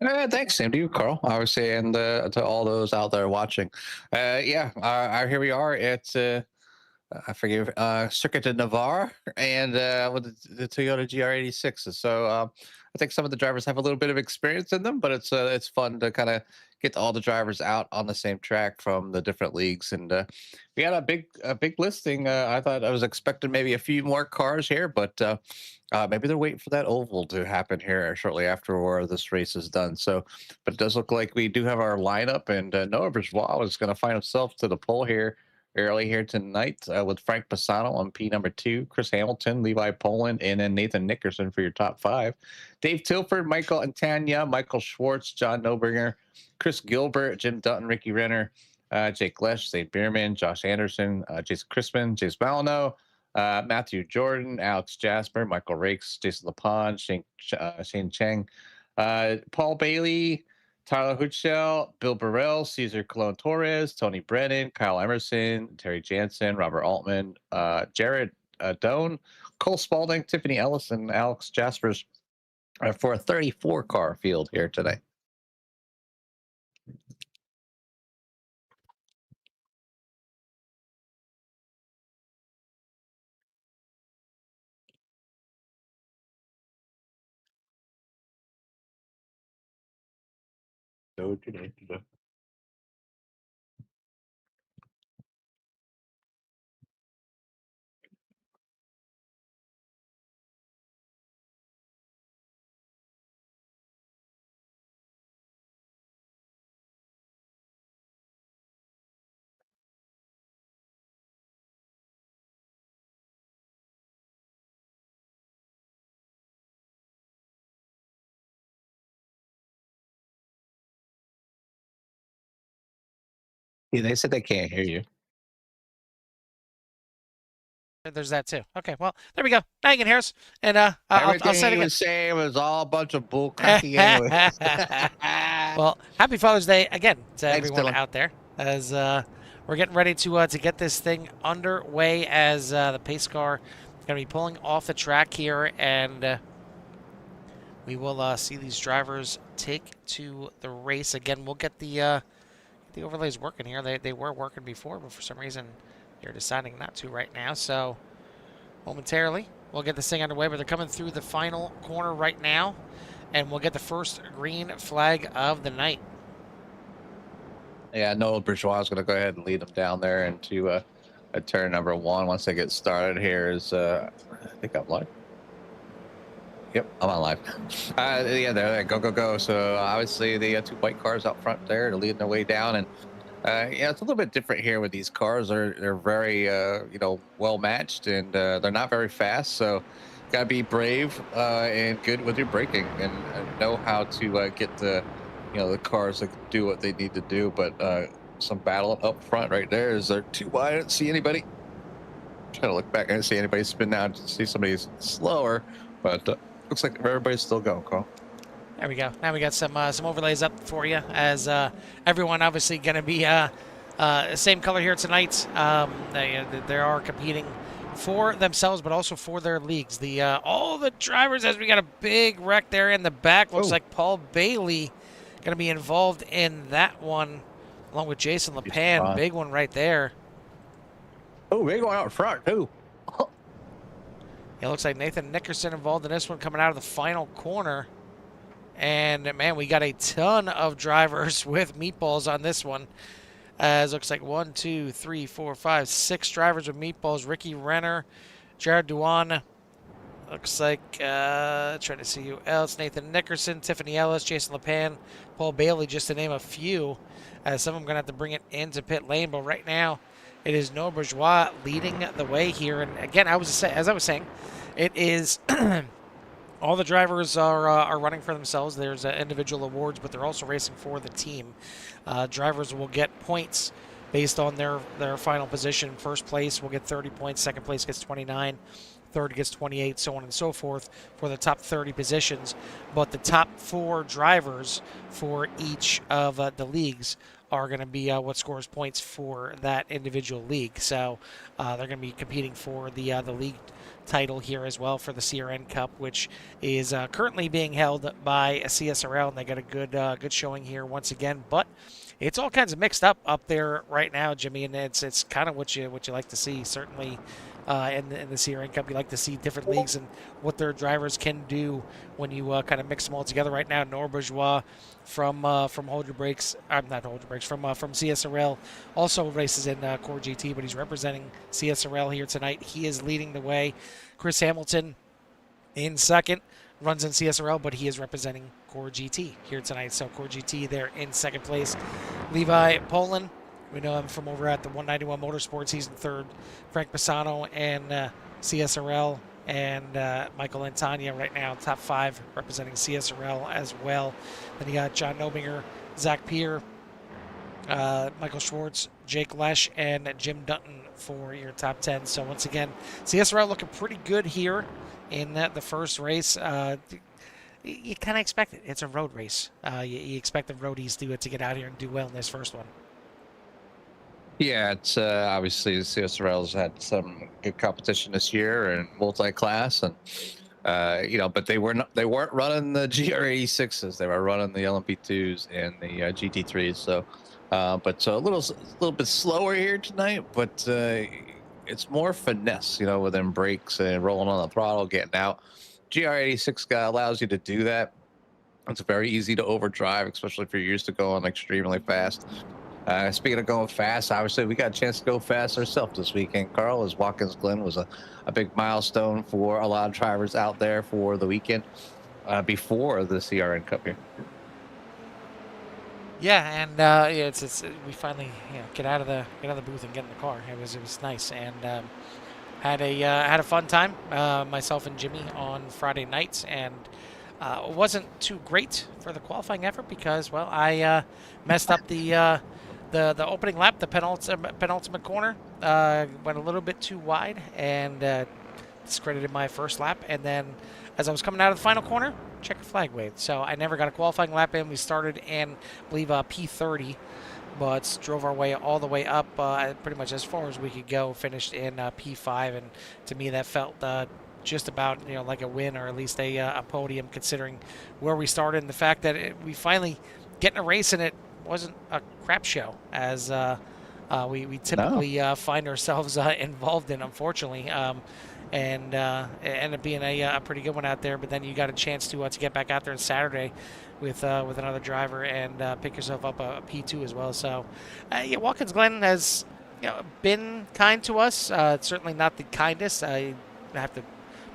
Thanks, same to you, Carl. Obviously, and to all those out there watching. Here we are at I forget Circuit de Navarre and with the Toyota GR86s. So I think some of the drivers have a little bit of experience in them, but it's fun to kind of get all the drivers out on the same track from the different leagues. And we had a big listing. I thought I was expecting maybe a few more cars here, but maybe they're waiting for that oval to happen here shortly after where this race is done. So, but it does look like we do have our lineup, and Noah Bourgeois is going to find himself to the pole here early here tonight with Frank Pisano on P number 2, Chris Hamilton, Levi Poland, and then Nathan Nickerson for your top 5. Dave Tilford, Michael Antania, Michael Schwartz, John Nobringer, Chris Gilbert, Jim Dutton, Ricky Renner, Jake Lesh, Zane Bierman, Josh Anderson, Jason Crispin, James Malino, Matthew Jordan, Alex Jasper, Michael Rakes, Jason Lapon, Shane Cheng, Paul Bailey, Tyler Hutchell, Bill Burrell, Cesar Colon Torres, Tony Brennan, Kyle Emerson, Terry Jansen, Robert Altman, Jared Doan, Cole Spalding, Tiffany Ellis, and Alex Jaspers for a 34 car field here today. So today. Yeah, they said they can't hear you. There's that too. Okay, well, there we go. Now you can hear us, and I'll say it Everything he again. was saying was all a bunch of bull cocky anyway. Well, happy Father's Day again to Thanks, everyone Dylan. out there as we're getting ready to get this thing underway as the pace car is going to be pulling off the track here, and we will see these drivers take to the race. Again, we'll get the overlays working here. They were working before, but for some reason they're deciding not to right now. So momentarily, we'll get this thing underway, but they're coming through the final corner right now, and we'll get the first green flag of the night. Yeah, Noah Bourgeois is going to go ahead and lead them down there into a turn number 1 once they get started. Here is, I think I'm live. Yep, I'm on live. Yeah, there, go, go, go. So obviously the 2 white cars out front there, they're leading their way down, and yeah, it's a little bit different here with these cars. They're very well matched, and they're not very fast. So gotta be brave and good with your braking, and know how to get the cars to do what they need to do. But some battle up front right there. Is there too wide? I don't see anybody. Trying to look back, I didn't see anybody spin out to see somebody's slower, but looks like everybody's still going, Carl. There we go. Now we got some overlays up for you as everyone obviously going to be same color here tonight. They are competing for themselves, but also for their leagues. All the drivers, as we got a big wreck there in the back. Looks like Paul Bailey going to be involved in that one, along with Jason LePan. Big one right there. Oh, big one out front too. It looks like Nathan Nickerson involved in this one coming out of the final corner. And, man, we got a ton of drivers with meatballs on this one. As looks like 1, 2, 3, 4, 5, 6 drivers with meatballs. Ricky Renner, Jared Duan. Looks like, trying to see who else. Nathan Nickerson, Tiffany Ellis, Jason LePan, Paul Bailey, just to name a few. Some of them going to have to bring it into pit lane. But right now, it is Noah Bourgeois leading the way here. And, again, as I was saying, it is all the drivers are running for themselves. There's individual awards, but they're also racing for the team. Drivers will get points based on their final position. First place will get 30 points. Second place gets 29. Third gets 28, so on and so forth for the top 30 positions. But the top 4 drivers for each of the leagues are going to be what scores points for that individual league. So they're going to be competing for the league title here as well for the CRN Cup, which is currently being held by CSRL, and they got a good showing here once again. But it's all kinds of mixed up there right now, Jimmy, and it's kind of what you like to see. Certainly, in the CRN Cup, you like to see different leagues and what their drivers can do when you kind of mix them all together. Right now, Noah Bourgeois from Hold Your Brakes, I'm not Hold Your Brakes, from CSRL, also races in Core GT, but he's representing CSRL here tonight. He is leading the way. Chris Hamilton in second, runs in CSRL, but he is representing Core GT here tonight. So Core GT there in second place. Levi Poland, we know him from over at the 191 Motorsports. He's in third. Frank Pisano and CSRL, and Michael Antania right now top 5 representing CSRL as well. Then you got John Nobinger, Zach Peer, Michael Schwartz, Jake Lesh, and Jim Dutton for your top 10. So once again, CSRL looking pretty good here in the first race. You kind of expect it. It's a road race. You expect the roadies to get out here and do well in this first one. Yeah, it's obviously the CSRL's had some good competition this year and multi-class, and but they weren't running the GR86s. They were running the LMP2s and the GT3s. So, but a little bit slower here tonight. But it's more finesse, with them brakes and rolling on the throttle, getting out. GR86 guy allows you to do that. It's very easy to overdrive, especially if you're used to going extremely fast. Speaking of going fast, obviously we got a chance to go fast ourselves this weekend, Carl, as Watkins Glen was a big milestone for a lot of drivers out there for the weekend before the CRN Cup here. Yeah, and it's we finally get out of the booth and get in the car. It was nice, and had a fun time, myself and Jimmy, on Friday nights, and it wasn't too great for the qualifying effort because, well, I messed up the opening lap, the penultimate corner, went a little bit too wide and discredited my first lap. And then as I was coming out of the final corner, checkered flag waved. So I never got a qualifying lap in. We started in, I believe, P30, but drove our way all the way up pretty much as far as we could go, finished in P5. And to me, that felt just about like a win, or at least a podium, considering where we started and the fact that we finally get in a race and it wasn't a crap show as we typically find ourselves involved in, unfortunately, and it ended up being a pretty good one out there. But then you got a chance to get back out there on Saturday with another driver and pick yourself up a P2 as well. So Watkins Glen has been kind to us. It's certainly not the kindest. I have to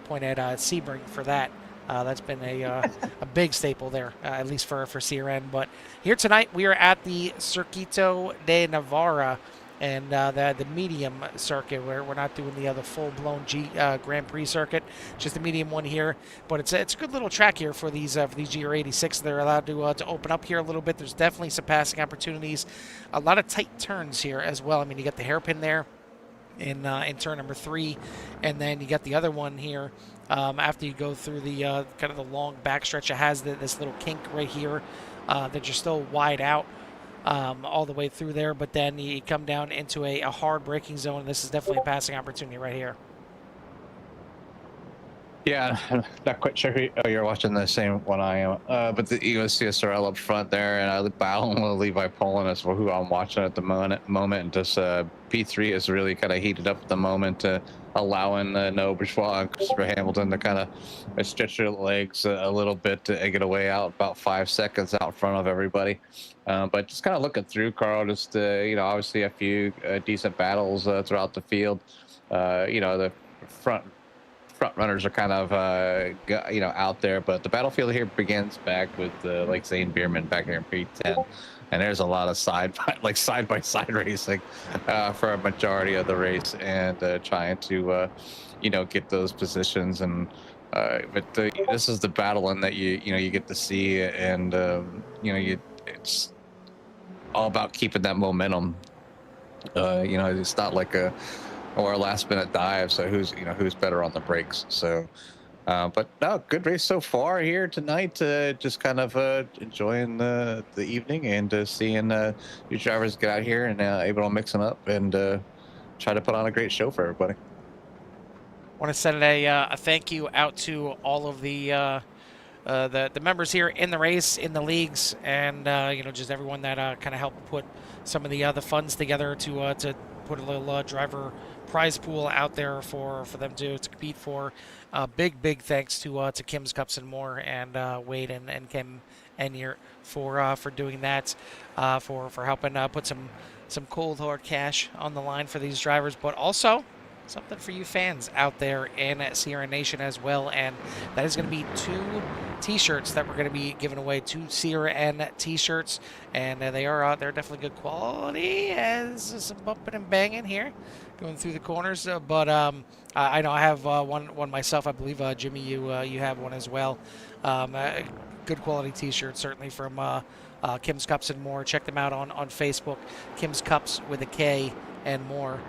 point at Sebring for that. That's been a big staple there, at least for CRN. But here tonight, we are at the Circuito de Navarra, and the medium circuit, where we're not doing the full-blown Grand Prix circuit, just the medium one here. But it's a good little track here for these GR86. They're allowed to open up here a little bit. There's definitely some passing opportunities. A lot of tight turns here as well. I mean, you got the hairpin there in turn number 3, and then you got the other one here after you go through the kind of the long backstretch. It has this little kink right here that you're still wide out all the way through there, but then you come down into a hard braking zone. This is definitely a passing opportunity right here. Yeah, I'm not quite sure you're watching the same one I am. But the CSRL up front there, and I battling with Levi Poland as for who I'm watching at the moment. And just P3 is really kind of heated up at the moment, allowing Noah Bourgeois and Christopher Hamilton to kind of stretch their legs a little bit to get away out about 5 seconds out front of everybody. But just kind of looking through, Carl, just obviously a few decent battles throughout the field. The front runners are kind of out there, but the battlefield here begins back with like Zane Bierman back here in P10, and there's a lot of side by side racing for a majority of the race, and trying to get those positions. And but this is the battling that you get to see, and it's all about keeping that momentum. It's not like a last minute dive, so who's better on the brakes. So But no, good race so far here tonight. Just kind of enjoying the evening and seeing new drivers get out here and able to mix them up and try to put on a great show for everybody. Want to send a thank you out to all of the members here in the race, in the leagues, and just everyone that kind of helped put some of the funds together to put a little driver prize pool out there for them to compete for. Big thanks to Kim's Cups and More and Wade and Kim Enyer for doing that, for helping put some cold hard cash on the line for these drivers, but also something for you fans out there in CRN Nation as well. And that is going to be 2 T-shirts that we're going to be giving away. 2 CRN T-shirts, and they're definitely good quality. As some bumping and banging here, going through the corners. But I know I have one myself. I believe Jimmy, you have one as well. Good quality T-shirt, certainly from Kim's Cups and More. Check them out on Facebook. Kim's Cups with a K and More.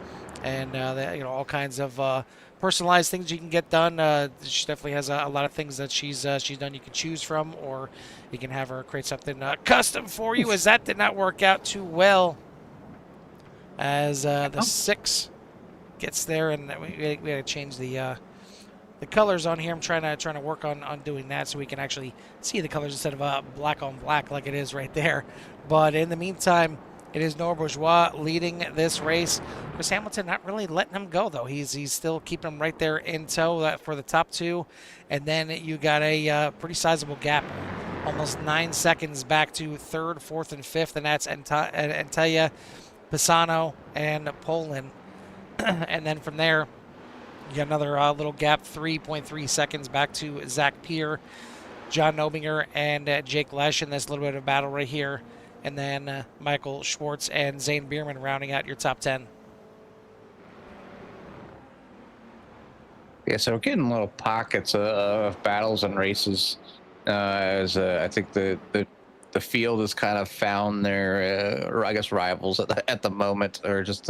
And all kinds of personalized things you can get done. She definitely has a lot of things that she's done you can choose from, or you can have her create something custom for you. As that did not work out too well, as the 6 gets there, and we got to change the colors on here. I'm trying to work on doing that so we can actually see the colors instead of black on black like it is right there. But in the meantime, it is Noah Bourgeois leading this race. Chris Hamilton not really letting him go, though. He's still keeping him right there in tow for the top 2. And then you got a pretty sizable gap, almost 9 seconds back to 3rd, 4th, and 5th, and that's Antalya, Pisano, and Poland. And then from there, you got another little gap, 3.3 seconds back to Zach Peer, John Nobinger, and Jake Lesh in this little bit of battle right here. And then Michael Schwartz and Zane Bierman rounding out your top 10. Yeah, so we're getting little pockets of battles and races as I think the field has kind of found their, or I guess, rivals at the moment, or just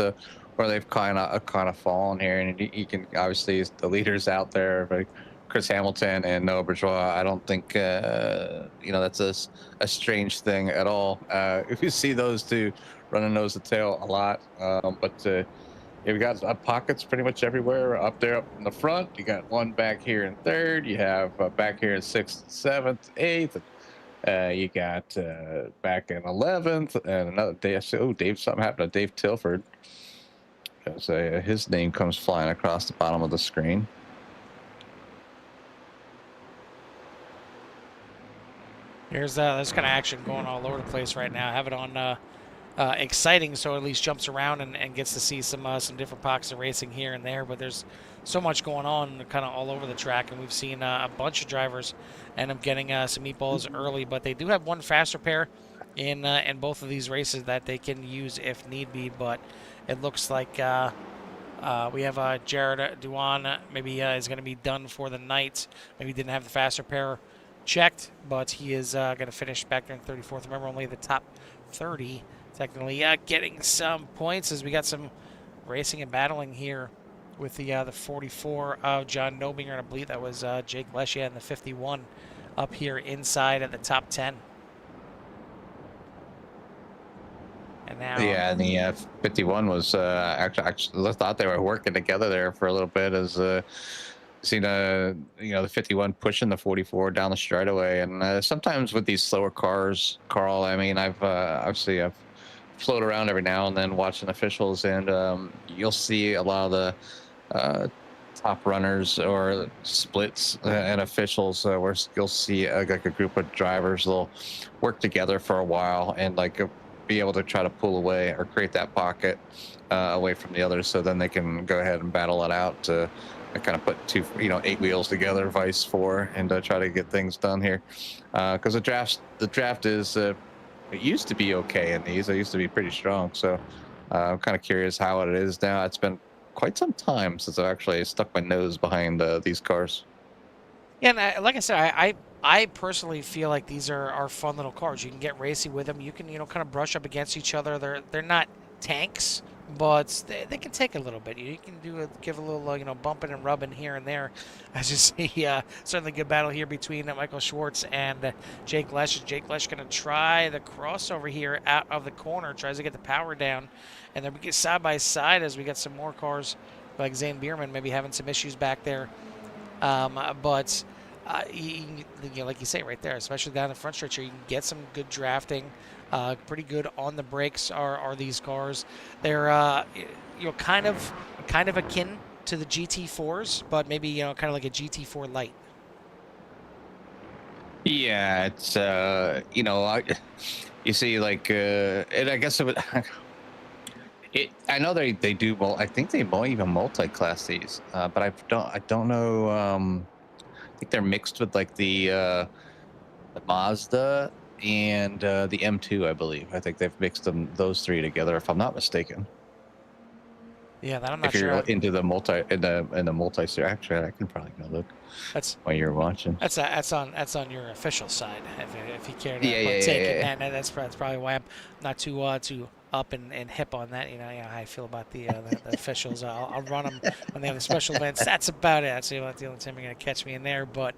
where they've kind of fallen here. And you can obviously, the leaders out there, but Chris Hamilton and Noah Bourgeois, I don't think that's a strange thing at all. If you see those two running nose to tail a lot, but yeah, we got pockets pretty much everywhere up there up in the front. You got one back here in 3rd. You have back here in 6th, 7th, 8th. You got back in 11th, and another Dave. Oh, Dave! Something happened to Dave Tilford. His name comes flying across the bottom of the screen. There's kind of action going all over the place right now. I have it on exciting, so at least jumps around and gets to see some different pockets of racing here and there. But there's so much going on kind of all over the track, and we've seen a bunch of drivers end up getting some meatballs early. But they do have one faster pair in both of these races that they can use if need be. But it looks like we have Jared Duan maybe is going to be done for the night. Maybe didn't have the faster pair checked, but he is going to finish back there in 34th. Remember, only the top 30 technically getting some points, as we got some racing and battling here with the 44 of John Nobinger, and I believe that was Jake Leschia in the 51 up here inside at the top 10. And now, yeah, and the 51 was actually I thought they were working together there for a little bit, as seen the 51 pushing the 44 down the straightaway. And sometimes with these slower cars, Carl, I mean, I've float around every now and then watching officials, and you'll see a lot of the top runners or splits and officials where you'll see like a group of drivers, they'll work together for a while and be able to try to pull away or create that pocket away from the others, so then they can go ahead and battle it out to kind of put 8 wheels together, vice 4, and try to get things done here. Because the draft is it used to be okay in these. It used to be pretty strong. So I'm kind of curious how it is now. It's been quite some time since I've actually stuck my nose behind these cars. Yeah, and like I said, I personally feel like these are fun little cars. You can get racy with them. You can kind of brush up against each other. They're not tanks but they can take a little bit. You can give a little bumping and rubbing here and there. As you see, certainly good battle here between Michael Schwartz and Jake Lesh. Jake Lesh going to try the crossover here out of the corner, tries to get the power down, and then we get side by side as we get some more cars like Zane Bierman maybe having some issues back there. But like you say right there, especially down the front stretch here, you can get some good drafting. Pretty good on the brakes are these cars. They're kind of akin to the GT4s, but maybe kind of like a GT4 light. Yeah, it's you see like and I guess it would. I know they do. Well, I think they might even multi-class these, but I don't know. I think they're mixed with like the Mazda and the M2, I believe. I think they've mixed those three together, if I'm not mistaken. Yeah, that I'm not If you're sure. into the multi series, actually, I can probably go look. That's while you're watching. that's on your official side if you care to Yeah, partake in yeah. that. And that's probably why I'm not too up and hip on that. You know how I feel about the officials. I'll run them when they have the special events. That's about it. That's the only time you're gonna catch me in there. But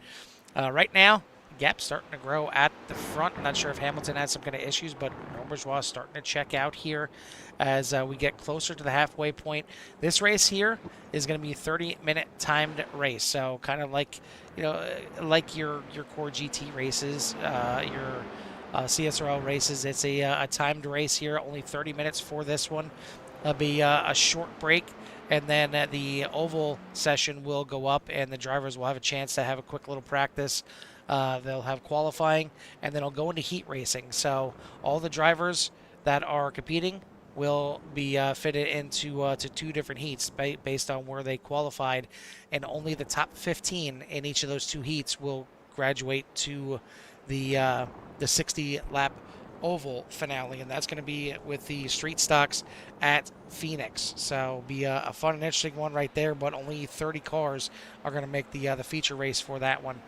right now, gap's starting to grow at the front. I'm not sure if Hamilton has some kind of issues, but Bourgeois is starting to check out here as we get closer to the halfway point. This race here is going to be a 30-minute timed race, so kind of like like your core GT races, your CSRL races. It's a timed race here, only 30 minutes for this one. There'll be a short break, and then the oval session will go up, and the drivers will have a chance to have a quick little practice. They'll have qualifying, and then it'll go into heat racing. So all the drivers that are competing will be fitted into to two different heats based on where they qualified, and only the top 15 in each of those two heats will graduate to the 60-lap oval finale, and that's going to be with the street stocks at Phoenix. So be a fun and interesting one right there, but only 30 cars are going to make the feature race for that one.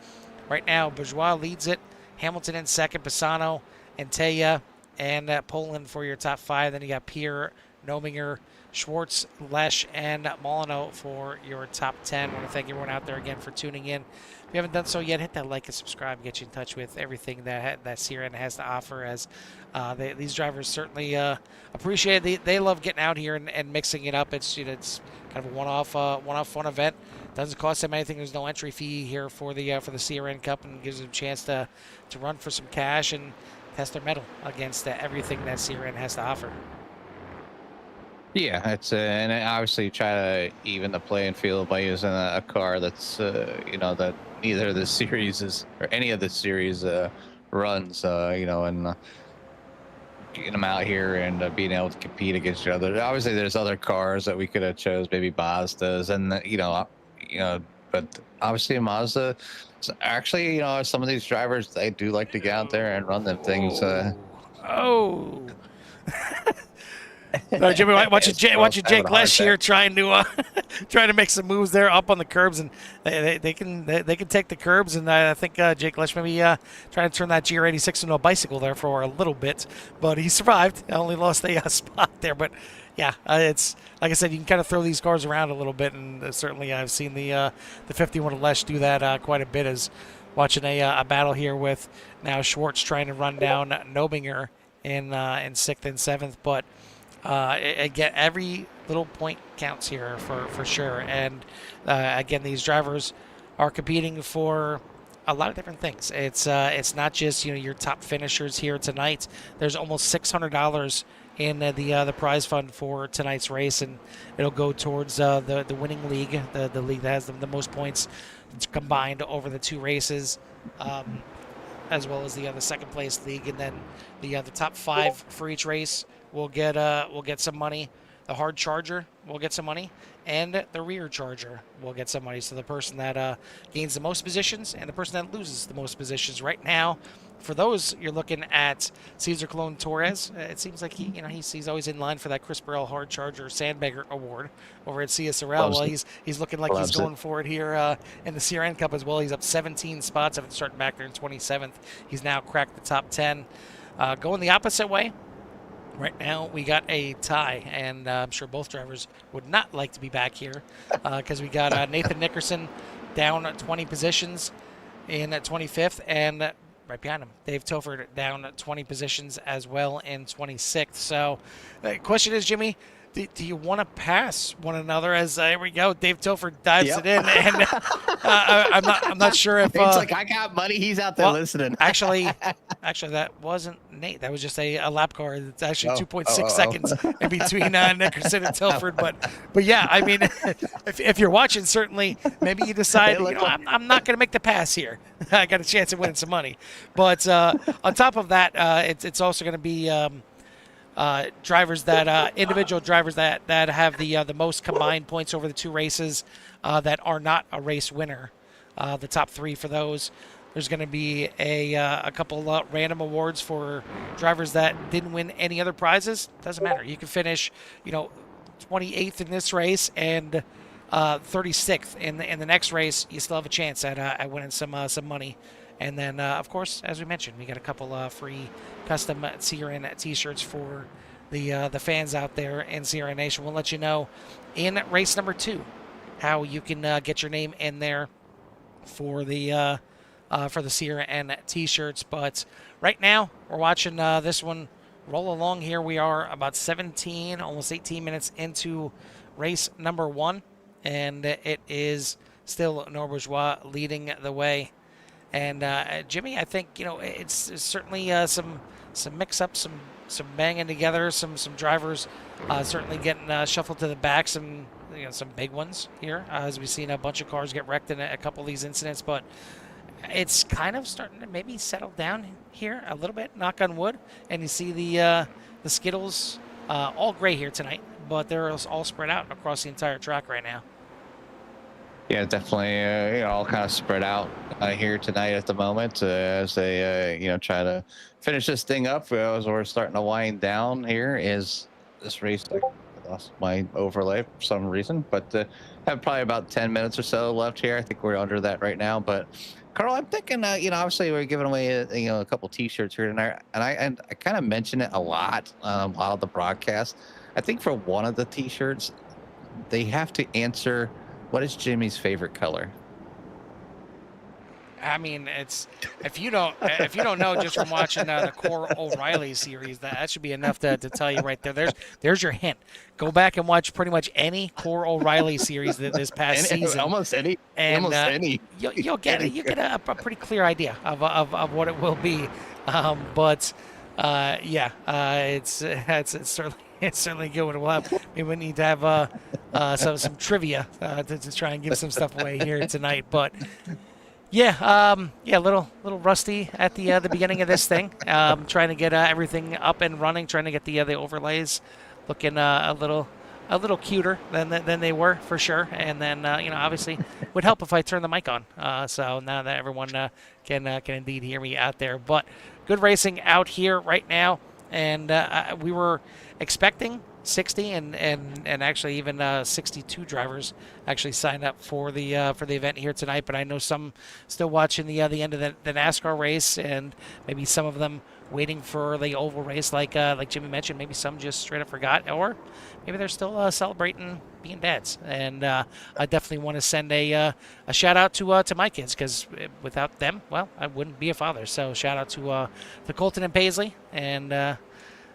Right now, Bourgeois leads it, Hamilton in second, Pisano, and Teja, and Poland for your top five. Then you got Pierre, Nominger, Schwartz, Lesh, and Molyneux for your top 10. I want to thank everyone out there again for tuning in. If you haven't done so yet, hit that like and subscribe, get you in touch with everything that CRN has to offer, as these drivers certainly appreciate it. They love getting out here and mixing it up. It's it's kind of a one-off fun event. Doesn't cost them anything. There's no entry fee here for the CRN Cup, and gives them a chance to run for some cash and test their mettle against everything that CRN has to offer. Yeah, it's and I obviously try to even the playing field by using a car that's that neither of the series is or any of the series runs. And getting them out here and being able to compete against each other. Obviously, there's other cars that we could have chose, maybe Mazdas, and but obviously Mazda. Actually, some of these drivers they do like to get out there and run them things. Oh. So Jimmy, watching Jake Lesh here trying to make some moves there up on the curbs, and they can take the curbs, and I think Jake Lesh maybe trying to turn that GR86 into a bicycle there for a little bit, but he survived. Only lost a spot there, but yeah, it's like I said, you can kind of throw these cars around a little bit, and certainly I've seen the 51 of Lesh do that quite a bit. As watching a battle here with now Schwartz trying to run down Nobinger in sixth and seventh, but. Again, every little point counts here for sure. And again, these drivers are competing for a lot of different things. It's not just your top finishers here tonight. There's almost $600 in the prize fund for tonight's race, and it'll go towards the winning league, the league that has the most points combined over the two races. As well as the second place league, and then the top five for each race will get some money. The hard charger will get some money, and the rear charger will get some money. So the person that gains the most positions and the person that loses the most positions. Right now, for those, you're looking at Cesar Colon Torres. It seems like he's always in line for that Chris Burrell Hard Charger Sandbagger Award over at CSRL. Well, he's looking like he's going for it here in the CRN Cup as well. He's up 17 spots after starting back there in 27th. He's now cracked the top 10. Going the opposite way, Right now, we got a tie, and I'm sure both drivers would not like to be back here because we got Nathan Nickerson down 20 positions in 25th, and right behind him, Dave Tilford down 20 positions as well in 26th. So, the question is, Jimmy, do you want to pass one another? As here we go, Dave Tilford dives it Yep. in, and I'm not sure if It's like I got money. He's out there well, listening. actually, that wasn't Nate. That was just a lap car. It's actually Oh, 2.6 oh, seconds oh, in between Nickerson and oh. Tilford. But yeah, I mean, if you're watching, certainly maybe you decide, It looked like I'm not going to make the pass here. I got a chance of winning some money. But on top of that, it's also going to be drivers that individual drivers that have the most combined points over the two races that are not a race winner. The top three for those. There's going to be a couple random awards for drivers that didn't win any other prizes. Doesn't matter. You can finish, 28th in this race and 36th in the next race. You still have a chance at winning some money. And then, of course, as we mentioned, we got a couple free custom CRN T-shirts for the fans out there in CRN Nation. We'll let you know in race number 2 how you can get your name in there for the CRN T-shirts. But right now, we're watching this one roll along here. We are about 17, almost 18 minutes into race number 1, and it is still Norbourgeois leading the way. And Jimmy, I think it's certainly some mix-ups, some banging together, some drivers certainly getting shuffled to the back. Some big ones here, as we've seen a bunch of cars get wrecked in a couple of these incidents. But it's kind of starting to maybe settle down here a little bit. Knock on wood. And you see the Skittles all gray here tonight, but they're all spread out across the entire track right now. Yeah, definitely. All kind of spread out here tonight at the moment as they, try to finish this thing up. As we're starting to wind down here, is this race? I lost my overlay for some reason, but have probably about 10 minutes or so left here. I think we're under that right now. But Carl, I'm thinking, obviously we're giving away, a couple T-shirts here tonight, and I kind of mention it a lot of the broadcast. I think for one of the T-shirts, they have to answer, what is Jimmy's favorite color? I mean, it's if you don't know just from watching the Core O'Reilly series, that should be enough to tell you right there. There's your hint. Go back and watch pretty much any Core O'Reilly series this past season. Almost any. And almost any. You'll get it. You get a pretty clear idea of what it will be. It's certainly. It's certainly a good one. We need to have some trivia to try and give some stuff away here tonight. But little rusty at the beginning of this thing. Trying to get everything up and running. Trying to get the overlays looking a little cuter than they were for sure. And then obviously would help if I turn the mic on. So now that everyone can indeed hear me out there. But good racing out here right now. And we were expecting 60 and actually even 62 drivers actually signed up for the event here tonight. But I know some still watching the end of the NASCAR race, and maybe some of them waiting for the oval race, like Jimmy mentioned. Maybe some just straight up forgot, or maybe they're still celebrating being dads. And I definitely want to send a shout out to my kids, because without them, well, I wouldn't be a father. So shout out to Colton and Paisley, and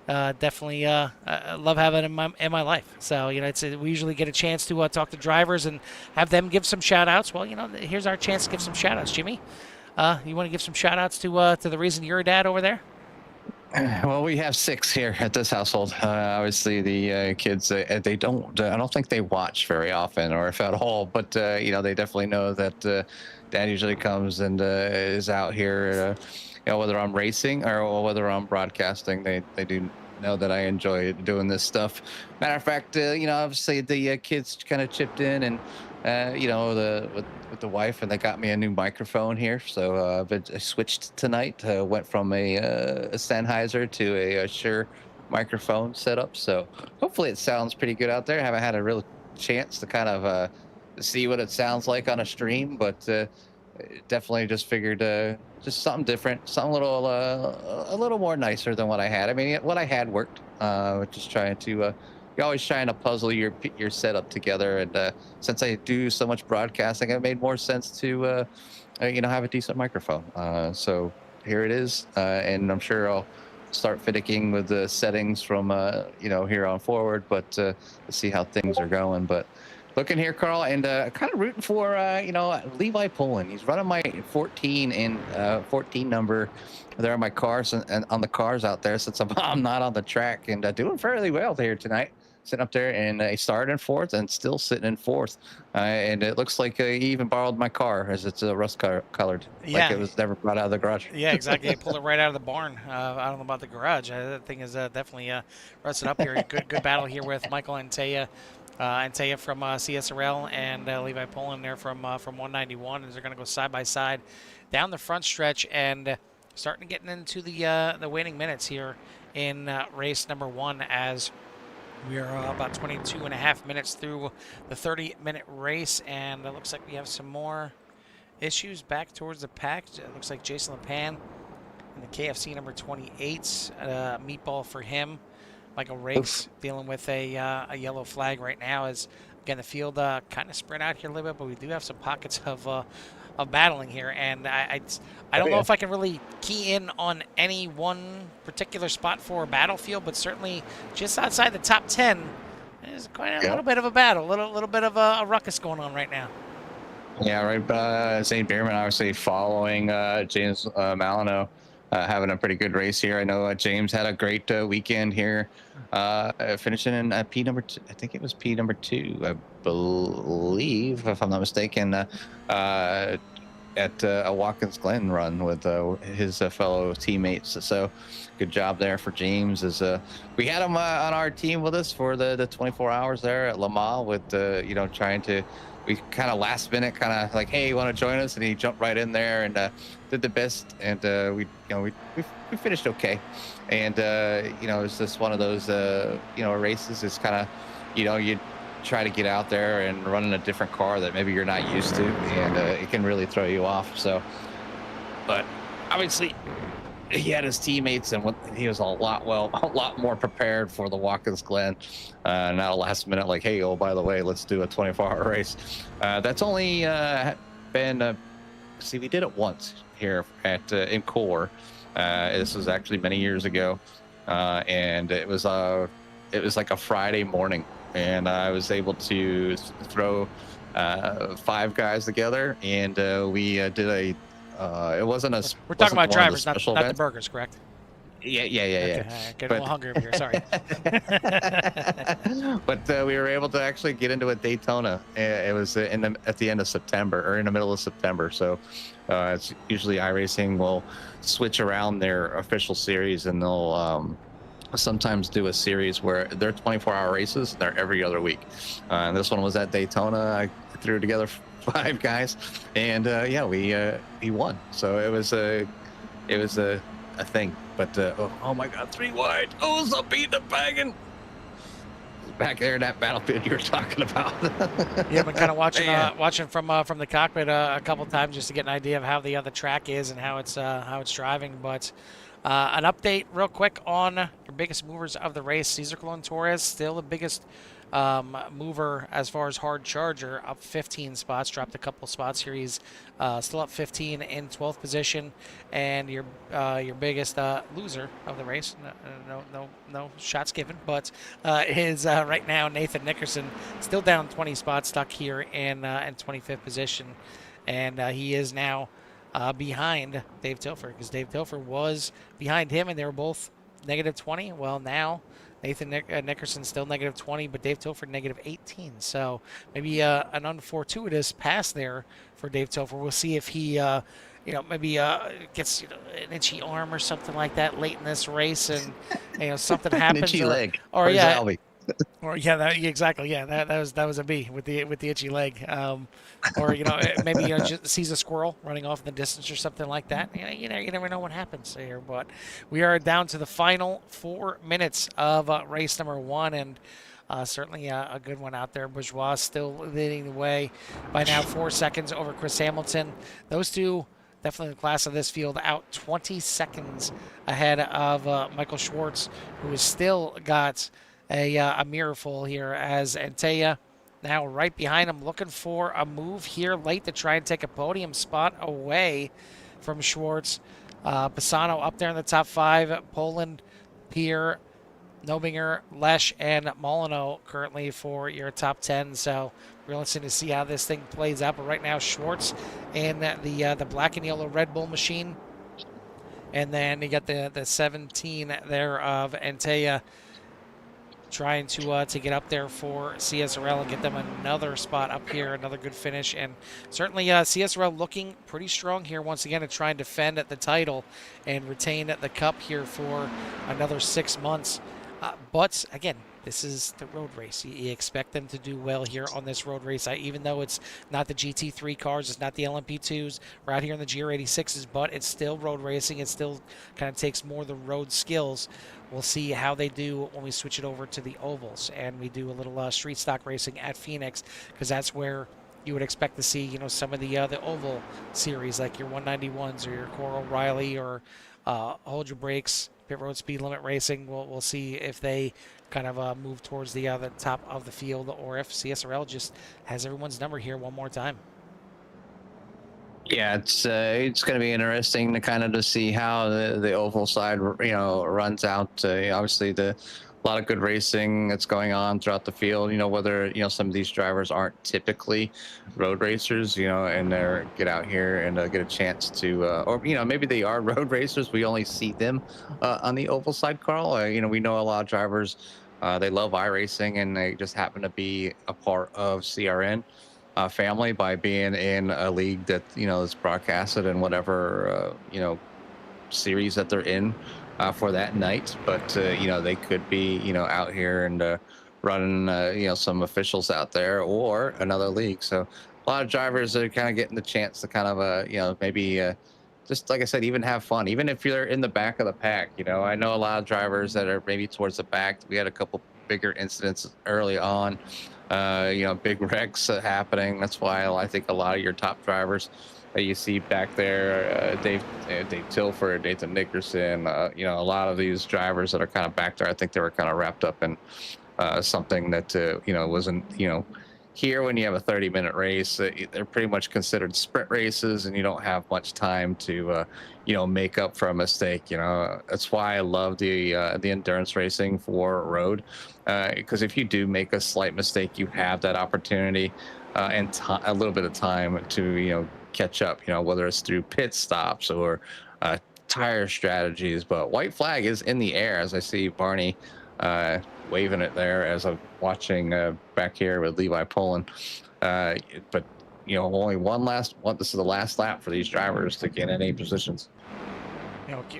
definitely love having them in my life. So we usually get a chance to talk to drivers and have them give some shout outs. Well, here's our chance to give some shout outs. Jimmy, you want to give some shout outs to the reason you're a dad over there? Well, we have 6 here at this household. Obviously, the kids, they don't. I don't think they watch very often, or if at all. But they definitely know that Dad usually comes and is out here. Whether I'm racing or whether I'm broadcasting, they do know that I enjoy doing this stuff. Matter of fact, obviously the kids kind of chipped in, and with the wife, and they got me a new microphone here. So I switched tonight. Went from a Sennheiser to a Shure microphone setup. So hopefully it sounds pretty good out there. I haven't had a real chance to kind of see what it sounds like on a stream, but definitely just figured just something different, something a little more nicer than what I had. I mean, what I had worked. Just trying to you're always trying to puzzle your setup together, and since I do so much broadcasting, it made more sense to have a decent microphone. So here it is, and I'm sure I'll start fiddling with the settings from here on forward, but let's see how things are going. But looking here, Carl, and kind of rooting for Levi Pullen. He's running my 14 and 14 number there on my cars and on the cars out there, since I'm not on the track, and doing fairly well here tonight. Sitting up there, and he started in fourth and still sitting in fourth. And it looks like he even borrowed my car, as it's rust colored, like Yeah, it was never brought out of the garage. yeah, exactly. They pulled it right out of the barn. I don't know about the garage. That thing is definitely rusted up here. Good battle here with Michael Antaya from CSRL and Levi Poland there from 191, as they're going to go side by side down the front stretch, and starting to get into the waning minutes here in race number 1, as we are about 22 and a half minutes through the 30-minute race, and it looks like we have some more issues back towards the pack. It looks like Jason LePan in the KFC number 28, meatball for him. Michael Rakes dealing with a yellow flag right now, as again the field kind of spread out here a little bit, but we do have some pockets of battling here, and I don't know if I can really key in on any one particular spot for a battlefield, but certainly just outside the top 10, there's quite a little bit of a battle, a little bit of a ruckus going on right now. Yeah, right. St. Bierman obviously following James Malino, having a pretty good race here. I know James had a great weekend here, finishing in P number two. I think it was P number 2, I believe, if I'm not mistaken, at a Watkins Glen run with his fellow teammates. So good job there for James. As we had him on our team with us for the 24 hours there at Lamar, with trying to. We kind of last minute, kind of like, hey, you want to join us? And he jumped right in there and did the best. And we we finished okay. And it's just one of those races. It's kind of you try to get out there and run in a different car that maybe you're not used to, and it can really throw you off. So, but obviously he had his teammates, and he was a lot more prepared for the Watkins Glen. Not a last minute like, hey, oh, by the way, let's do a 24-hour race. That's only been we did it once here at in Core. This was actually many years ago, and it was like a Friday morning, and I was able to throw 5 guys together, and we did a. It wasn't a. We're talking about drivers, not the events. burgers, correct? Yeah. Getting a little hungry over here. Sorry. But we were able to actually get into a Daytona. It was at the end of September, or in the middle of September. So it's usually iRacing will switch around their official series, and they'll sometimes do a series where they're 24-hour races. They're every other week. And this one was at Daytona. I threw together 5 guys, and he won. So it was a thing. But oh my God, 3 wide. Oh, so beat the wagon. Back there in that battlefield you were talking about. Yeah, I've been kind of watching from the cockpit a couple times, just to get an idea of how the other track is and how it's driving. But an update real quick on your biggest movers of the race. Cesar Colon Torres, still the biggest mover as far as hard charger, up 15 spots, dropped a couple spots here. He's still up 15 in 12th position. And your biggest loser of the race, no shots given, but is right now Nathan Nickerson, still down 20 spots, stuck here in 25th position, and he is now behind Dave Tilford, because Dave Tilford was behind him, and they were both negative 20. Well, now Nathan Nickerson still negative 20, but Dave Tilford negative 18. So maybe an unfortuitous pass there for Dave Tilford. We'll see if he, maybe gets an itchy arm or something like that late in this race, and something happens. An itchy leg. Or yeah. Exactly. Yeah, that was a B with the itchy leg. Or maybe just sees a squirrel running off in the distance or something like that. You never know what happens here. But we are down to the final 4 minutes of race number 1, and Certainly a good one out there. Bourgeois still leading the way by now 4 seconds over Chris Hamilton. Those two, definitely the class of this field, out 20 seconds ahead of Michael Schwartz, who has still got a mirror full here as Antea now right behind him, looking for a move here late to try and take a podium spot away from Schwartz. Pisano up there in the top 5. Poland, Pier, Nobinger, Lesh, and Molyneux currently for your top 10. So real interesting to see how this thing plays out. But right now, Schwartz in the black and yellow Red Bull machine. And then you got the 17 there of Antea trying to get up there for CSRL and get them another spot up here, another good finish. And certainly CSRL looking pretty strong here once again to try and defend the title and retain the cup here for another 6 months. But again, this is the road race. You expect them to do well here on this road race. Even though it's not the GT3 cars, it's not the LMP2s, we're out here in the GR86s, but it's still road racing. It still kind of takes more of the road skills. We'll see how they do when we switch it over to the ovals and we do a little street stock racing at Phoenix, because that's where you would expect to see, some of the oval series like your 191s or your Core O'Reilly or Hold Your Brakes, Pit Road Speed Limit Racing. We'll see if they kind of move towards the top of the field, or if CSRL just has everyone's number here one more time. Yeah, it's going to be interesting to kind of to see how the oval side runs out. Obviously, a lot of good racing that's going on throughout the field. Whether some of these drivers aren't typically road racers, and they get out here and get a chance to, or maybe they are road racers. We only see them on the oval side, Carl. We know a lot of drivers. They love iRacing, and they just happen to be a part of CRN family by being in a league that is broadcasted in whatever series that they're in for that night. But they could be out here and running some officials out there or another league. So a lot of drivers are kind of getting the chance to kind of maybe just like I said, even have fun, even if you're in the back of the pack. I know a lot of drivers that are maybe towards the back. We had a couple bigger incidents early on, big wrecks happening. That's why I think a lot of your top drivers that you see back there, Dave Tilford, Nathan Nickerson, a lot of these drivers that are kind of back there, I think they were kind of wrapped up in something that wasn't here. When you have a 30-minute race, they're pretty much considered sprint races, and you don't have much time to make up for a mistake. That's why I love the endurance racing for road, because if you do make a slight mistake, you have that opportunity and a little bit of time to catch up, whether it's through pit stops or tire strategies. But white flag is in the air, as I see Barney waving it there as I'm watching back here with Levi Poland. But only one last one. This is the last lap for these drivers to get in any positions.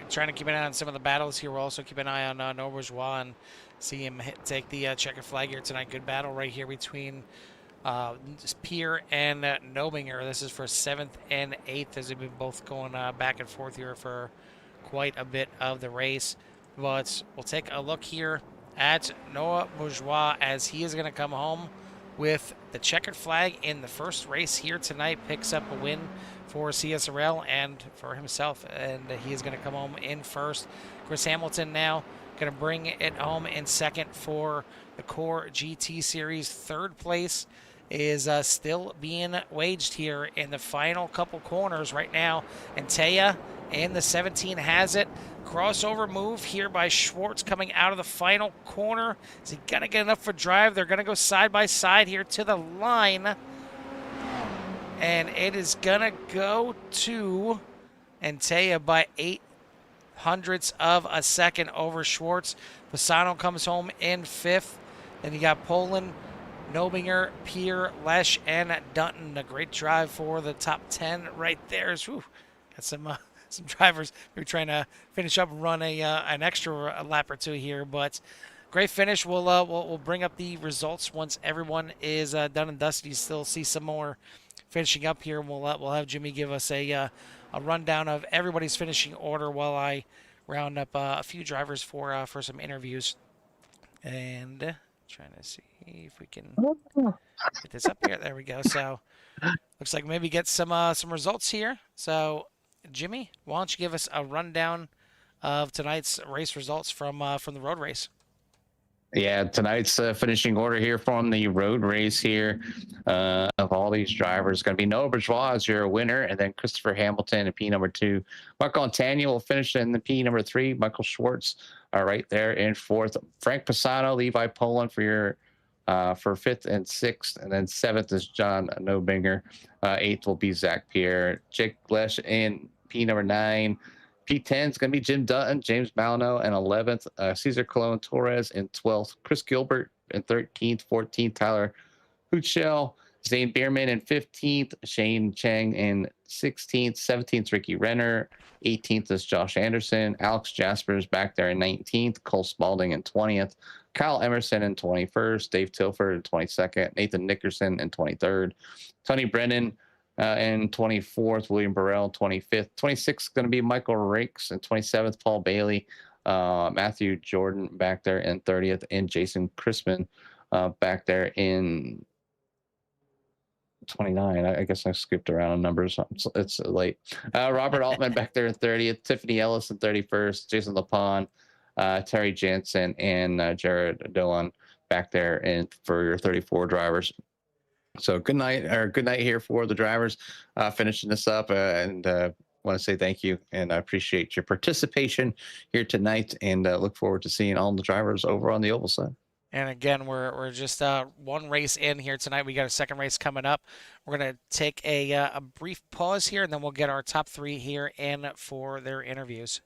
Trying to keep an eye on some of the battles here. We'll also keep an eye on Bourgeois and see him take the checkered flag here tonight. Good battle right here between Pier and Nobinger. This is for 7th and 8th, as they've been both going back and forth here for quite a bit of the race. But we'll take a look here at Noah Bourgeois, as he is going to come home with the checkered flag in the first race here tonight. Picks up a win for CSRL and for himself, and he is going to come home in first. Chris Hamilton now going to bring it home in second for the Core GT Series. Third place is still being waged here in the final couple corners right now. And Taya in the 17 has it. Crossover move here by Schwartz coming out of the final corner. Is he going to get enough for drive? They're going to go side by side here to the line. And it is going to go to Antea by 0.08 of a second over Schwartz. Pisano comes home in 5th. Then you got Poland, Nobinger, Pier, Lesh, and Dutton. A great drive for the top 10 right there. Whew, got some drivers who are trying to finish up and run an extra lap or two here, but great finish. We'll bring up the results once everyone is done and dusted. You still see some more finishing up here. We'll have Jimmy give us a rundown of everybody's finishing order while I round up a few drivers for some interviews. And Trying to see if we can get this up here. There we go. So looks like maybe get some results here. So Jimmy, why don't you give us a rundown of tonight's race results from the road race? Yeah, tonight's finishing order here from the road race here of all these drivers. Going to be Noah Bourgeois as your winner, and then Christopher Hamilton in P number 2. Michael Antania will finish in the P number 3. Michael Schwartz right there in 4th. Frank Pisano, Levi Poland for 5th and 6th, and then 7th is John Nobinger. 8th will be Zach Pierre. Jake Glesh in P number 9. P10 is going to be Jim Dutton, James Malino in 11th, Cesar Colon Torres in 12th, Chris Gilbert in 13th, 14th, Tyler Huchel, Zane Bierman in 15th, Shane Chang in 16th, 17th, Ricky Renner, 18th is Josh Anderson, Alex Jaspers back there in 19th, Cole Spalding in 20th, Kyle Emerson in 21st, Dave Tilford in 22nd, Nathan Nickerson in 23rd, Tony Brennan and 24th, William Burrell, 25th. 26th is going to be Michael Rakes, and 27th, Paul Bailey. Matthew Jordan back there in 30th, and Jason Chrisman back there in 29. I guess I skipped around on numbers. It's late. Robert Altman back there in 30th, Tiffany Ellis in 31st, Jason Lapon, Terry Jensen, and Jared Dillon back there in for your 34 drivers. So good night here for the drivers finishing this up, and want to say thank you, and I appreciate your participation here tonight, and look forward to seeing all the drivers over on the oval side. And again, we're just one race in here tonight. We got a second race coming up. We're gonna take a brief pause here, and then we'll get our top 3 here in for their interviews.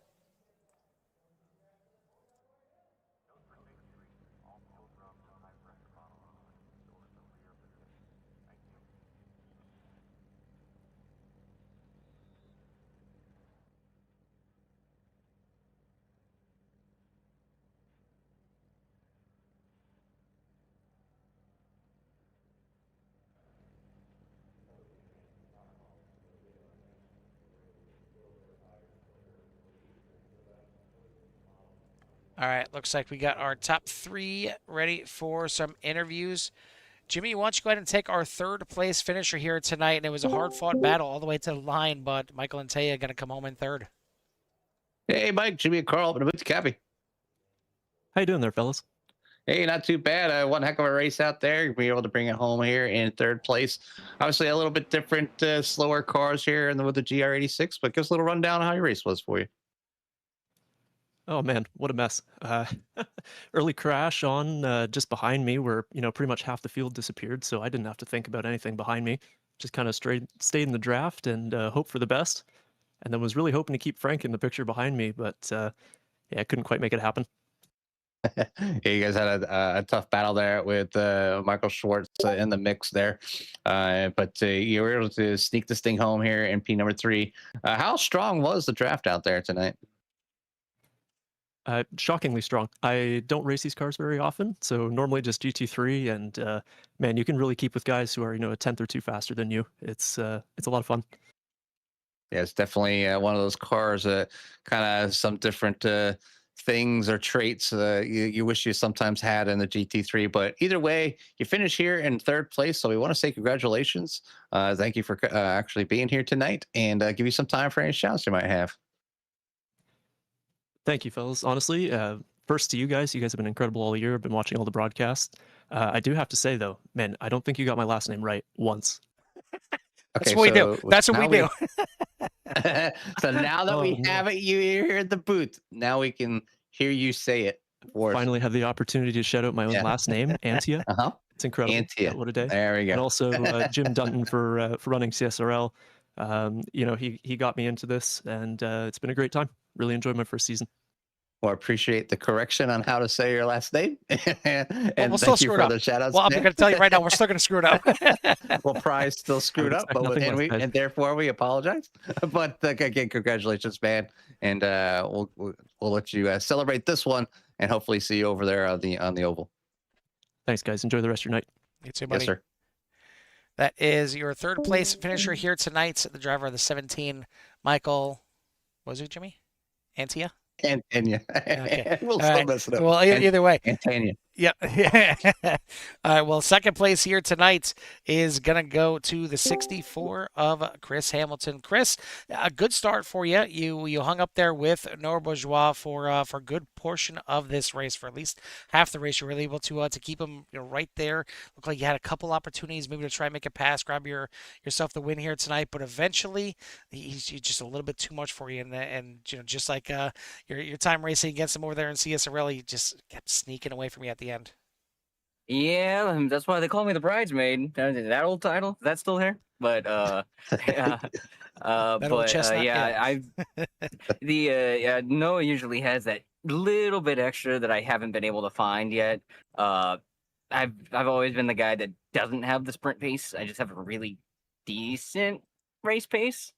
All right, looks like we got our top 3 ready for some interviews. Jimmy, why don't you go ahead and take our 3rd place finisher here tonight? And it was a hard-fought battle all the way to the line, but Michael and Taya going to come home in 3rd. Hey, Mike, Jimmy, and Carl, and a Cappy. How you doing there, fellas? Hey, not too bad. One heck of a race out there. Be able to bring it home here in 3rd place. Obviously, a little bit different, slower cars here with the GR86, but give us a little rundown on how your race was for you. Oh man, what a mess. Early crash on just behind me where, pretty much half the field disappeared, so I didn't have to think about anything behind me. Just kind of stayed in the draft and hope for the best. And then was really hoping to keep Frank in the picture behind me, but yeah, I couldn't quite make it happen. Yeah, you guys had a tough battle there with Michael Schwartz in the mix there, but you were able to sneak this thing home here in P number 3. How strong was the draft out there tonight? Shockingly strong. I don't race these cars very often, so normally just GT3, and man, you can really keep with guys who are, a tenth or two faster than you. It's a lot of fun. Yeah, it's definitely one of those cars that kind of some different things or traits you wish you sometimes had in the GT3. But either way, you finish here in 3rd place. So we want to say congratulations. Thank you for actually being here tonight, and give you some time for any shouts you might have. Thank you, fellas. Honestly, first to you guys. You guys have been incredible all year. I've been watching all the broadcasts. I do have to say, though, man, I don't think you got my last name right once. That's what we do. That's what we do. So now that we have it, you're here at the booth. Now we can hear you say it. Finally have the opportunity to shout out my own last name, Antia. It's incredible. Antia. What a day. There we go. And also Jim Dunton for running CSRL. He got me into this, and it's been a great time. Really enjoyed my first season. Well, I appreciate the correction on how to say your last name. And we'll still thank you for the shout outs. Well, I'm going to tell you right now, we're still going to screw it up. Well, Prize still screwed up, and therefore we apologize. But again, congratulations, man. And we'll let you celebrate this one, and hopefully see you over there on the oval. Thanks, guys. Enjoy the rest of your night. You too, buddy. Yes, sir. That is your 3rd place finisher here tonight. The driver of the 17, Michael. Was it Jimmy? Antia? Antania. Okay. We'll still mess it up. Well, either way. Antania. Yeah. All right. Well, second place here tonight is gonna go to the 64 of Chris Hamilton. Chris, a good start for you. You hung up there with Noah Bourgeois for a good portion of this race, for at least half the race. You were able to keep him right there. Looked like you had a couple opportunities, maybe to try and make a pass, grab yourself the win here tonight. But eventually, he's just a little bit too much for you. And just like your time racing against him over there in CSRL, he just kept sneaking away from you at the end. Yeah, that's why they call me the bridesmaid. That old title, is that still here? But yeah, That old chestnut, yeah, yeah. yeah, Noah usually has that little bit extra that I haven't been able to find yet. Uh, I've always been the guy that doesn't have the sprint pace. I just have a really decent race pace.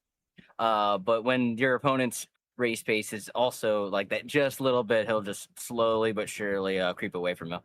But when your opponent's race pace is also like that, just a little bit, he'll just slowly but surely creep away from you.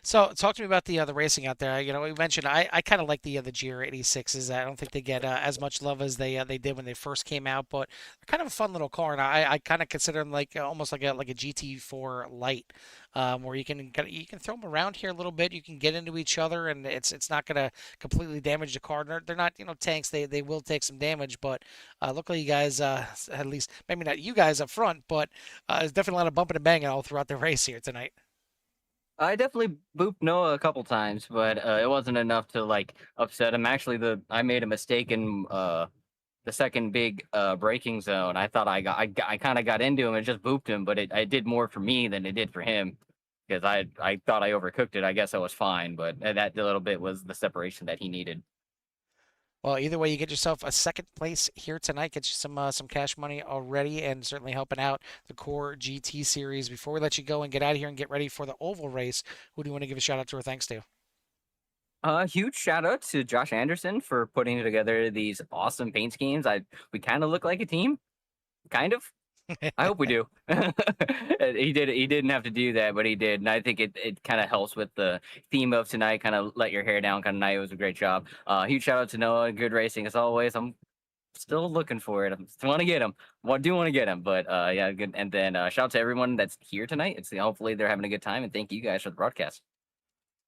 So talk to me about the racing out there. We mentioned I kind of like the GR86s. I don't think they get as much love as they did when they first came out, but they're kind of a fun little car, and I kind of consider them like almost like a GT4 light, where you can throw them around here a little bit. You can get into each other, and it's not gonna completely damage the car. They're not tanks. They will take some damage, but luckily you guys at least maybe not you guys up front, but there's definitely a lot of bumping and banging all throughout the race here tonight. I definitely booped Noah a couple times, but it wasn't enough to like upset him. Actually, I made a mistake in the second big braking zone. I thought I kind of got into him and just booped him, but it did more for me than it did for him because I thought I overcooked it. I guess I was fine, but that little bit was the separation that he needed. Well, either way, you get yourself a second place here tonight. Get you some cash money already, and certainly helping out the Core GT series. Before we let you go and get out of here and get ready for the oval race, who do you want to give a shout out to or thanks to? Huge shout out to Josh Anderson for putting together these awesome paint schemes. We kind of look like a team, kind of. I hope we do. He did. He didn't have to do that, but he did, and I think it kind of helps with the theme of tonight. Kind of let your hair down. Kind of night. It was a great job. Huge shout out to Noah. Good racing as always. I'm still looking for it. I still want to get him. Do want to get him, but yeah, good. And then shout out to everyone that's here tonight. Hopefully they're having a good time, and thank you guys for the broadcast.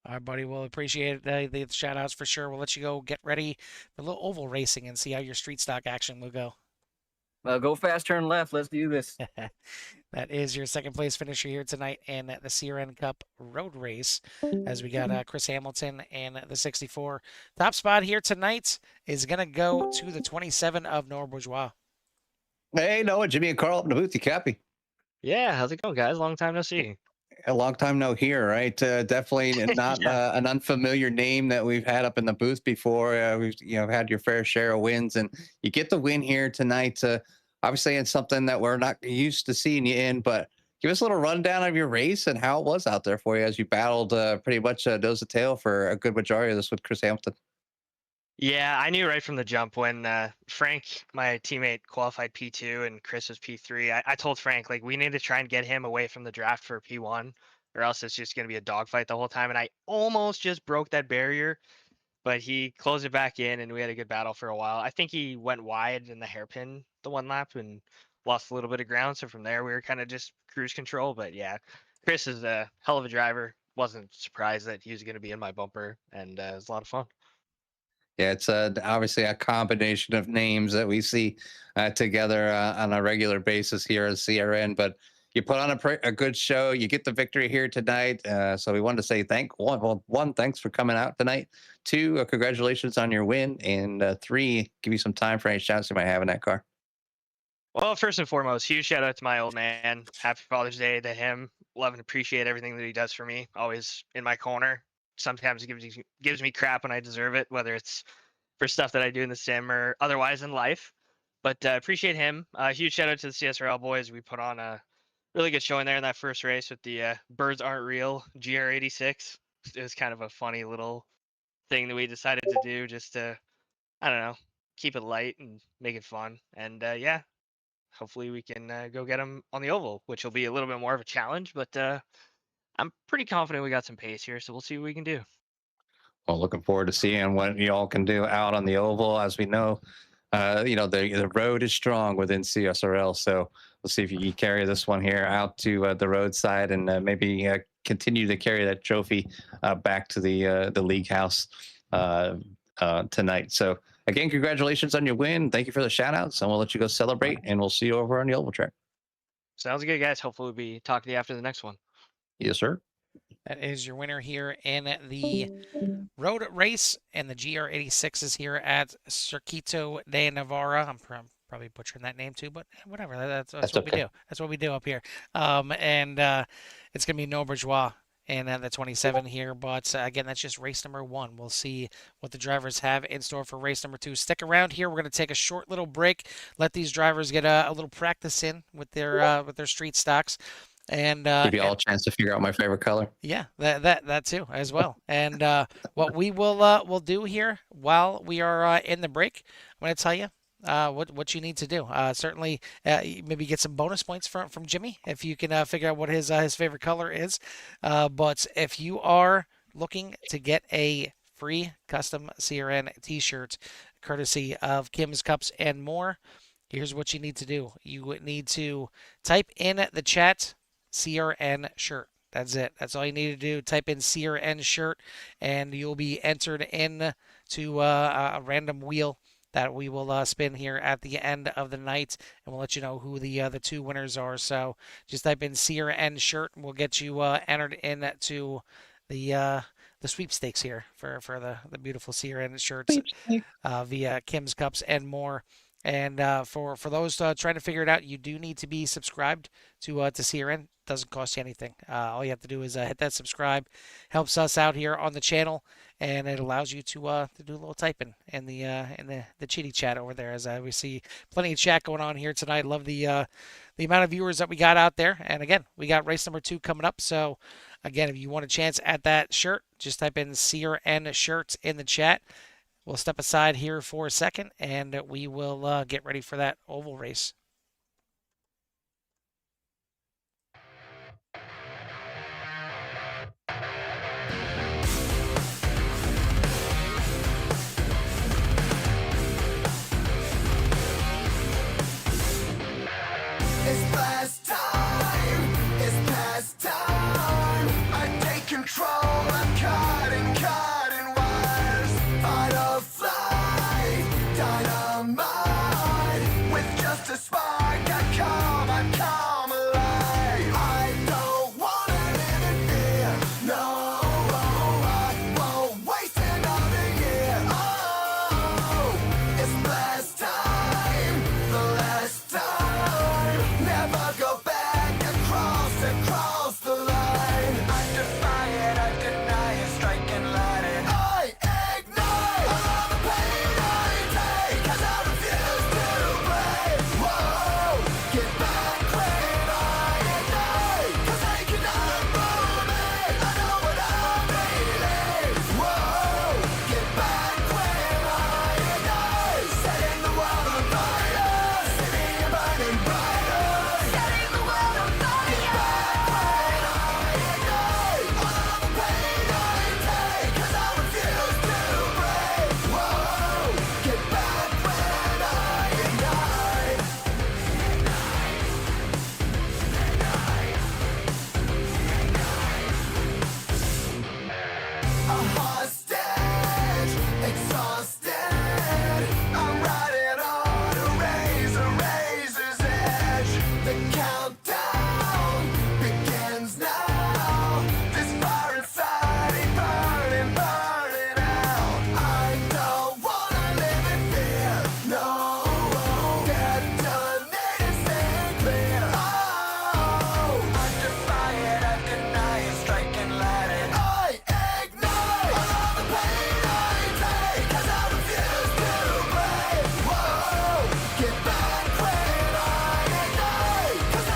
All right, buddy. We'll appreciate the shout outs for sure. We'll let you go get ready for a little oval racing and see how your street stock action will go. Go fast, turn left. Let's do this. That is your second place finisher here tonight in the CRN Cup road race. As we got Chris Hamilton and the 64. Top spot here tonight is going to go to the 27 of Noah Bourgeois. Hey, Noah, Jimmy and Carl up in the booth. You copy? Yeah, how's it going, guys? Long time no see. A long time no hear, right? Definitely not Yeah. an unfamiliar name that we've had up in the booth before. We've had your fair share of wins, and you get the win here tonight. Obviously, it's something that we're not used to seeing you in, but give us a little rundown of your race and how it was out there for you as you battled pretty much nose to tail for a good majority of this with Chris Hampton. Yeah, I knew right from the jump when Frank, my teammate, qualified P2 and Chris was P3. I told Frank, like, we need to try and get him away from the draft for P1, or else it's just going to be a dogfight the whole time. And I almost just broke that barrier, but he closed it back in, and we had a good battle for a while. I think he went wide in the hairpin the one lap and lost a little bit of ground. So from there, we were kind of just cruise control. But yeah, Chris is a hell of a driver. Wasn't surprised that he was going to be in my bumper, and it was a lot of fun. Yeah, it's obviously a combination of names that we see together on a regular basis here at CRN. But you put on a good show. You get the victory here tonight. So we wanted to say one, thanks for coming out tonight. Two, congratulations on your win. And three, give you some time for any shots you might have in that car. Well, first and foremost, huge shout out to my old man. Happy Father's Day to him. Love and appreciate everything that he does for me. Always in my corner. Sometimes he gives me crap when I deserve it, whether it's for stuff that I do in the sim or otherwise in life. But appreciate him. Huge shout out to the CSRL boys. We put on a really good showing there in that first race with the Birds Aren't Real GR86. It was kind of a funny little thing that we decided to do just to, I don't know, keep it light and make it fun. And yeah, hopefully we can go get them on the oval, which will be a little bit more of a challenge. But I'm pretty confident we got some pace here, so we'll see what we can do. Well, looking forward to seeing what you all can do out on the oval. As we know, the road is strong within CSRL. So we'll see if you can carry this one here out to the roadside and maybe continue to carry that trophy back to the league house tonight. So again, congratulations on your win. Thank you for the shout outs, and we'll let you go celebrate, and we'll see you over on the oval track. Sounds good, guys. Hopefully, we'll be talking to you after the next one. Yes, sir. That is your winner here in the road race, and the GR86 is here at Circuito de Navarra. I'm probably butchering that name too, but whatever. That's what okay. we do. That's what we do up here. And it's going to be No Bourgeois in the 27 here. But again, that's just race number 1. We'll see what the drivers have in store for race number 2. Stick around here. We're going to take a short little break, let these drivers get a little practice in with their street stocks. And give you all a chance to figure out my favorite color. Yeah, that too as well. And what we will do here while we are in the break, I'm going to tell you what you need to do. Certainly, maybe get some bonus points from Jimmy if you can figure out what his favorite color is. But if you are looking to get a free custom CRN T-shirt, courtesy of Kim's Cups and more, here's what you need to do. You need to type in the chat CRN shirt. That's it. That's all you need to do. Type in CRN shirt, and you'll be entered in to a random wheel that we will spin here at the end of the night, and we'll let you know who the 2 winners are. So just type in CRN shirt, and we'll get you entered into the sweepstakes here for the beautiful CRN shirts via Kim's Cups and more. And for those trying to figure it out, you do need to be subscribed to CRN. Doesn't cost you anything. All you have to do is hit that subscribe. Helps us out here on the channel, and it allows you to do a little typing in the cheaty chat over there. As we see plenty of chat going on here tonight. Love the amount of viewers that we got out there. And again, we got race number 2 coming up. So again, if you want a chance at that shirt, just type in CRN shirts in the chat. We'll step aside here for a second, and we will get ready for that oval race. It's past time, it's past time. I take control, I'm cutting wires. Fight or flight, dynamite. With just a spark, I come alive. I don't wanna live in fear, no, I won't waste another year. Oh, it's last time, the last time. Never go back across the line. I defy it, I deny it, strike and light it. I ignite all the pain I take, 'cause I refuse to break. Whoa, get back when I ignite, 'cause they cannot move me. I know what I'm feeling. Whoa, get back when I ignite, setting the world on fire, setting it burning brighter, setting the world on fire. Get back when I ignite, all the pain I take, 'cause I refuse to break. Whoa, get back when I ignite. A hostage, exhausted. I'm riding on a razor's edge. The countdown begins now. This fire inside ain't burning out. I don't wanna live in fear, no. Detonating, staying clear. Oh, I defy it, I deny it, strike and light it. I ignite all the pain I take, 'cause I refuse to break. Whoa, get back when I ignite, 'cause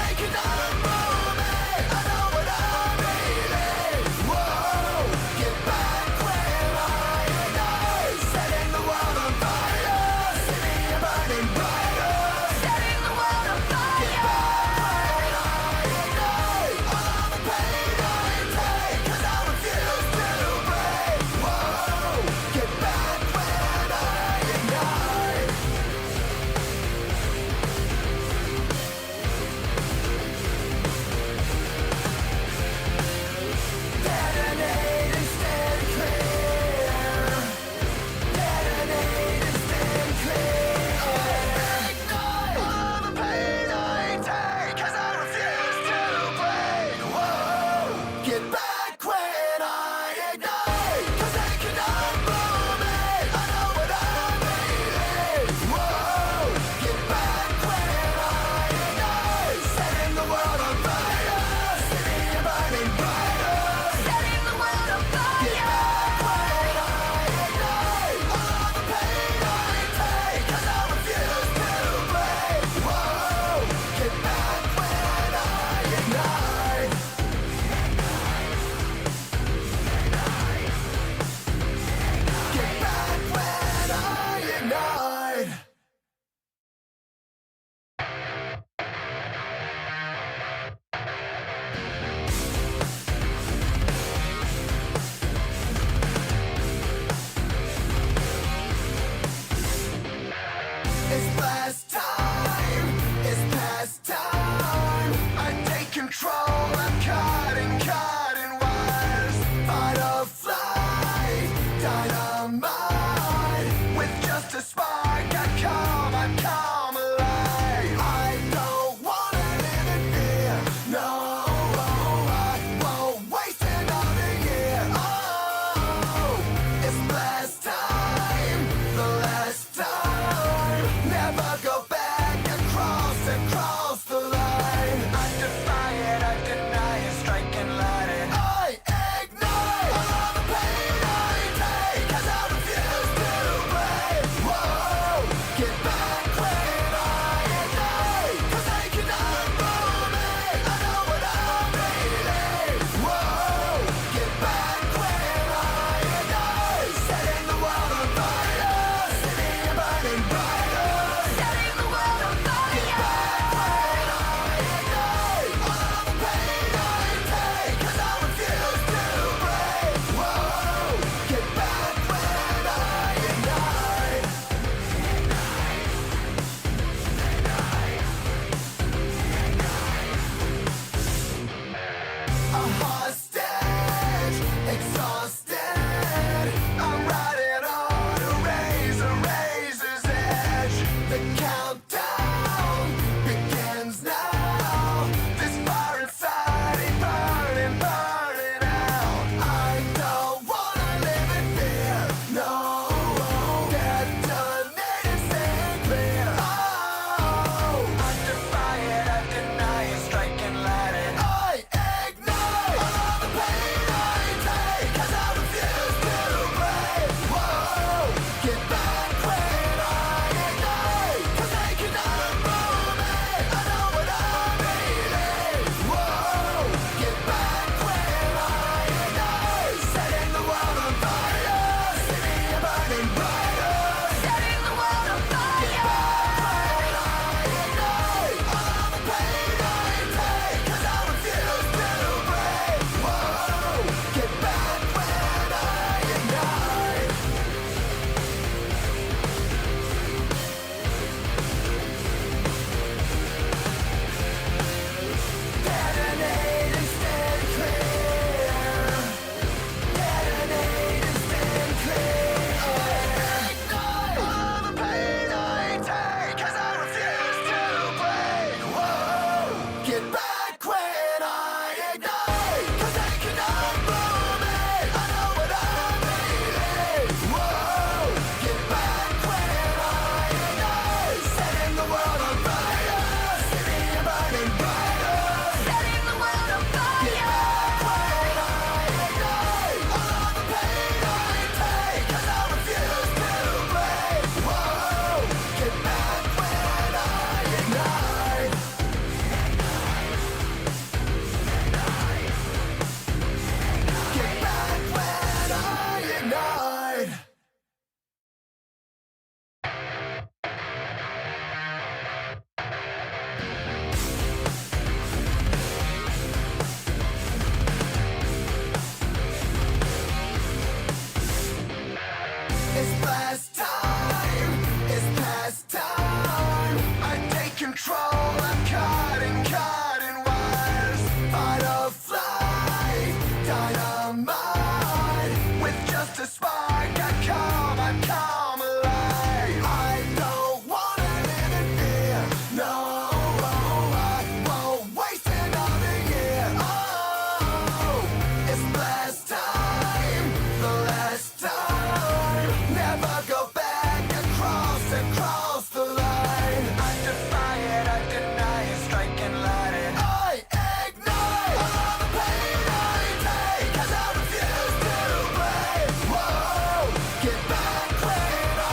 get back when I ignite, 'cause they cannot move me. I know what I mean. Whoa, get back when I ignite, setting the world on fire, city burning brighter, setting the world on fire. Get back when I ignite, all of the pain I take, 'cause I refuse to break. Whoa, get back when I ignite. Get back when I ignite. It's past time, it's past time. I take control, I'm cutting wires. Fight or flight, dynamite. With just a spark, I come alive. I don't wanna live in fear, no. I won't waste another year. Oh, it's blast time, the last time. Never go back across the line. I defy it, I deny it, strike and light it. I ignite all the pain I take, 'cause I refuse to break. Whoa, get back when I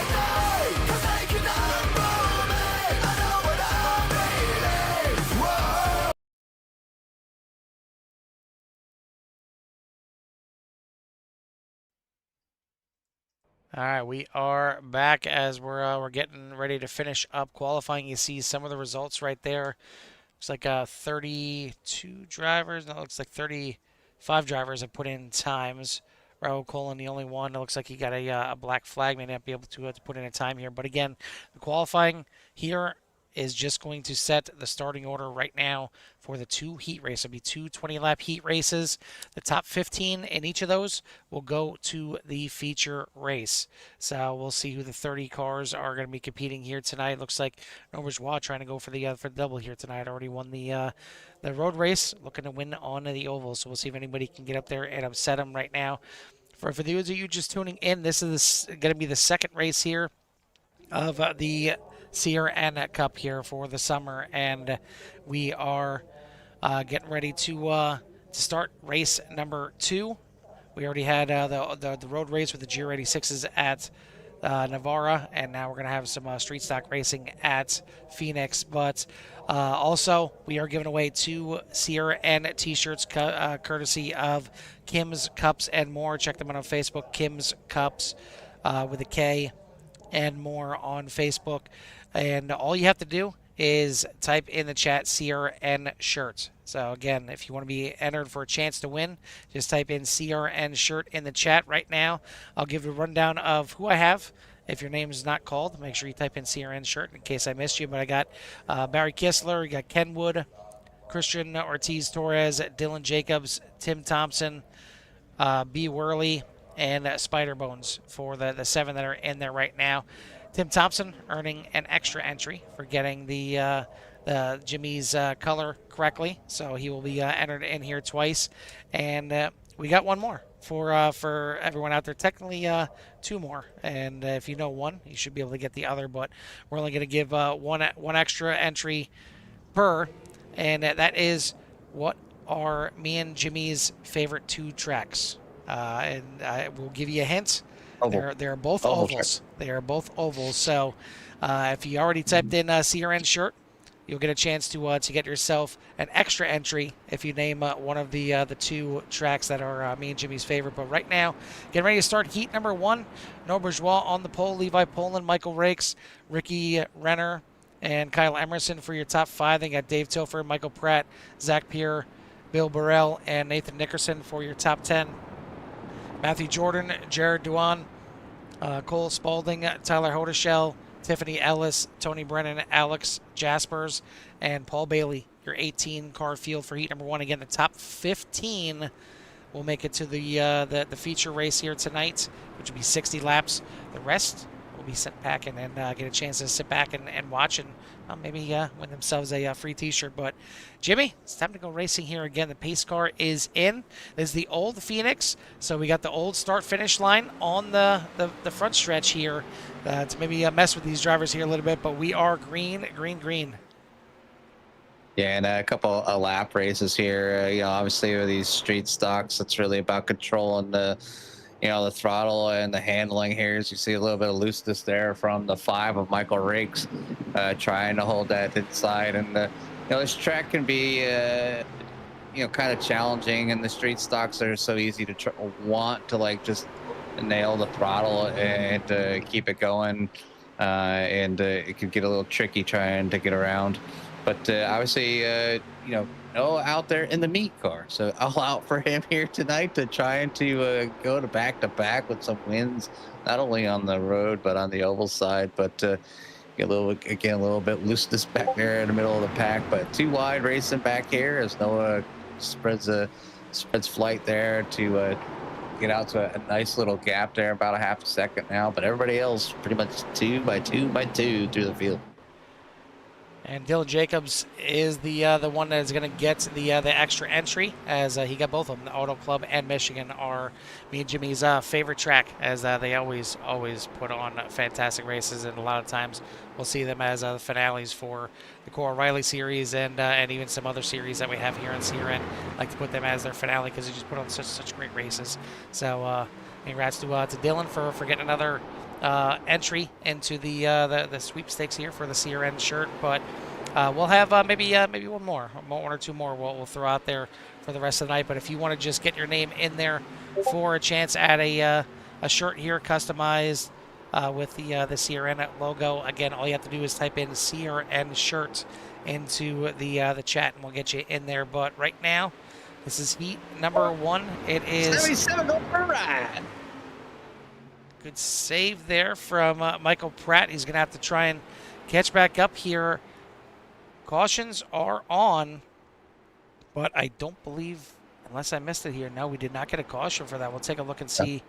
ignite, 'cause they cannot move me. I know what I'm feeling. Whoa. All right, we are back as we're getting ready to finish up qualifying. You see some of the results right there. Looks like 32 drivers. No, it looks like 35 drivers have put in times. Raul Colin, the only one. It looks like he got a black flag. May not be able to put in a time here. But again, the qualifying here is just going to set the starting order right now for the two heat races. It'll be two 20-lap heat races. The top 15 in each of those will go to the feature race. So we'll see who the 30 cars are going to be competing here tonight. Looks like Bourgeois trying to go for the double here tonight. Already won the road race, looking to win on the oval. So we'll see if anybody can get up there and upset him right now. For those of you just tuning in, this is going to be the second race here of the CRN Cup here for the summer, and we are getting ready to start race number 2. We already had the road race with the GR86s at Navarra, and now we're going to have some street stock racing at Phoenix. But also, we are giving away 2 CRN t-shirts courtesy of Kim's Cups and More. Check them out on Facebook, Kim's Cups with a K and More on Facebook. And all you have to do is type in the chat CRN shirt. So again, if you want to be entered for a chance to win, just type in CRN shirt in the chat right now. I'll give you a rundown of who I have. If your name is not called, make sure you type in CRN shirt in case I missed you. But I got Barry Kistler, you got Ken Wood, Christian Ortiz-Torres, Dylan Jacobs, Tim Thompson, B. Worley, and Spider Bones for the 7 that are in there right now. Tim Thompson earning an extra entry for getting the Jimmy's color correctly, so he will be entered in here twice. And we got one more for everyone out there. Technically, 2 more, and if you know one, you should be able to get the other. But we're only going to give one extra entry per, and that is what are me and Jimmy's favorite 2 tracks. And I will give you a hint. They're both ovals. They are both ovals. So if you already typed in CRN shirt, you'll get a chance to get yourself an extra entry if you name one of the 2 tracks that are me and Jimmy's favorite. But right now, getting ready to start heat number 1. No Bourgeois on the pole, Levi Poland, Michael Rakes, Ricky Renner, and Kyle Emerson for your top 5. Then you got Dave Tilford, Michael Pratt, Zach Pierre, Bill Burrell, and Nathan Nickerson for your top 10. Matthew Jordan, Jared Duan, Cole Spaulding, Tyler Hodeshell, Tiffany Ellis, Tony Brennan, Alex Jaspers, and Paul Bailey. Your 18-car field for heat number 1. Again, the top 15 will make it to the feature race here tonight, which will be 60 laps. The rest will be sent packing and get a chance to sit back and watch and maybe win themselves a free T-shirt. But Jimmy, it's time to go racing here again. The pace car is in. This is the old Phoenix, so we got the old start-finish line on the front stretch here to maybe mess with these drivers here a little bit. But we are green, green, green. Yeah, and a couple of lap races here. Obviously with these street stocks, it's really about controlling the throttle and the handling here. As you see a little bit of looseness there from the 5 of Michael Rakes, trying to hold that inside. And this track can be kind of challenging, and the street stocks are so easy to want to like just nail the throttle and keep it going, and it can get a little tricky trying to get around. But obviously, Noah out there in the meat car, so all out for him here tonight to trying to go to back with some wins, not only on the road but on the oval side. But get a little bit looseness back there in the middle of the pack, but too wide racing back here as Noah spreads flight there to get out to a nice little gap there, about a half a second now. But everybody else pretty much 2 by 2 by 2 through the field. And Dylan Jacobs is the one that is going to get the extra entry, as he got both of them. The Auto Club and Michigan are me and Jimmy's favorite track, as they always put on fantastic races, and a lot of times we'll see them as the finales for the Cora Riley series and even some other series that we have here in CRN. Like to put them as their finale because they just put on such great races. So congrats to Dylan for getting another entry into the sweepstakes here for the CRN shirt. But we'll have maybe one or two more we'll throw out there for the rest of the night. But if you want to just get your name in there for a chance at a shirt here customized with the CRN logo, again, all you have to do is type in CRN shirt into the chat and we'll get you in there. But right now, this is heat number 1. It is 77 going for a ride. Good save there from Michael Pratt. He's going to have to try and catch back up here. Cautions are on, but I don't believe, unless I missed it here, no, we did not get a caution for that. We'll take a look and see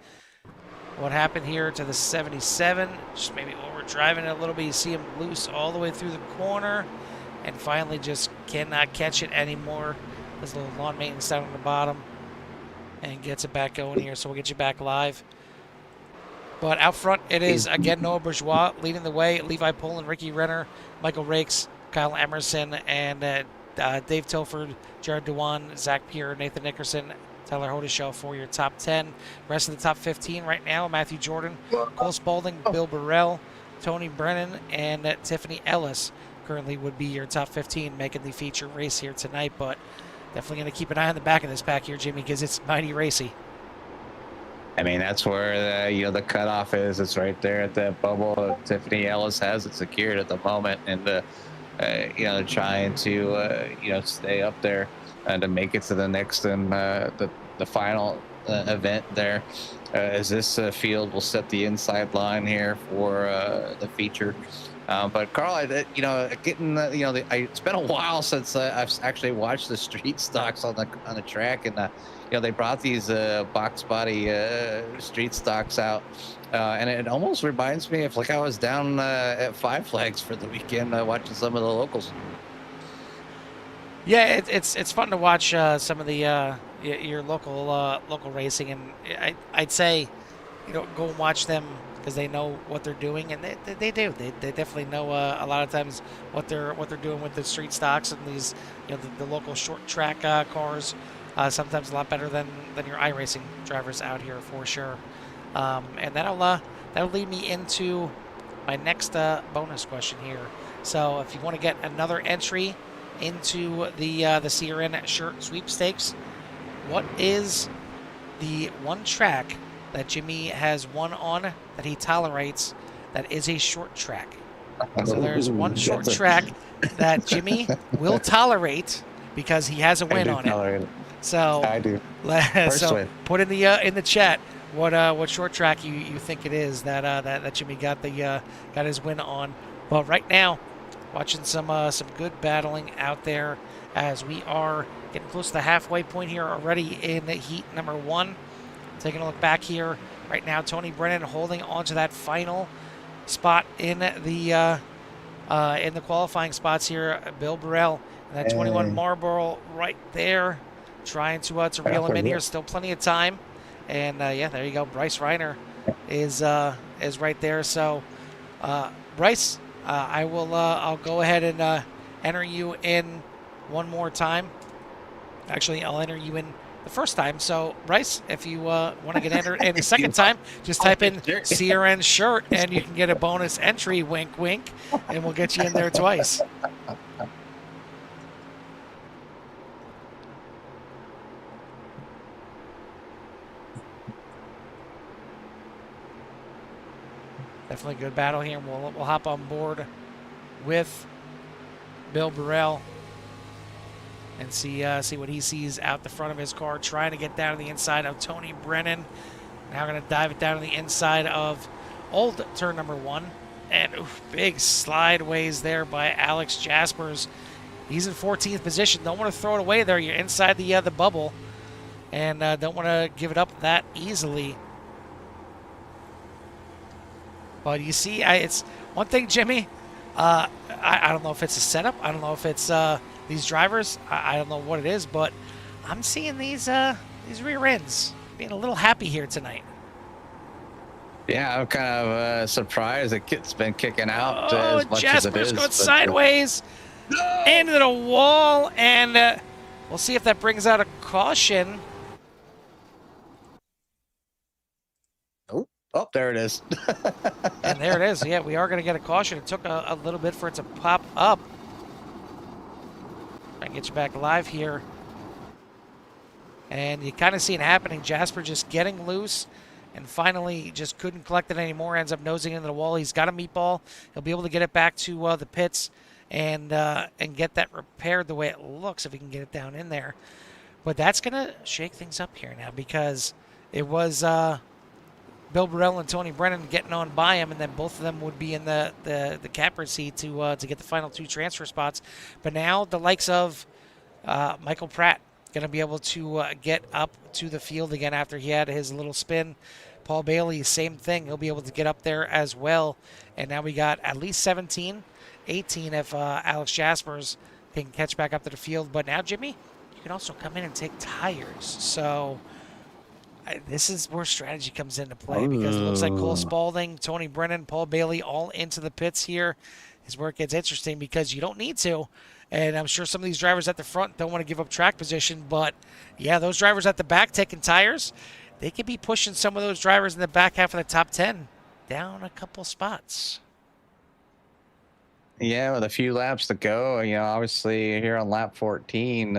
what happened here to the 77. Just maybe overdriving it a little bit. You see him loose all the way through the corner and finally just cannot catch it anymore. There's a little lawn maintenance down on the bottom and gets it back going here. So we'll get you back live. But out front, it is, again, Noah Bourgeois leading the way. Levi Poland, Ricky Renner, Michael Rakes, Kyle Emerson, and Dave Tilford, Jared Dewan, Zach Pierre, Nathan Nickerson, Tyler Hodeshell for your top 10. Rest of the top 15 right now, Matthew Jordan, Cole Spaulding, Bill Burrell, Tony Brennan, and Tiffany Ellis currently would be your top 15 making the feature race here tonight. But definitely going to keep an eye on the back of this pack here, Jimmy, because it's mighty racy. I mean, that's where the cutoff is. It's right there at that bubble. Tiffany Ellis has it secured at the moment, and they're trying to stay up there and to make it to the next and the final event there. As this field will set the inside line here for the feature. But Carl, it's been a while since I've actually watched the street stocks on the track, and they brought these box body street stocks out, and it almost reminds me of like I was down at Five Flags for the weekend watching some of the locals. Yeah, it's fun to watch some of the your local racing, and I'd say go and watch them because they know what they're doing, and they do. They definitely know a lot of times what they're doing with the street stocks and these the local short track cars. Sometimes a lot better than your iRacing drivers out here for sure. And that'll lead me into my next bonus question here. So if you want to get another entry into the CRN shirt sweepstakes, what is the one track that Jimmy has won on that he tolerates that is a short track? So there's one short track that Jimmy will tolerate because he has a win on it. So I do. So put in the chat what short track you think it is that Jimmy got his win on. But right now, watching some good battling out there as we are getting close to the halfway point here already in heat number 1. Taking a look back here right now, Tony Brennan holding on to that final spot in the qualifying spots here. Bill Burrell and that 21 Hey. Marlboro right there, trying to reel him in here. Still plenty of time, and yeah, there you go. Bryce Reiner is right there. So, Bryce, I'll go ahead and enter you in one more time. Actually, I'll enter you in the first time. So, Bryce, if you want to get entered in the second time, just type in CRN shirt and you can get a bonus entry, wink, wink, and we'll get you in there twice. Definitely a good battle here. We'll hop on board with Bill Burrell and see what he sees out the front of his car, trying to get down to the inside of Tony Brennan. Now going to dive it down to the inside of old turn number 1. And big slideways there by Alex Jaspers. He's in 14th position. Don't want to throw it away there. You're inside the bubble. And don't want to give it up that easily. But you see, it's one thing, Jimmy. I don't know if it's a setup. I don't know if it's these drivers. I don't know what it is, but I'm seeing these rear ends being a little happy here tonight. Yeah, I'm kind of surprised it's been kicking out as much as it Jasper's is. going sideways into the wall, and we'll see if that brings out a caution. Oh, there it is. And there it is. Yeah, we are going to get a caution. It took a little bit for it to pop up. Try and get you back live here. And you kind of see it happening. Jasper just getting loose and finally just couldn't collect it anymore. Ends up nosing into the wall. He's got a meatball. He'll be able to get it back to the pits and get that repaired the way it looks if he can get it down in there. But that's going to shake things up here now because it was Bill Burrell and Tony Brennan getting on by him, and then both of them would be in the capper seat to get the final 2 transfer spots. But now the likes of Michael Pratt going to be able to get up to the field again after he had his little spin. Paul Bailey, same thing. He'll be able to get up there as well. And now we got at least 17, 18 if Alex Jaspers can catch back up to the field. But now, Jimmy, you can also come in and take tires. So this is where strategy comes into play because it looks like Cole Spaulding, Tony Brennan, Paul Bailey all into the pits here is where it gets interesting because you don't need to. And I'm sure some of these drivers at the front don't want to give up track position. But, yeah, those drivers at the back taking tires, they could be pushing some of those drivers in the back half of the top 10 down a couple spots. Yeah, with a few laps to go, obviously here on lap 14,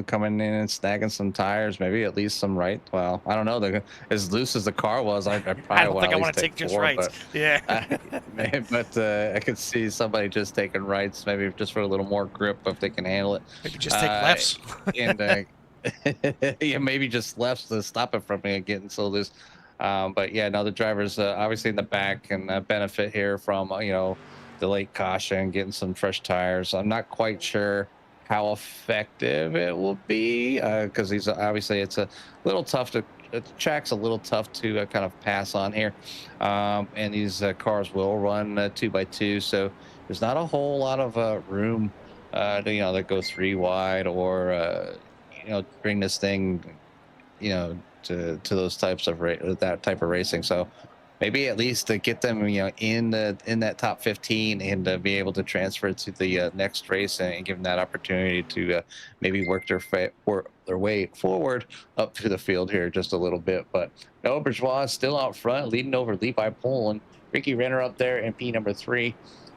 coming in and snagging some tires, maybe at least some right. Well, I don't know. As loose as the car was, I probably I don't think I want to take just 4, rights. Yeah. but I could see somebody just taking rights, maybe just for a little more grip if they can handle it. Maybe just take lefts. And yeah, maybe just lefts to stop it from getting so loose. But yeah, no, the drivers obviously in the back can benefit here from the late caution, getting some fresh tires. I'm not quite sure how effective it will be because it's a little tough to. The track's a little tough to kind of pass on here, and these cars will run 2x2, so there's not a whole lot of room that go 3 wide or bring this thing to those types of that type of racing. So maybe at least to get them in that top 15 and be able to transfer to the next race and give them that opportunity to maybe work their way forward up to the field here just a little bit. But Noah Bourgeois still out front, leading over Levi Poland, Ricky Renner up there in P number 3,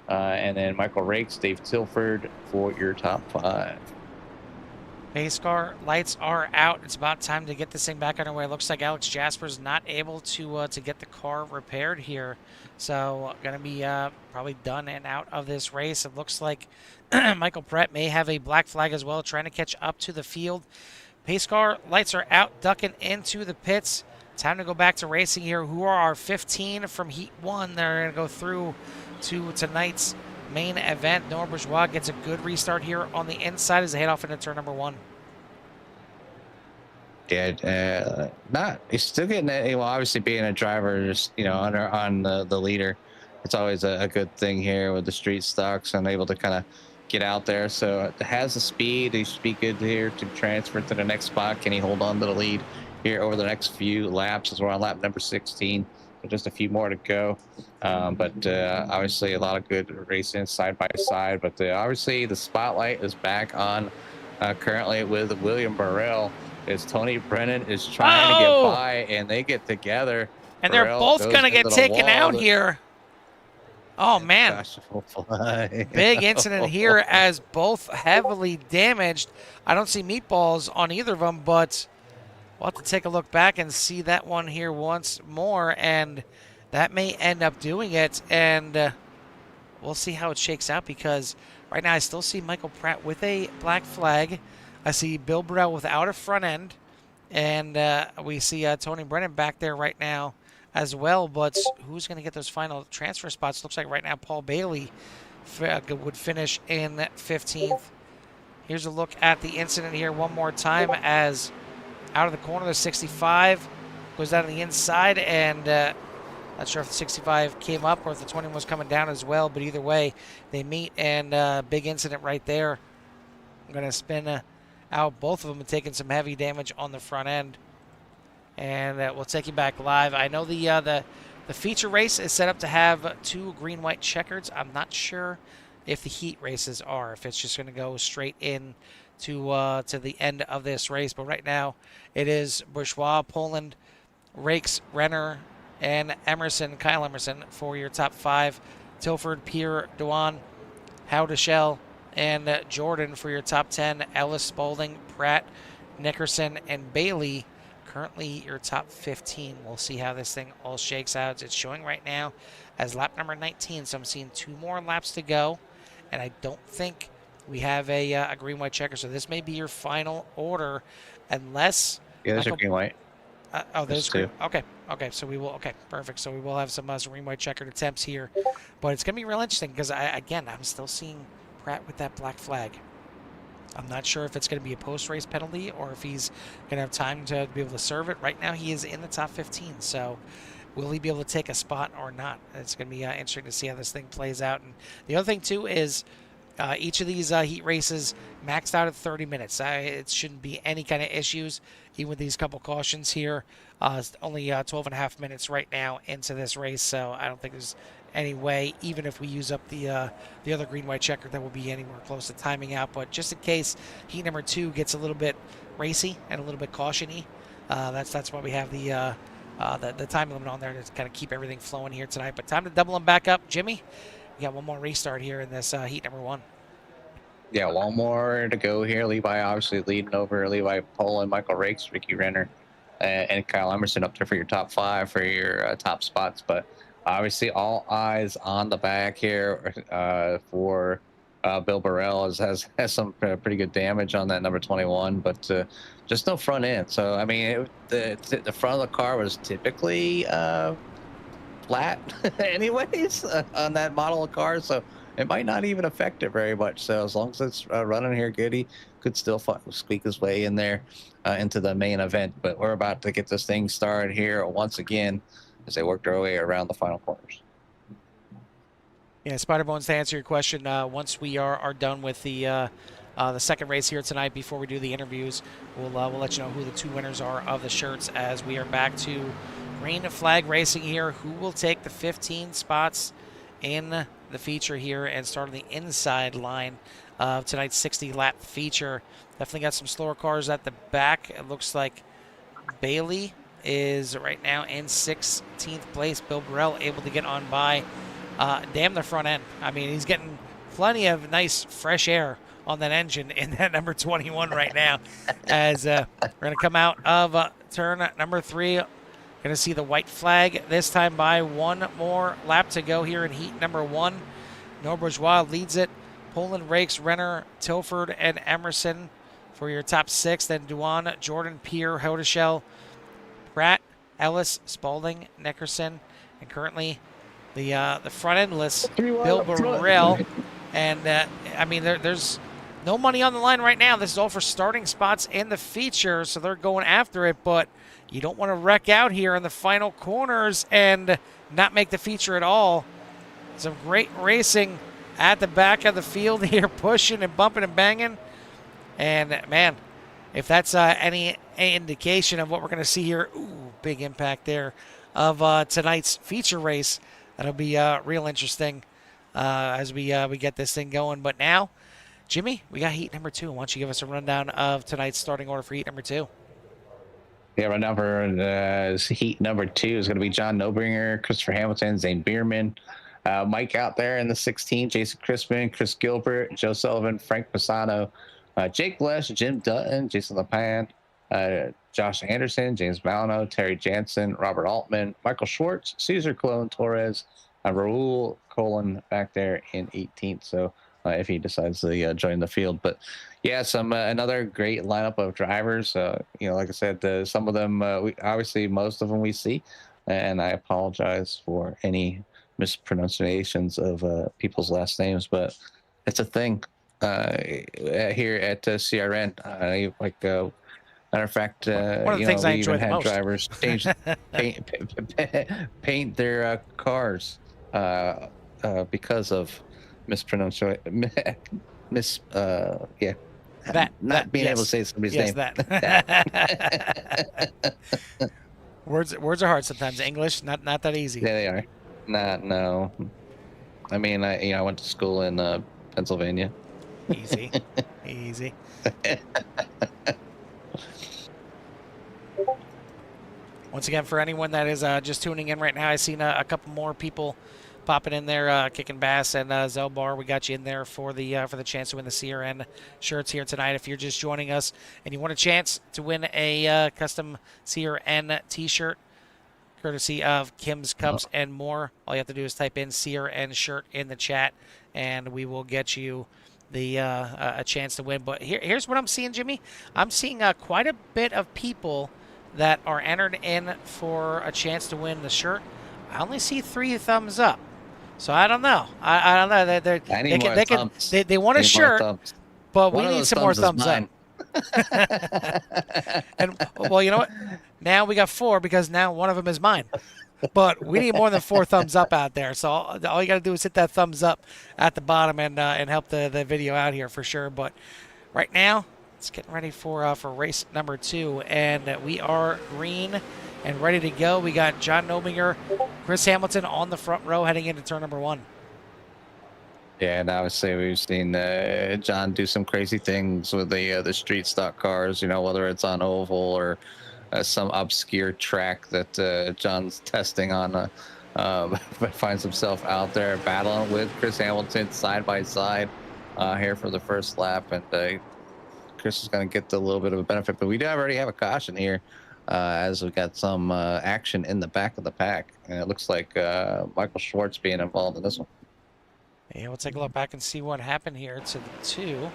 and then Michael Rakes, Dave Tilford for your top 5. Pace car lights are out. It's about time to get this thing back underway. Looks like Alex Jasper's not able to get the car repaired here. So going to be probably done and out of this race. It looks like Michael Pratt may have a black flag as well, trying to catch up to the field. Pace car lights are out, ducking into the pits. Time to go back to racing here. Who are our 15 from Heat 1? They're going to go through to tonight's main event. Noah Bourgeois gets a good restart here on the inside as they head off into turn number 1. Yeah, he's still getting that. Well, obviously being a driver, just on the leader, it's always a good thing here with the street stocks and able to kind of get out there. So it has the speed. He should be good here to transfer to the next spot. Can he hold on to the lead here over the next few laps as we're on lap number 16? So just a few more to go. But obviously a lot of good racing side by side. But obviously the spotlight is back on currently with William Burrell. As Tony Brennan is trying to get by, and they get together. And they're Burrell both goes going to get into the taken wall. out here. Oh, man. Fashionable fly. Big incident here as both heavily damaged. I don't see meatballs on either of them, but we'll have to take a look back and see that one here once more, and that may end up doing it, and we'll see how it shakes out because right now I still see Michael Pratt with a black flag. I see Bill Burrell without a front end, and we see Tony Brennan back there right now as well, but who's going to get those final transfer spots? Looks like right now Paul Bailey would finish in 15th. Here's a look at the incident here one more time as out of the corner, the 65 goes down to the inside, and not sure if the 65 came up or if the 20 was coming down as well, but either way, they meet, and big incident right there. I'm going to spin out both of them and taking some heavy damage on the front end. And we'll take you back live. I know the feature race is set up to have 2 green-white checkers. I'm not sure if the heat races are, if it's just going to go straight in to the end of this race. But right now, it is Bourgeois, Poland, Rakes, Renner, and Emerson, Kyle Emerson for your top 5. Tilford, Pierre, Dewan, Howdeshell, and Jordan for your top 10. Ellis, Spaulding, Pratt, Nickerson, and Bailey currently your top 15. We'll see how this thing all shakes out. It's showing right now as lap number 19, so I'm seeing 2 more laps to go, and I don't think we have a green-white checker, so this may be your final order unless... Yeah, there's a green-white. Oh, there's green. 2. Okay, so we will. Okay, perfect. So we will have some green-white checkered attempts here, but it's gonna be real interesting because I'm still seeing Pratt with that black flag. I'm not sure if it's going to be a post-race penalty or if he's going to have time to be able to serve it. Right now, he is in the top 15, so will he be able to take a spot or not? It's going to be interesting to see how this thing plays out. And the other thing, too, is each of these heat races maxed out at 30 minutes. It shouldn't be any kind of issues, even with these couple cautions here. It's only 12 and a half minutes right now into this race, so I don't think there's any way, even if we use up the other green-white checker, that will be anywhere close to timing out. But just in case heat number 2 gets a little bit racy and a little bit caution-y, that's why we have the time limit on there to kind of keep everything flowing here tonight. But time to double them back up. Jimmy, we got one more restart here in this heat number 1. Yeah, one more to go here. Levi obviously leading over Levi Poland, Michael Rakes, Ricky Renner, and Kyle Emerson up there for your top 5 for your top spots. But obviously, all eyes on the back here for Bill Burrell has some pretty good damage on that number 21, but just no front end. So I mean, the front of the car was typically flat, anyways, on that model of car. So it might not even affect it very much. So as long as it's running here good, he could still squeak his way in there into the main event. But we're about to get this thing started here once again as they work their way around the final corners. Yeah, Spider-Bones, to answer your question, once we are done with the second race here tonight, before we do the interviews, we'll let you know who the 2 winners are of the shirts as we are back to green flag racing here. Who will take the 15 spots in the feature here and start on the inside line of tonight's 60-lap feature. Definitely got some slower cars at the back. It looks like Bailey is right now in 16th place. Bill Burrell able to get on by damn the front end. I mean, he's getting plenty of nice fresh air on that engine in that number 21 right now. As we're going to come out of turn number 3. Going to see the white flag this time by 1 more lap to go here in heat number 1. No Bourgeois leads it. Poland, Rakes, Renner, Tilford, and Emerson for your top 6. Then Dewan, Jordan, Pierre, Hodeshell, Pratt, Ellis, Spaulding, Nickerson, and currently the front endless Bill Burrell. And I mean, there's no money on the line right now. This is all for starting spots in the feature, so they're going after it. But you don't want to wreck out here in the final corners and not make the feature at all. Some great racing at the back of the field here, pushing and bumping and banging. And, man, if that's any indication of what we're going to see here, ooh, big impact there of tonight's feature race. That'll be real interesting as we get this thing going. But now, Jimmy, we got heat number 2. Why don't you give us a rundown of tonight's starting order for heat number 2? Yeah, right now for heat number 2 is going to be John Nobringer, Christopher Hamilton, Zane Bierman, Mike out there in the 16, Jason Crispin, Chris Gilbert, Joe Sullivan, Frank Pisano, Jake Blesh, Jim Dutton, Jason LePan, Josh Anderson, James Malino, Terry Jansen, Robert Altman, Michael Schwartz, Cesar Colon Torres, Raul Colon back there in 18th. So if he decides to join the field, but yeah, some another great lineup of drivers. Like I said, some of them, most of them we see, and I apologize for any mispronunciations of people's last names, but it's a thing here at CRN. Matter of fact, one of the things I we enjoy even the had most. drivers change paint their cars because of mispronunciation. Not being able to say somebody's name. That. Words are hard sometimes. English, not that easy. Yeah, they are. No. I mean, I went to school in Pennsylvania. Easy. Once again, for anyone that is just tuning in right now, I've seen a couple more people popping in there, Kicking Bass and Zelbar. We got you in there for the chance to win the CRN shirts here tonight. If you're just joining us and you want a chance to win a custom CRN T-shirt, courtesy of Kim's Cups and More, all you have to do is type in CRN shirt in the chat, and we will get you the a chance to win. But here's what I'm seeing, Jimmy. I'm seeing quite a bit of people that are entered in for a chance to win the shirt. I only see 3 thumbs up. So I don't know. I don't know. They want a shirt, but we need some more thumbs up. And well, you know what? Now we got 4 because now one of them is mine. But we need more than 4 thumbs up out there. So all you got to do is hit that thumbs up at the bottom and help the video out here for sure. But right now, it's getting ready for race number 2, and we are green and ready to go. We got John Nobinger, Chris Hamilton on the front row heading into turn number 1. Yeah, and obviously we've seen John do some crazy things with the street stock cars. Whether it's on oval or some obscure track that John's testing on, but finds himself out there battling with Chris Hamilton side by side here for the first lap, and Chris is going to get a little bit of a benefit. But we do already have a caution here, as we got some action in the back of the pack, and it looks like Michael Schwartz being involved in this one. Yeah, we'll take a look back and see what happened here to the 2.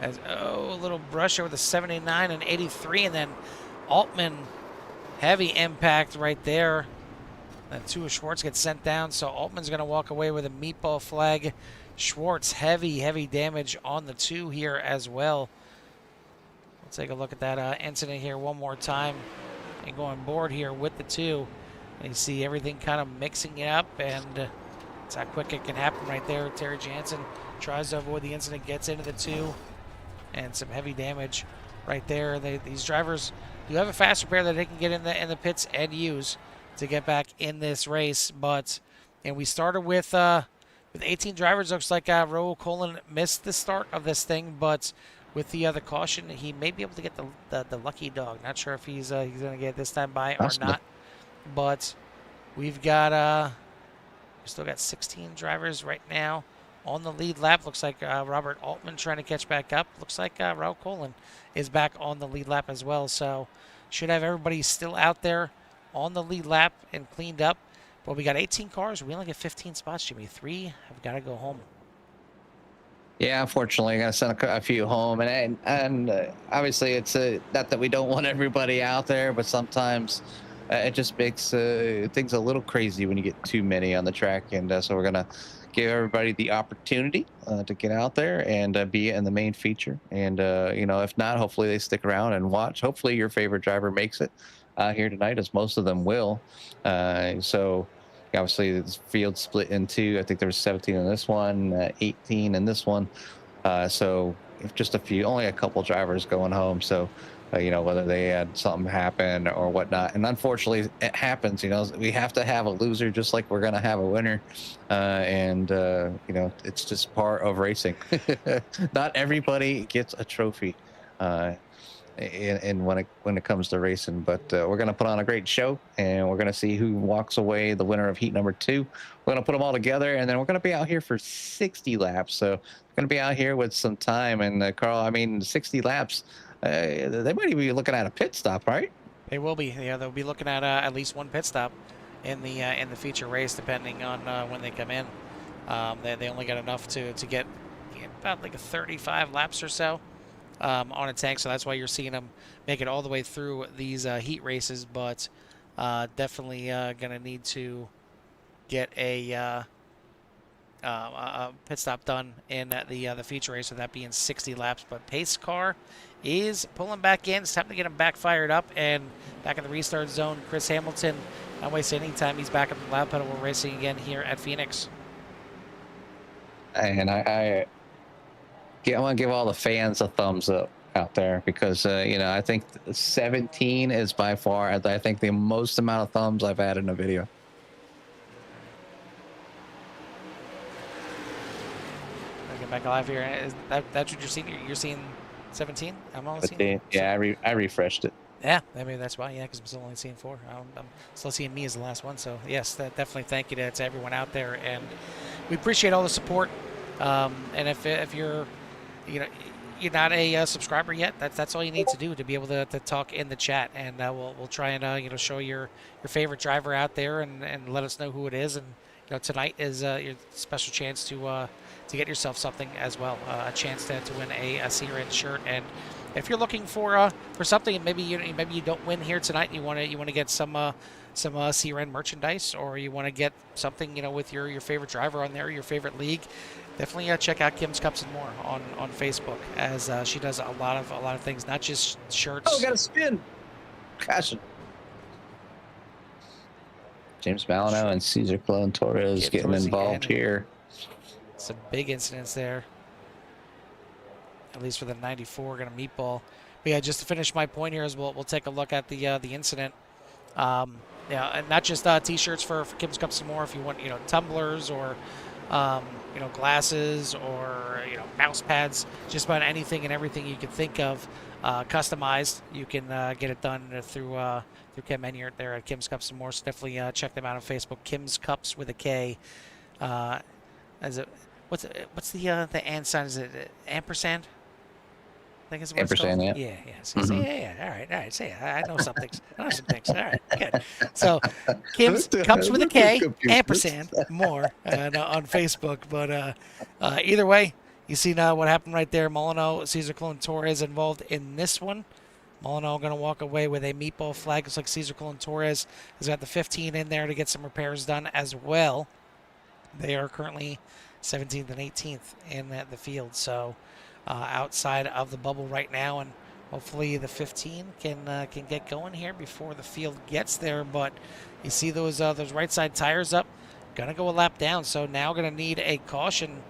As a little brush over the 79 and 83, and then Altman, heavy impact right there. And 2 of Schwartz gets sent down, so Altman's going to walk away with a meatball flag. Schwartz, heavy damage on the 2 here as well. We'll take a look at that incident here one more time and go on board here with the 2. And you see everything kind of mixing it up, and it's how quick it can happen right there. Terry Jansen tries to avoid the incident, gets into the 2, and some heavy damage right there. These drivers do have a fast repair that they can get in the pits and use to get back in this race. And we started with 18 drivers. Looks like Raul Colon missed the start of this thing, but with the caution, he may be able to get the lucky dog. Not sure if he's going to get it this time by or not. But we've got we still got 16 drivers right now on the lead lap. Looks like Robert Altman trying to catch back up. Looks like Raul Colon is back on the lead lap as well. So should have everybody still out there on the lead lap and cleaned up. But we got 18 cars. We only get 15 spots, Jimmy. 3 have got to go home. Yeah, unfortunately, I got to send a few home, and obviously it's not that we don't want everybody out there, but sometimes it just makes things a little crazy when you get too many on the track, and so we're gonna give everybody the opportunity to get out there and be in the main feature, and if not, hopefully they stick around and watch. Hopefully your favorite driver makes it here tonight, as most of them will. So Obviously, this field split in two. I think there was 17 in this one, 18 in this one. So if just only a couple drivers going home. So, whether they had something happen or whatnot. And unfortunately, it happens. We have to have a loser just like we're going to have a winner. And it's just part of racing. Not everybody gets a trophy. And when it comes to racing, but we're going to put on a great show, and we're going to see who walks away the winner of heat number 2. We're going to put them all together, and then we're going to be out here for 60 laps. So we're going to be out here with some time. And Carl, I mean, 60 laps, they might even be looking at a pit stop, right? They will be. Yeah, they'll be looking at least one pit stop in the feature race, depending on when they come in. They only got enough to get about like a 35 laps or so on a tank, so that's why you're seeing them make it all the way through these heat races. But definitely gonna need to get a pit stop done in the feature race, so that being 60 laps. But pace car is pulling back in. It's time to get him back fired up and back in the restart zone. Chris Hamilton, not wasting any time. He's back up in the loud pedal. We're racing again here at Phoenix. And I want to give all the fans a thumbs up out there, because I think 17 is by far, I think, the most amount of thumbs I've had in a video. Get back alive here. That's what you're seeing? You're seeing 17? I'm only seeing. Yeah, I refreshed it. Yeah, maybe that's why. Yeah, because I'm still only seeing 4. I'm still seeing me as the last one. So yes, definitely thank you to everyone out there, and we appreciate all the support. And if you're you're not a subscriber yet, that's all you need to do to be able to talk in the chat, and we'll try and show your favorite driver out there, and let us know who it is. And tonight is your special chance to get yourself something as well, a chance to win a CRN shirt. And if you're looking for something, and maybe you don't win here tonight, and you want to get some CRN merchandise, or you want to get something with your favorite driver on there, your favorite league, definitely check out Kim's Cups and More on Facebook, as she does a lot of things, not just shirts. Oh, got a spin. Gosh. James Malino and Cesar Clone Torres getting involved here. Some big incidents there, at least for the 94. Gonna meatball. But yeah, just to finish my point here, is we'll take a look at the incident. And not just t-shirts for Kim's Cups and More. If you want tumblers, or glasses, or mouse pads, just about anything and everything you can think of, customized, you can get it done through Kim Enyart there at Kim's Cups and More. So definitely check them out on Facebook. Kim's Cups with a K. What's the and sign? Is it ampersand? I think it's what ampersand, it's called. yeah. Yeah. See, yeah. All right. Say it. I know some things. I know some things. All right, good. So, Kim's Cups with a K, ampersand, more on Facebook. But either way, you see now what happened right there. Molyneux, Cesar Clone Torres involved in this one. Molyneux going to walk away with a meatball flag. Looks like Cesar Clone Torres has got the 15 in there to get some repairs done as well. They are currently 17th and 18th in the field, so outside of the bubble right now, and hopefully the 15 can get going here before the field gets there. But you see those right side tires up, gonna go a lap down, so now gonna need a caution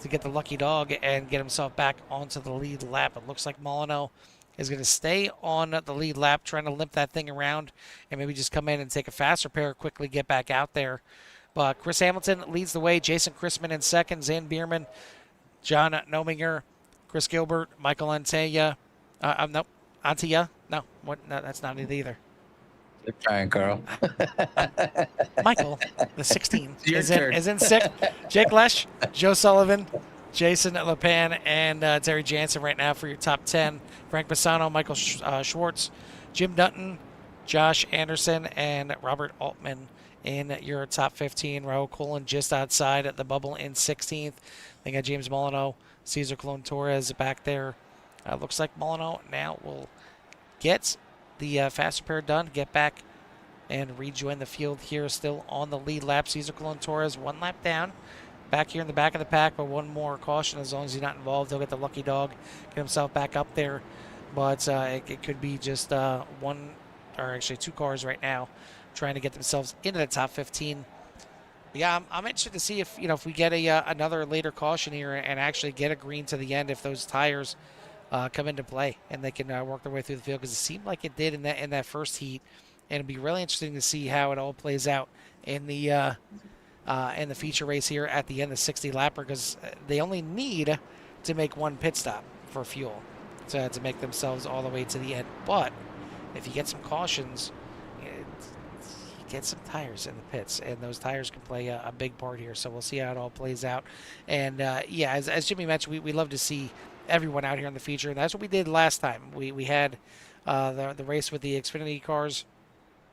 to get the lucky dog and get himself back onto the lead lap. It looks like Molyneux is going to stay on the lead lap, trying to limp that thing around and maybe just come in and take a fast repair, quickly get back out there. But Chris Hamilton leads the way. Jason Chrisman in second. Zane Bierman, John Nominger, Chris Gilbert, Michael Antaya. No, Antaya. No, that's not it either. You're trying, Carl. Michael, the 16, is in sixth. Jake Lesh, Joe Sullivan, Jason Lepan, and Terry Jansen right now for your top 10. Frank Bassano, Michael Schwartz, Jim Dutton, Josh Anderson, and Robert Altman in your top 15. Raul Colin just outside at the bubble in 16th. They got James Molyneux, Cesar Clone Torres back there. Looks like Molyneux now will get the fast repair done, get back and rejoin the field here, still on the lead lap. Cesar Clone Torres 1 lap down, back here in the back of the pack, but one more caution. As long as he's not involved, he'll get the lucky dog, get himself back up there. But it could be just one, or actually 2 cars right now, trying to get themselves into the top 15. Yeah, I'm interested to see if if we get a another later caution here and actually get a green to the end if those tires come into play and they can work their way through the field, because it seemed like it did in that first heat, and it'd be really interesting to see how it all plays out in the feature race here at the end of 60 lapper, because they only need to make one pit stop for fuel to make themselves all the way to the end. But if you get some cautions, you get some tires in the pits, and those tires can play a big part here. So we'll see how it all plays out. And yeah, as Jimmy mentioned, we love to see everyone out here in the feature, and that's what we did last time. We had the race with the Xfinity cars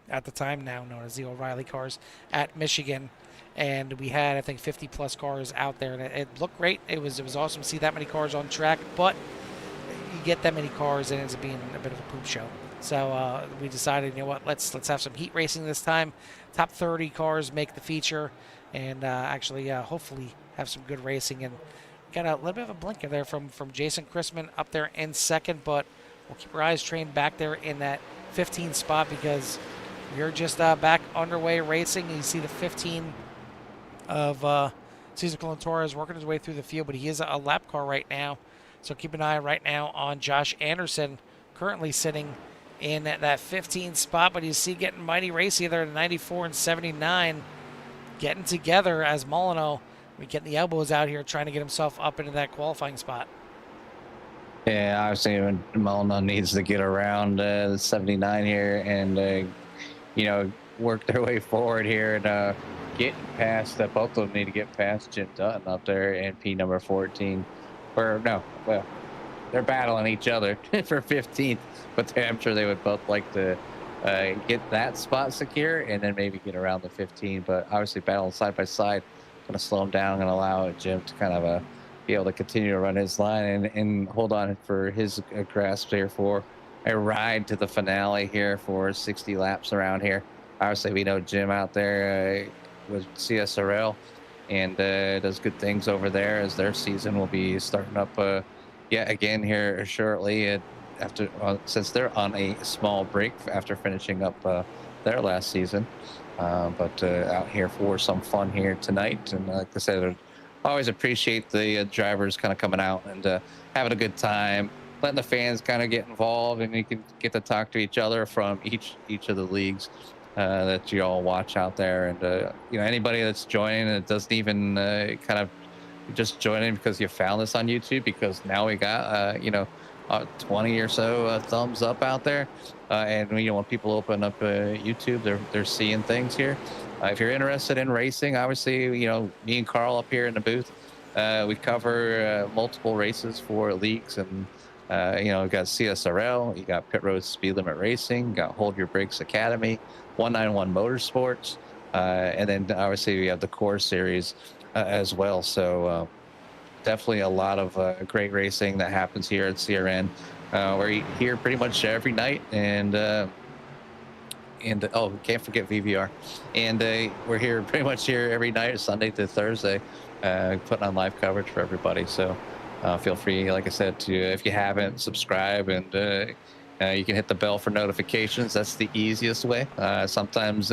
at the time, now known as the O'Reilly cars, at Michigan, and we had, I think, 50 plus cars out there, and it looked great. It was awesome to see that many cars on track, but you get that many cars and it ends up being a bit of a poop show. So we decided, you know what, let's have some heat racing this time. Top 30 cars make the feature, and actually hopefully have some good racing. And got a little bit of a blinker there from Jason Chrisman up there in second, but we'll keep our eyes trained back there in that 15 spot, because we're just back underway racing. You see the 15 of Cesar Torres working his way through the field, but he is a lap car right now. So keep an eye right now on Josh Anderson, currently sitting in that 15 spot, but you see getting mighty racy there at 94 and 79, getting together as Molyneux getting the elbows out here, trying to get himself up into that qualifying spot. Yeah, obviously Molyneux needs to get around 79 here and work their way forward here and get past. Both of them need to get past Jim Dutton up there in P number 14. Or no, well, they're battling each other for 15th, but I'm sure they would both like to get that spot secure and then maybe get around the 15. But obviously battling side by side, going to slow him down and allow Jim to kind of be able to continue to run his line and hold on for his grasp here for a ride to the finale here for 60 laps around here. Obviously, we know Jim out there with CSRL and does good things over there, as their season will be starting up yet again here shortly. After since they're on a small break after finishing up their last season, but out here for some fun here tonight. And like I said, I always appreciate the drivers kind of coming out and having a good time, letting the fans kind of get involved, and you can get to talk to each other from each of the leagues that you all watch out there. And anybody that's joining that doesn't even kind of just joining because you found this on YouTube, because now we got 20 or so thumbs up out there, and when people open up YouTube, they're seeing things here. If you're interested in racing, obviously, me and Carl up here in the booth, we cover multiple races for leagues, and we've got CSRL, you got Pit Road Speed Limit Racing, got Hold Your Brakes Academy, 191 Motorsports, and then obviously we have the Core Series as well. So definitely a lot of great racing that happens here at CRN. We're here pretty much every night, and oh, can't forget VVR. And we're here pretty much here every night, Sunday to Thursday, putting on live coverage for everybody. So feel free, like I said, to if you haven't, subscribe, and you can hit the bell for notifications. That's the easiest way. Sometimes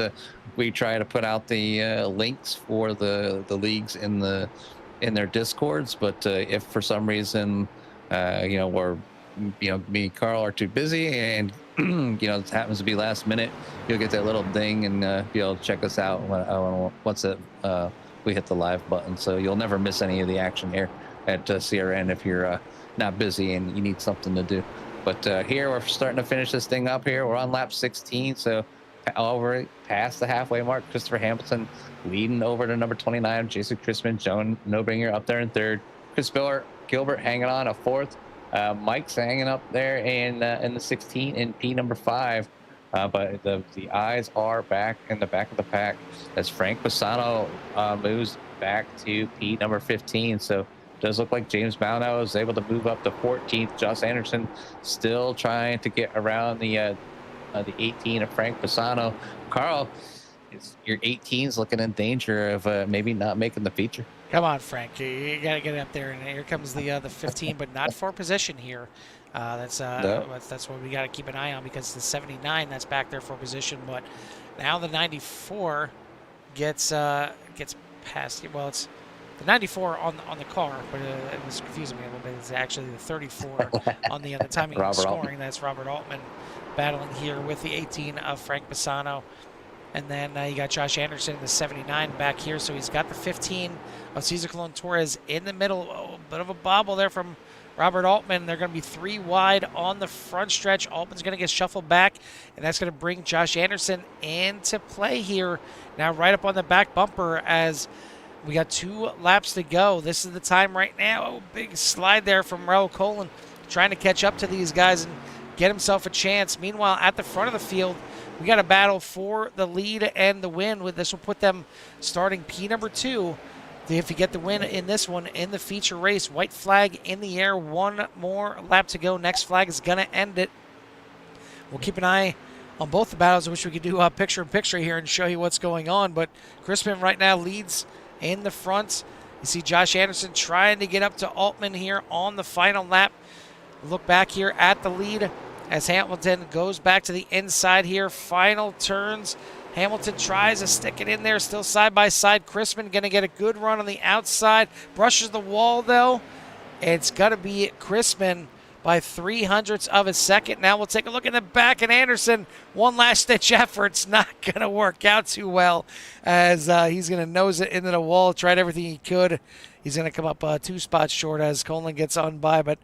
we try to put out the links for the leagues in their discords, but if for some reason we're me and Carl are too busy, and it happens to be last minute, you'll get that little ding and be able to check us out once we hit the live button. So you'll never miss any of the action here at CRN if you're not busy and you need something to do. But here we're starting to finish this thing up here. We're on lap 16, so over past the halfway mark. Christopher Hamilton leading over to number 29. Jason Chrisman, Joan Nobringer up there in third. Chris Gilbert hanging on a fourth. Mike's hanging up there in the 16 in P number 5. But the eyes are back in the back of the pack as Frank Pisano moves back to P number 15. So it does look like James Malnow is able to move up to 14th. Josh Anderson still trying to get around the 18 of Frank Pisano. Carl, your 18's looking in danger of maybe not making the feature. Come on, Frank. You got to get up there, and here comes the 15, but not for position here. That's what we got to keep an eye on, because the 79 that's back there for position, but now the 94 gets past. Well, it's the 94 on the car, but it was confusing me a little bit. It's actually the 34 on the timing and Robert scoring. Altman. That's Robert Altman battling here with the 18 of Frank Bassano. And then you got Josh Anderson in the 79 back here. So he's got the 15 of Cesar Colon Torres in the middle. Oh, a bit of a bobble there from Robert Altman. They're going to be 3 wide on the front stretch. Altman's going to get shuffled back, and that's going to bring Josh Anderson into play here. Now right up on the back bumper as we got 2 laps to go. This is the time right now. Oh, big slide there from Raul Colon, trying to catch up to these guys and get himself a chance. Meanwhile, at the front of the field, we got a battle for the lead and the win. With this will put them starting P number 2. If you get the win in this one in the feature race, white flag in the air. 1 more lap to go. Next flag is going to end it. We'll keep an eye on both the battles. I wish we could do a picture-in-picture here and show you what's going on. But Crispin right now leads in the front. You see Josh Anderson trying to get up to Altman here on the final lap. Look back here at the lead as Hamilton goes back to the inside here. Final turns. Hamilton tries to stick it in there, still side by side. Crispin going to get a good run on the outside. Brushes the wall though. It's going to be Crispin by 0.03 of a second. Now we'll take a look in the back, and Anderson, one last ditch effort. It's not going to work out too well as he's going to nose it into the wall. Tried everything he could. He's going to come up 2 spots short as Colin gets on by, but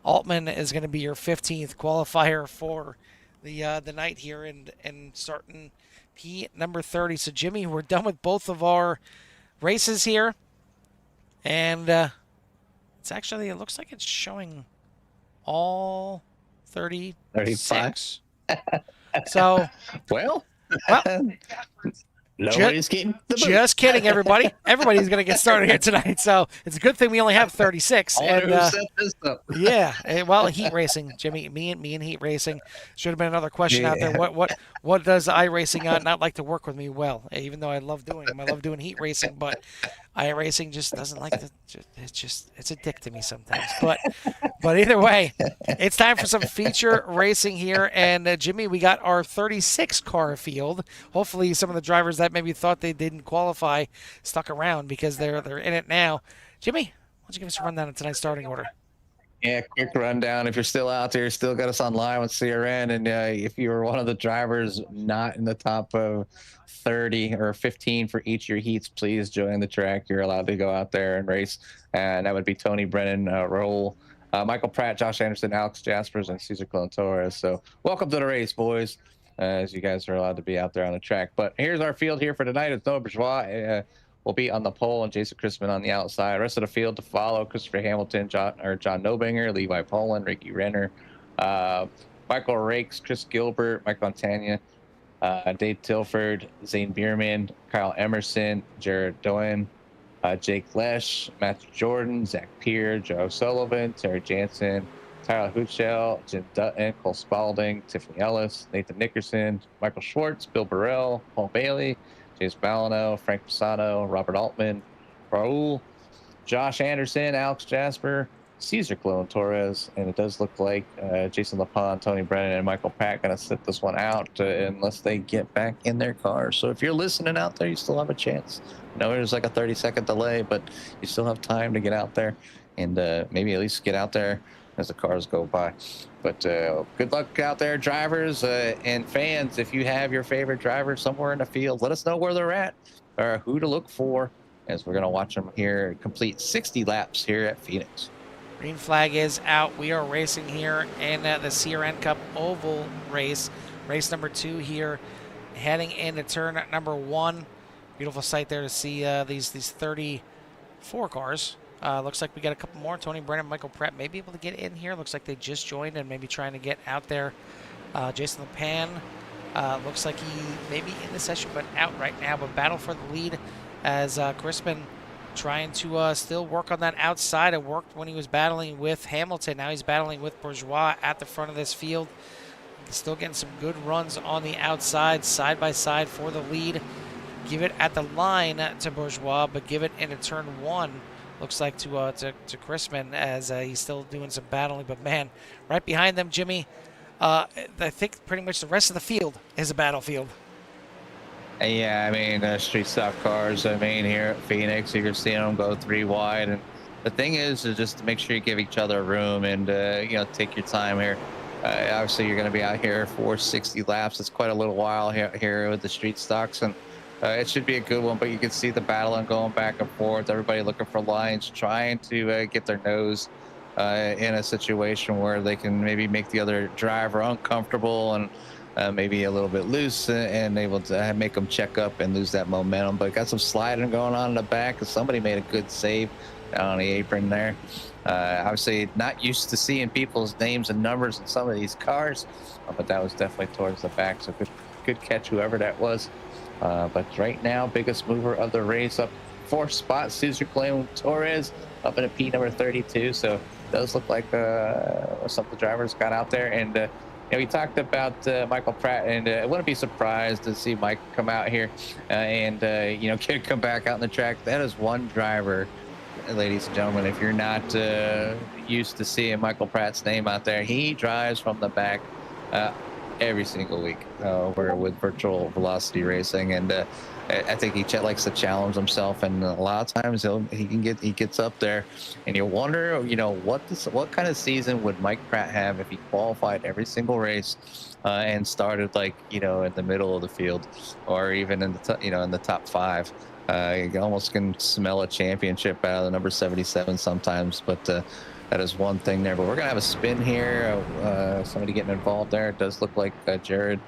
Altman is going to be your 15th qualifier for the night here and starting P number 30. So Jimmy, we're done with both of our races here, and it's actually, it looks like it's showing all 36. So Well, Well, nobody's getting the boot. just kidding, everybody. Everybody's going to get started here tonight. So it's a good thing we only have 36. I wonder And, who set this up. yeah, well, heat racing, Jimmy, me and heat racing. Should have been another question out there. What does iRacing not like to work with me? Well, even though I love doing them, I love doing heat racing, but iRacing just doesn't like to. It's a dick to me sometimes. But either way, it's time for some feature racing here. And Jimmy, we got our 36 car field. Hopefully, some of the drivers that maybe thought they didn't qualify stuck around because they're in it now. Jimmy, why don't you give us a rundown of tonight's starting order? Yeah, quick rundown. If you're still out there, still got us online with CRN, and if you were one of the drivers not in the top of 30 or 15 for each of your heats, please join the track. You're allowed to go out there and race, and that would be Tony Brennan, Raul, Michael Pratt, Josh Anderson, Alex Jaspers, and Cesar Colon Torres. So welcome to the race, boys, as you guys are allowed to be out there on the track. But here's our field here for tonight. It's Noah Bourgeois. Will be on the pole, and Jason Crispin on the outside. Rest of the field to follow: Christopher Hamilton, John Nobinger, Levi Poland, Ricky Renner, Michael Rakes, Chris Gilbert, Mike Montagna, Dave Tilford, Zane Bierman, Kyle Emerson, Jared Doyen, Jake Lesh, Matthew Jordan, Zach Peer, Joe Sullivan, Terry Jansen, Tyler Huchel, Jim Dutton, Cole Spalding, Tiffany Ellis, Nathan Nickerson, Michael Schwartz, Bill Burrell, Paul Bailey, James Balano, Frank Pisano, Robert Altman, Raul, Josh Anderson, Alex Jasper, Cesar Colon Torres, and it does look like Jason LaPon, Tony Brennan, and Michael Pratt going to sit this one out unless they get back in their cars. So if you're listening out there, you still have a chance. I know there's like a 30-second delay, but you still have time to get out there and maybe at least get out there as the cars go by. But good luck out there, drivers and fans. If you have your favorite driver somewhere in the field, let us know where they're at or who to look for, as we're going to watch them here complete 60 laps here at Phoenix. Green flag is out. We are racing here in the CRN Cup Oval race. Race number 2 here, heading into turn number 1. Beautiful sight there to see these 34 cars. Looks like we got a couple more. Tony Brennan, Michael Pratt may be able to get in here. Looks like they just joined and maybe trying to get out there. Jason LePan looks like he may be in the session but out right now. But battle for the lead as Crispin trying to still work on that outside. It worked when he was battling with Hamilton. Now he's battling with Bourgeois at the front of this field. Still getting some good runs on the outside, side by side for the lead. Give it at the line to Bourgeois, but give it into turn 1. Looks like to Crispin as he's still doing some battling. But, man, right behind them, Jimmy, I think pretty much the rest of the field is a battlefield. Yeah, I mean, street stock cars. I mean, here at Phoenix, you're seeing them go 3 wide, and the thing is just to make sure you give each other room and take your time here. Obviously, you're going to be out here for 60 laps. It's quite a little while here with the street stocks, and it should be a good one. But you can see the battle and going back and forth. Everybody looking for lines, trying to get their nose in a situation where they can maybe make the other driver uncomfortable and maybe a little bit loose and able to make them check up and lose that momentum. But got some sliding going on in the back. Somebody made a good save down on the apron there. Obviously, not used to seeing people's names and numbers in some of these cars, but that was definitely towards the back. So good catch, whoever that was. But right now, biggest mover of the race up 4th spot, Cesar Clayton Torres up in a P number 32. So it does look like some of the drivers got out there. And we talked about Michael Pratt, and I wouldn't be surprised to see Mike come out here and come back out on the track. That is one driver, ladies and gentlemen. If you're not used to seeing Michael Pratt's name out there, he drives from the back every single week. We're with Virtual Velocity Racing, and I think he likes to challenge himself, and a lot of times he gets up there, and you wonder, what kind of season would Mike Pratt have if he qualified every single race and started in the middle of the field, or even in the top 5. You almost can smell a championship out of the number 77 sometimes, but that is one thing there. But we're gonna have a spin here. Somebody getting involved there. It does look like Jared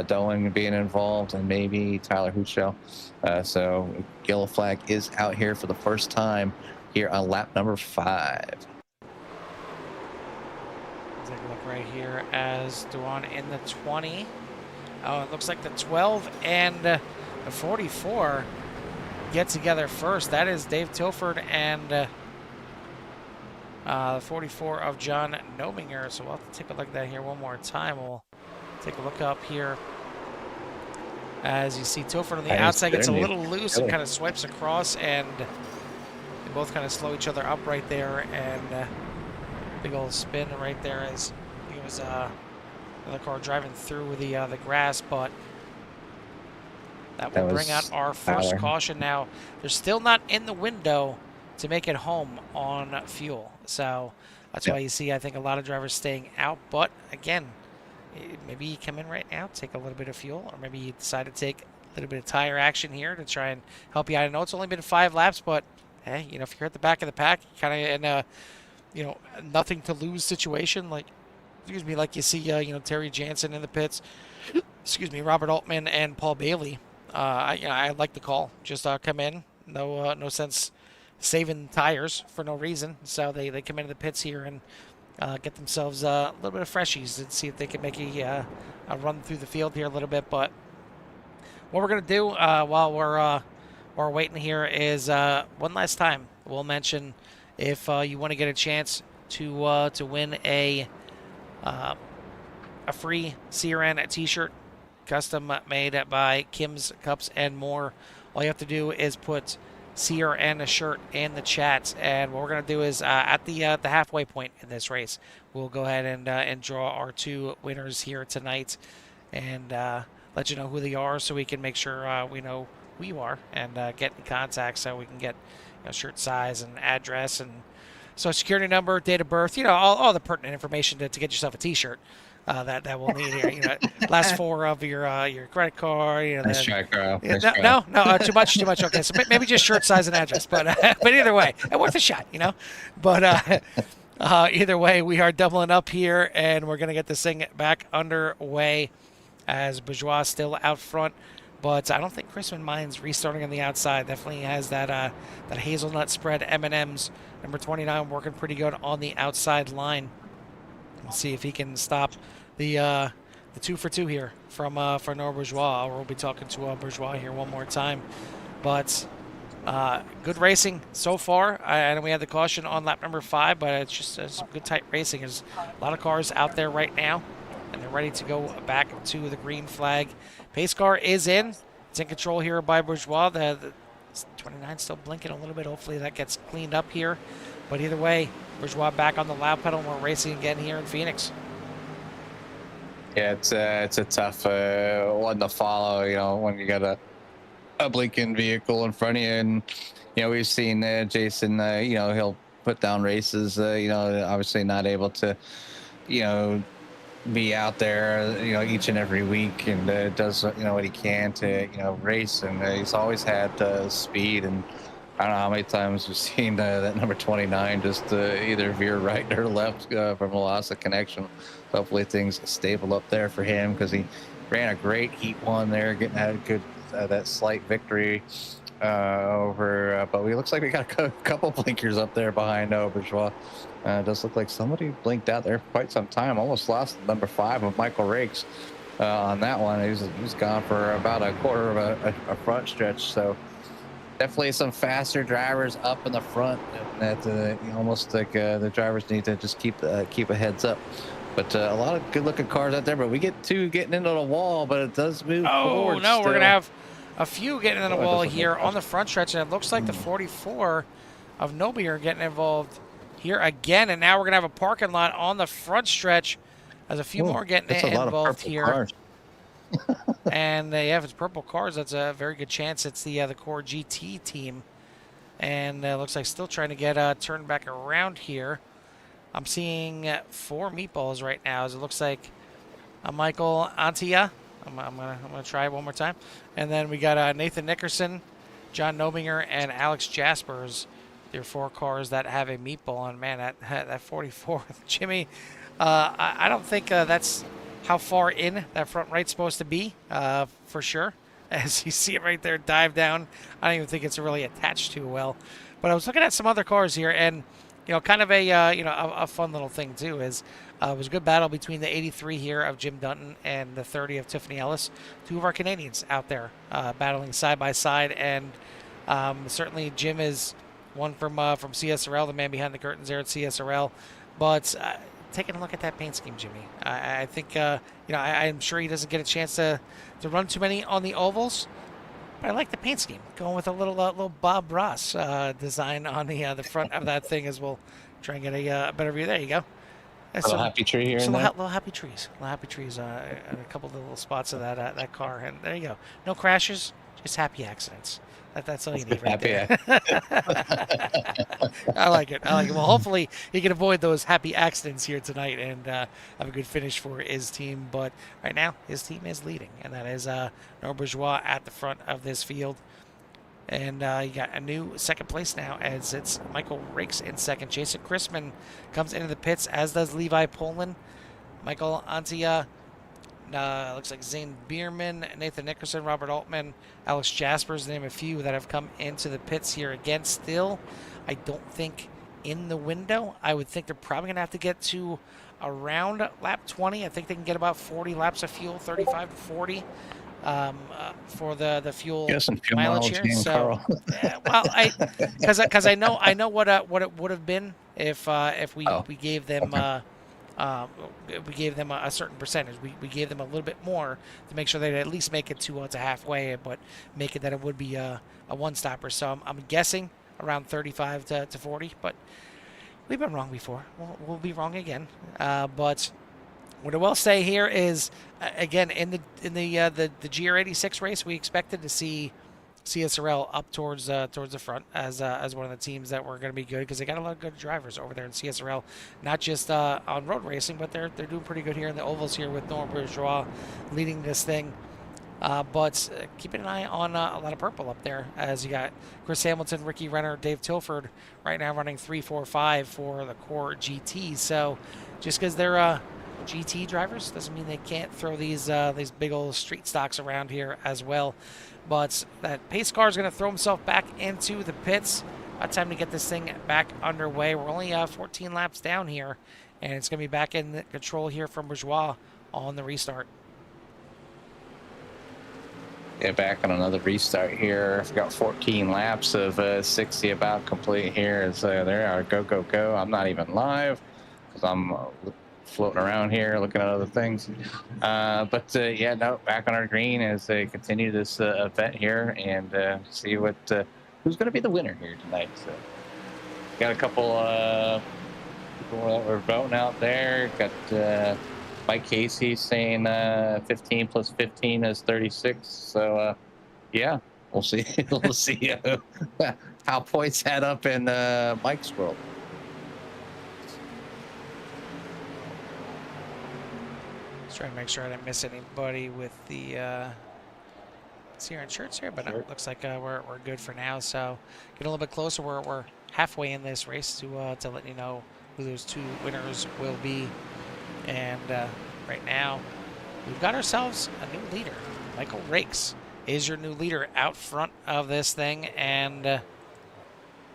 Doan being involved, and maybe Tyler Huchel. So yellow flag is out here for the first time here on lap number 5. Take a look right here as Duan in the 20. Oh, it looks like the 12 and the 44 get together first. That is Dave Tilford and the 44 of John Nominger. So we'll have to take a look at that here one more time. We'll take a look up here. As you see, Tilford on the outside gets a little loose and kind of swipes across, and they both kind of slow each other up right there. And big old spin right there as it was another car driving through the grass, but that will bring out our first caution. Now, they're still not in the window to make it home on fuel. So that's why you see, I think, a lot of drivers staying out. But again, maybe you come in right now, take a little bit of fuel, or maybe you decide to take a little bit of tire action here to try and help you out. I know it's only been 5 laps, but hey, if you're at the back of the pack, kind of in a nothing to lose situation, like you see Terry Jansen in the pits, Robert Altman and Paul Bailey. I like the call. Just come in. No sense saving tires for no reason. So they come into the pits here and get themselves a little bit of freshies and see if they can make a run through the field here a little bit. But what we're gonna do while we're waiting here is one last time we'll mention if you want to get a chance to win a free CRN T-shirt, custom made by Kim's Cups and More. All you have to do is put CRN shirt in the chat, and what we're going to do is at the halfway point in this race, we'll go ahead and draw our 2 winners here tonight, and let you know who they are, so we can make sure we know who you are and get in contact, so we can get shirt size and address and social security number, date of birth, all the pertinent information to get yourself a T-shirt. That we'll need here. Last 4 of your credit card. Nice try, Carl. No, too much. Okay, so maybe just shirt size and address. But either way, it worth a shot, But either way, we are doubling up here, and we're gonna get this thing back underway as Bourgeois still out front. But I don't think Chrisman minds restarting on the outside. Definitely has that hazelnut spread M&Ms. Number 29 working pretty good on the outside line. We'll see if he can stop the 2 for 2 here from Fernand Bourgeois. We'll be talking to Bourgeois here one more time. But good racing so far. I know we had the caution on lap number 5, but it's just some good tight racing. There's a lot of cars out there right now, and they're ready to go back to the green flag. Pace car is in. It's in control here by Bourgeois. The 29 still blinking a little bit. Hopefully that gets cleaned up here. But either way, Bourgeois back on the loud pedal, and we're racing again here in Phoenix. Yeah, it's a tough one to follow. When you got a a blinking vehicle in front of you. And we've seen Jason. He'll put down races. Obviously not able to you know be out there each and every week, and does what he can to race. And he's always had speed. And I don't know how many times we've seen that number 29 just either veer right or left from a loss of connection. Hopefully things stable up there for him, because he ran a great heat one there, getting that good that slight victory over. But we looks like we got a couple blinkers up there behind Bourgeois. It does look like somebody blinked out there for quite some time. Almost lost number 5 of Michael Rakes on that one. He's gone for about a quarter of a front stretch. So definitely some faster drivers up in the front. That almost like the drivers need to just keep a heads up. But a lot of good-looking cars out there. But we get 2 getting into the wall, but it does move forward. Oh no, still. we're gonna have a few getting in the Oh, it wall doesn't here look on the front stretch, and it looks like the 44 of Nobi are getting involved here again. And now we're gonna have a parking lot on the front stretch as a few more getting That's a lot of involved purple here. cars. And if it's purple cars, that's a very good chance it's the Core GT team. And looks like still trying to get turned back around here. I'm seeing 4 meatballs right now, as it looks like Michael Antia. I'm gonna try it one more time. And then we got Nathan Nickerson, John Nobinger, and Alex Jaspers. There are 4 cars that have a meatball. And man, that 44, Jimmy, I don't think that's how far in that front right's supposed to be, for sure. As you see it right there, dive down. I don't even think it's really attached too well. But I was looking at some other cars here, and kind of a fun little thing too is it was a good battle between the 83 here of Jim Dutton and the 30 of Tiffany Ellis, 2 of our Canadians out there battling side by side. And certainly Jim is one from CSRL, the man behind the curtains there at CSRL. But taking a look at that paint scheme, Jimmy, I think I'm sure he doesn't get a chance to run too many on the ovals. But I like the paint scheme, going with a little Bob Ross design on the front of that thing, as we'll try and get a better view. There you go. Little happy tree here and Some there. little happy trees, in a couple of little spots of that car, and there you go. No crashes, just happy accidents. That's all you need right there. I like it. Well, hopefully he can avoid those happy accidents here tonight and have a good finish for his team. But right now, his team is leading, and that is Norbert Bourgeois at the front of this field. And you got a new second place now, as it's Michael Rakes in second. Jason Chrisman comes into the pits, as does Levi Poland. Michael Antia, looks like Zane Bierman, Nathan Nickerson, Robert Altman, Alex Jaspers, name a few that have come into the pits here again. Still, I don't think in the window. I would think they're probably going to have to get to around lap 20. I think they can get about 40 laps of fuel, 35 to 40 for the fuel mileage here. So, well, because I know what it would have been if we gave them. Okay. We gave them a certain percentage. We gave them a little bit more to make sure they'd at least make it to halfway, but make it that it would be a one-stopper. So I'm guessing around 35 to 40, but we've been wrong before. We'll be wrong again. But what I will say here is, again, in the GR86 race, we expected to see CSRL up towards the front as one of the teams that were going to be good, because they got a lot of good drivers over there in CSRL, not just on road racing, but they're doing pretty good here in the ovals here with Norbert Bourgeois leading this thing. But keeping an eye on a lot of purple up there, as you got Chris Hamilton, Ricky Renner, Dave Tilford right now running 3, 4, 5 for the Core GT. So just because they're GT drivers doesn't mean they can't throw these big old street stocks around here as well. But that pace car is going to throw himself back into the pits. About time to get this thing back underway. We're only 14 laps down here, and it's going to be back in control here from Bourgeois on the restart. Yeah, back on another restart here. I've got 14 laps of 60 about complete here. So there are go. I'm not even live because I'm floating around here looking at other things. But back on our green as they continue this event here and see what who's going to be the winner here tonight. So got a couple people that were voting out there. Got Mike Casey saying 15 plus 15 is 36. So We'll see. We'll see how points add up in Mike's world. Just trying to make sure I didn't miss anybody with the CRN shirts here, but no, Sure. looks like we're good for now. So get a little bit closer. We're halfway in this race to let you know who those two winners will be. And right now, we've got ourselves a new leader. Michael Rakes is your new leader out front of this thing, and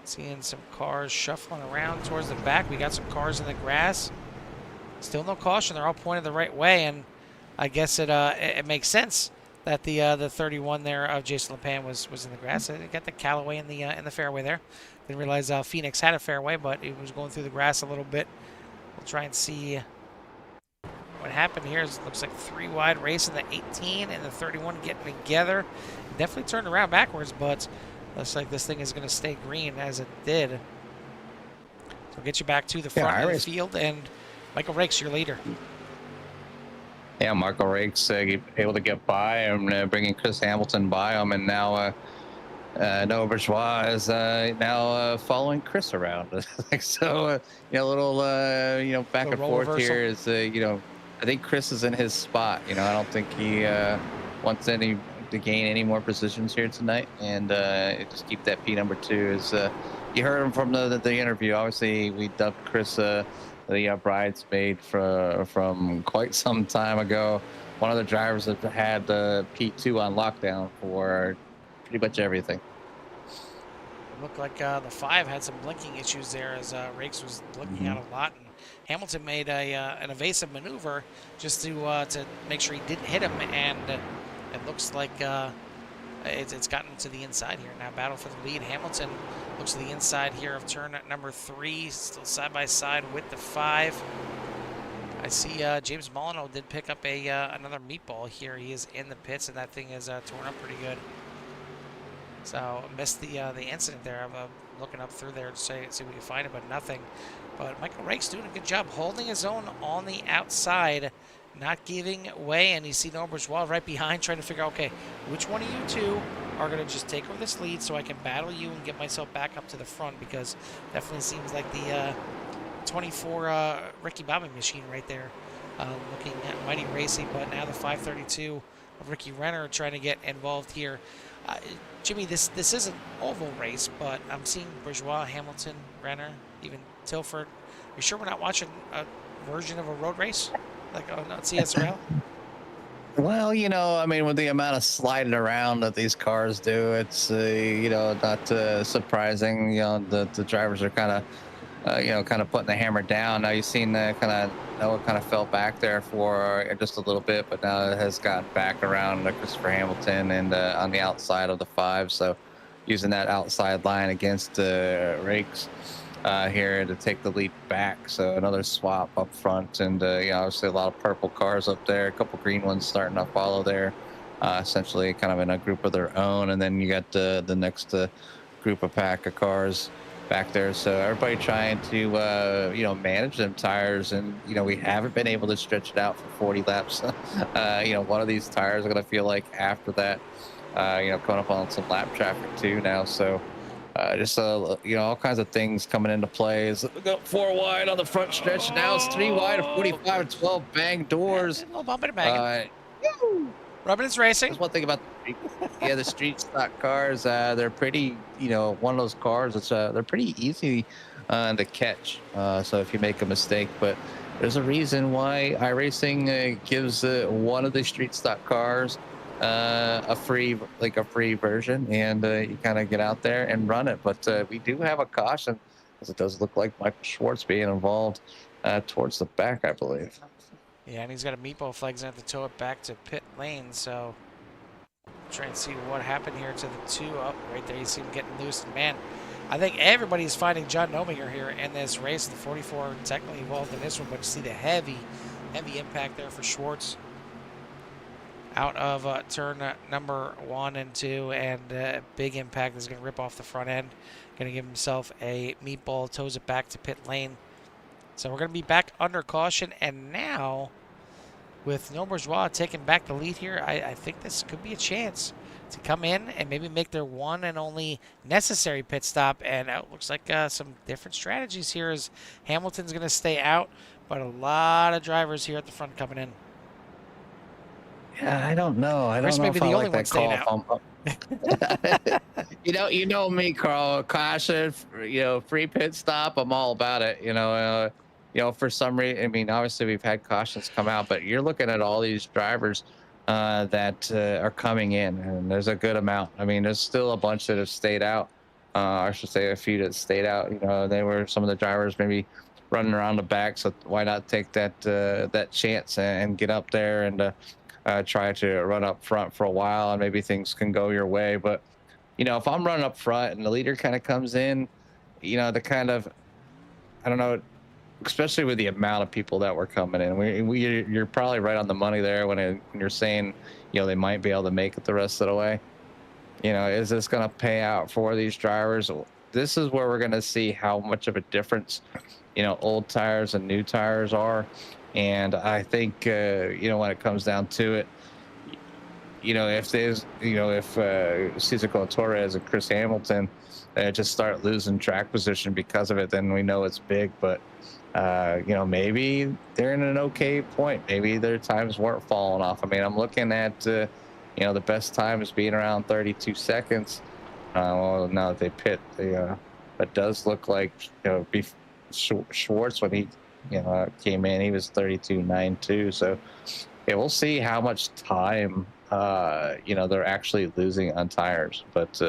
seeing some cars shuffling around towards the back. We got some cars in the grass. Still no caution. They're all pointed the right way, and I guess it makes sense that the 31 there of Jason LePan was in the grass. They got the Callaway in the fairway there. Didn't realize Phoenix had a fairway, but it was going through the grass a little bit. We'll try and see what happened here. Is looks like 3 wide race in the 18 and the 31 getting together. Definitely turned around backwards, but looks like this thing is going to stay green as it did. So we'll get you back to the front of the field, and Michael Rakes, your leader. Yeah, Marco Rakes able to get by and bringing Chris Hamilton by him, and now Noah Bourgeois is now following Chris around. So, a little back and forth reversal here is I think Chris is in his spot. I don't think he wants to gain any more positions here tonight, and just keep that P number 2. As you heard him from the interview, obviously we dubbed Chris the bridesmaid from quite some time ago. One of the drivers that had P2 on lockdown for pretty much everything. It looked like the 5 had some blinking issues there as Rakes was blinking out a lot, and Hamilton made an evasive maneuver just to make sure he didn't hit him, and it looks like it's gotten to the inside here. Now battle for the lead. Hamilton looks to the inside here of turn number 3, still side by side with the 5. I see James Molyneux did pick up another meatball here. He is in the pits, and that thing is torn up pretty good. So missed the incident there. I'm looking up through there to see if we can find it, but nothing. But Michael Rakes doing a good job holding his own on the outside, not giving way. And you see Noah Bourgeois right behind, trying to figure out, okay, which one of you two are going to just take over this lead so I can battle you and get myself back up to the front, because definitely seems like the 24 Ricky Bobby machine right there, looking at mighty racy. But now the 532 of Ricky Renner trying to get involved here. Jimmy, this is an oval race, but I'm seeing Bourgeois, Hamilton, Renner, even Tilford. You sure we're not watching a version of a road race like on CSRL? Well, with the amount of sliding around that these cars do, it's not surprising. The drivers are kind of putting the hammer down. Now you've seen Noah kind of fell back there for just a little bit, but now it has gotten back around Christopher Hamilton and on the outside of the 5. So using that outside line against Rakes here to take the lead back. So another swap up front, and obviously a lot of purple cars up there, a couple green ones starting to follow there, essentially kind of in a group of their own. And then you got the next group of pack of cars back there. So everybody trying to manage them tires, and we haven't been able to stretch it out for 40 laps. One of these tires are going to feel like after that coming up on some lap traffic too now. So just all kinds of things coming into play. Is we got 4 wide on the front stretch, now it's 3 wide of 45 and 12 bang doors. A little bump and a bang. Rubbing is racing. That's one thing about the street stock cars. They're pretty, one of those cars. They're pretty easy to catch. So if you make a mistake, but there's a reason why iRacing gives one of the street stock cars a free version, and you kind of get out there and run it. But we do have a caution, as it does look like Michael Schwartz being involved towards the back, I believe. Yeah, and he's got a meatball flag. He's going to have to tow it back to pit lane. So try and see what happened here to the 2 up right there. You see him getting loose. And man, I think everybody's finding John Nominger here in this race. The 44 technically involved in this one, but you see the heavy impact there for Schwartz out of turn number 1 and 2, and big impact is going to rip off the front end. Going to give himself a meatball, tows it back to pit lane. So we're going to be back under caution, and now with No Bourgeois taking back the lead here, I think this could be a chance to come in and maybe make their one and only necessary pit stop. And it looks like some different strategies here as Hamilton's going to stay out, but a lot of drivers here at the front coming in. Yeah, I don't know. I Chris don't know may be if I the only like one that staying call. You know me, Carl. Caution, free pit stop. I'm all about it. For some reason, I mean, obviously we've had cautions come out, but you're looking at all these drivers that are coming in, and there's a good amount. I mean, there's still a bunch that have stayed out. I should say a few that stayed out. They were some of the drivers maybe running around the back, so why not take that chance and get up there and try to run up front for a while, and maybe things can go your way. But if I'm running up front and the leader kind of comes in, the kind of, I don't know, especially with the amount of people that were coming in, you're probably right on the money there when you're saying, they might be able to make it the rest of the way. Is this going to pay out for these drivers? This is where we're going to see how much of a difference, old tires and new tires are. And I think, when it comes down to it, if there's, if Cesar Torres and Chris Hamilton just start losing track position because of it, then we know it's big. But, maybe they're in an okay point. Maybe their times weren't falling off. I mean, I'm looking at, the best times being around 32 seconds. Well, now that they pit, it does look like, Schwartz, when he, came in, he was 32.92. So, yeah, we'll see how much time, they're actually losing on tires. But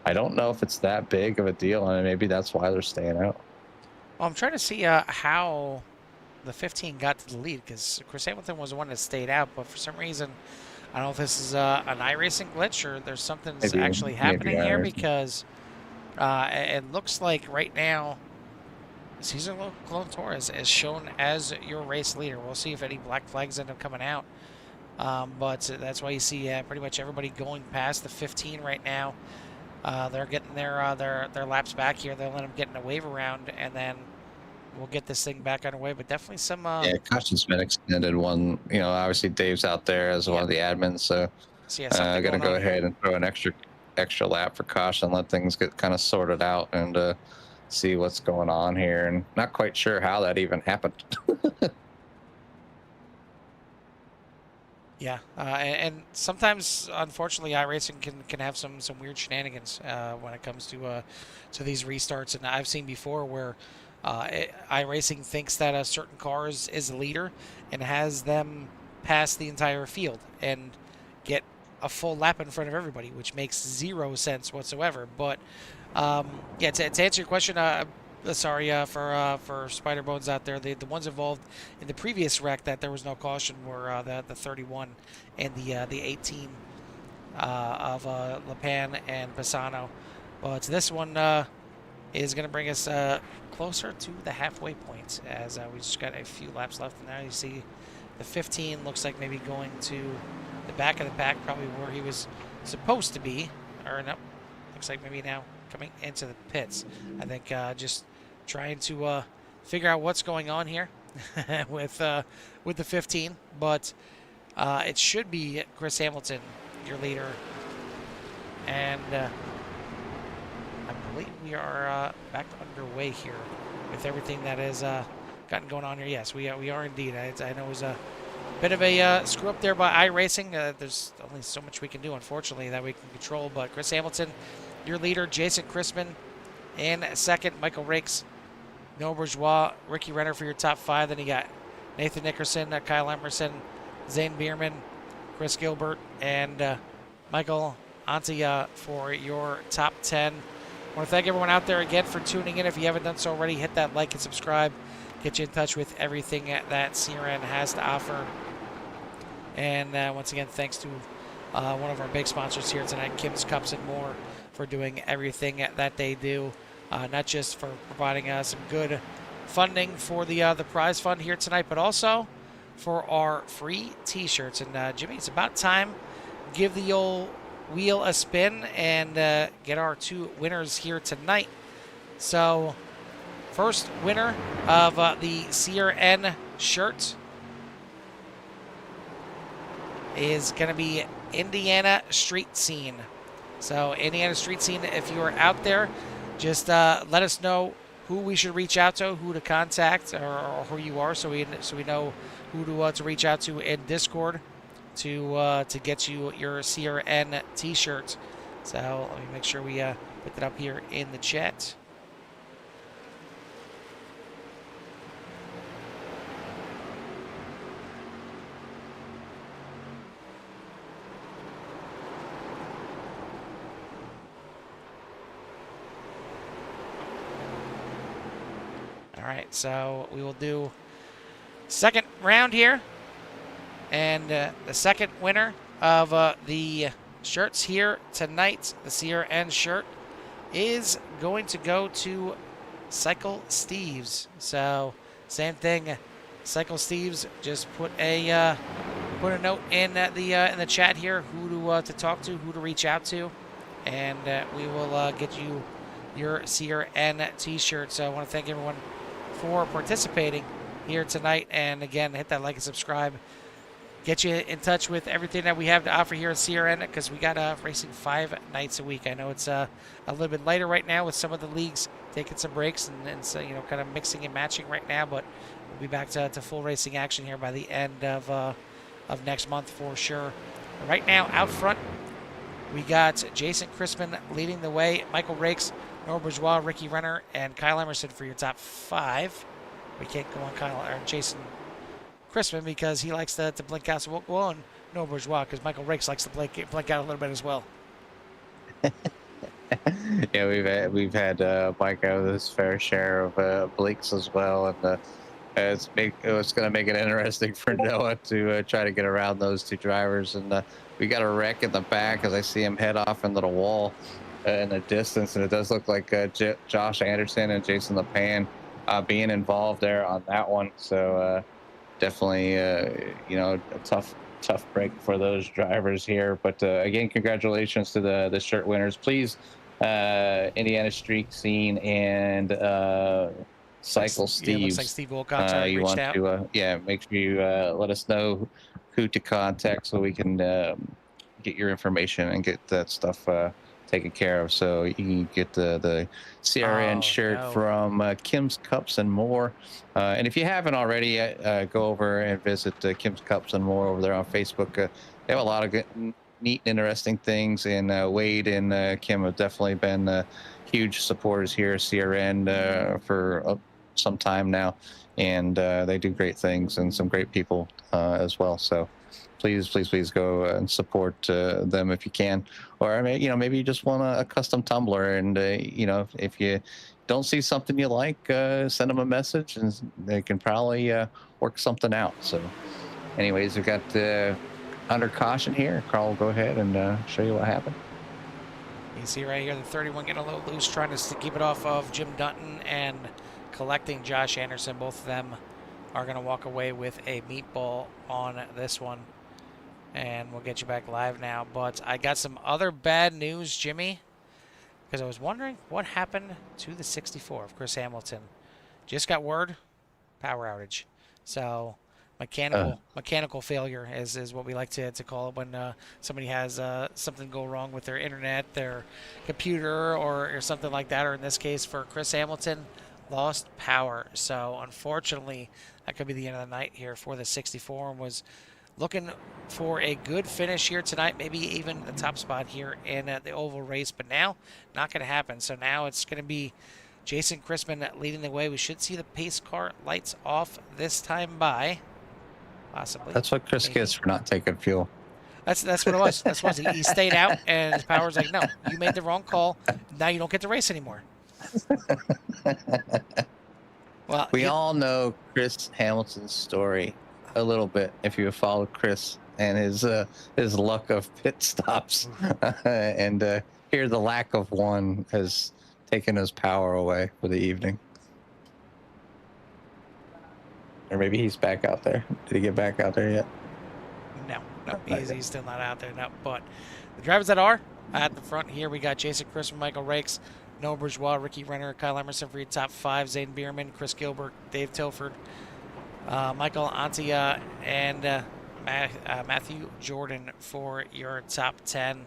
I don't know if it's that big of a deal, and maybe that's why they're staying out. Well, I'm trying to see how the 15 got to the lead, because Chris Hamilton was the one that stayed out, but for some reason, I don't know if this is an iRacing glitch or there's something that's actually happening here, because it looks like right now Cesar Torres is shown as your race leader. We'll see if any black flags end up coming out. But that's why you see pretty much everybody going past the 15 right now. They're getting their laps back here. They'll let them get in a wave around, and then we'll get this thing back underway. But definitely some. Yeah, caution's been extended. One, obviously Dave's out there as one of the admins, so I got to go ahead and throw an extra lap for caution, let things get kind of sorted out, and see what's going on here. And not quite sure how that even happened. Yeah, and sometimes, unfortunately, iRacing can have some weird shenanigans when it comes to these restarts. And I've seen before where iRacing thinks that a certain car is a leader and has them pass the entire field and get a full lap in front of everybody, which makes zero sense whatsoever. But yeah, to answer your question, sorry for Spider Bones out there. The ones involved in the previous wreck that there was no caution were the 31 and the 18 of Lepan and Pisano. But this one is going to bring us closer to the halfway point, as we just got a few laps left. And now you see the 15 looks like maybe going to the back of the pack, probably where he was supposed to be. Or no, looks like maybe now coming into the pits. I think just trying to figure out what's going on here with the 15, but it should be Chris Hamilton, your leader, and I believe we are back underway here with everything that has gotten going on here. Yes, we are indeed. I know it was a bit of a screw up there by iRacing. There's only so much we can do, unfortunately, that we can control. But Chris Hamilton, your leader, Jason Crispin in second, Michael Rakes, Noah Bourgeois, Ricky Renner for your top 5. Then you got Nathan Nickerson, Kyle Emerson, Zane Bierman, Chris Gilbert, and Michael Antia for your top 10. I want to thank everyone out there again for tuning in. If you haven't done so already, hit that like and subscribe. Get you in touch with everything that CRN has to offer. And once again, thanks to one of our big sponsors here tonight, Kim's Cups and More, for doing everything that they do. Not just for providing some good funding for the prize fund here tonight, but also for our free T-shirts. And Jimmy, it's about time. Give the old wheel a spin and get our 2 winners here tonight. So, first winner of the CRN shirt is going to be Indiana Street Scene. So Indiana Street Scene, if you are out there, just let us know who we should reach out to, who to contact, or who you are, so we know who to reach out to in Discord to get you your CRN T-shirt. So let me make sure we put that up here in the chat. All right, so we will do second round here, and the second winner of the shirts here tonight, the CRN shirt, is going to go to Cycle Steves. So same thing, Cycle Steves. Just put a note in the chat here who to talk to, who to reach out to, and we will get you your CRN T-shirt. So I want to thank everyone for participating here tonight, and again, hit that like and subscribe. Get you in touch with everything that we have to offer here at CRN, because we got racing 5 nights a week. I know it's a little bit later right now with some of the leagues taking some breaks and so, you know, kind of mixing and matching right now, but we'll be back to full racing action here by the end of next month for sure. Right now, out front, we got Jason Crispin leading the way, Michael Rakes, Noah Bourgeois, Ricky Renner, and Kyle Emerson for your top 5. We can't go on Jason Crispin because he likes to blink out, so we'll go on Noah Bourgeois because Michael Rakes likes to blink out a little bit as well. Yeah, we've had Mike out with his fair share of blinks as well, and it's going to make it interesting for Noah to try to get around those two drivers. And we got a wreck in the back as I see him head off into the wall in the distance, and it does look like Josh Anderson and Jason LePan being involved there on that one. So definitely, you know, a tough break for those drivers here. But again, congratulations to the shirt winners. Please, Indiana Street Scene and Cycle Steves. Yeah, looks like Steve Wilcox you reached want out. to, yeah, make sure you let us know who to contact so we can get your information and get that stuff taken care of, so you can get the CRN shirt from Kim's Cups and More. And if you haven't already, go over and visit Kim's Cups and More over there on Facebook. They have a lot of good, neat, interesting things, and Wade and Kim have definitely been huge supporters here at CRN for some time now, and they do great things and some great people as well. So please go and support them if you can. Or I mean, you know, maybe you just want a custom tumbler, and you know, if you don't see something you like, send them a message, and they can probably work something out. So, anyways, we've got under caution here. Carl will go ahead and show you what happened. You see right here, the 31 getting a little loose, trying to keep it off of Jim Dutton and collecting Josh Anderson. Both of them are going to walk away with a meatball on this one. And we'll get you back live now. But I got some other bad news, Jimmy, because I was wondering what happened to the 64 of Chris Hamilton. Just got word, power outage. So mechanical failure is what we like to call it when somebody has something go wrong with their internet, their computer, or something like that. Or in this case, for Chris Hamilton, lost power. So unfortunately, that could be the end of the night here for the 64, and was looking for a good finish here tonight, maybe even the top spot here in the oval race, but now not going to happen. So now it's going to be Jason Crispin leading the way. We should see the pace car lights off this time by, possibly. That's what Chris gets for not taking fuel. That's what it was. That's what it was. He stayed out, and his power's like, no, you made the wrong call. Now you don't get to race anymore. Well, we all know Chris Hamilton's story a little bit if you follow Chris and his luck of pit stops. And here the lack of one has taken his power away for the evening. Or maybe he's back out there. Did he get back out there yet? No, he's still not out there. No, but the drivers that are at the front here, we got Jason Crispin, Michael Rakes, Noah Bourgeois, Ricky Renner, Kyle Emerson for your top 5, Zane Bierman, Chris Gilbert, Dave Tilford, Michael Antia, and Matthew Jordan for your top 10.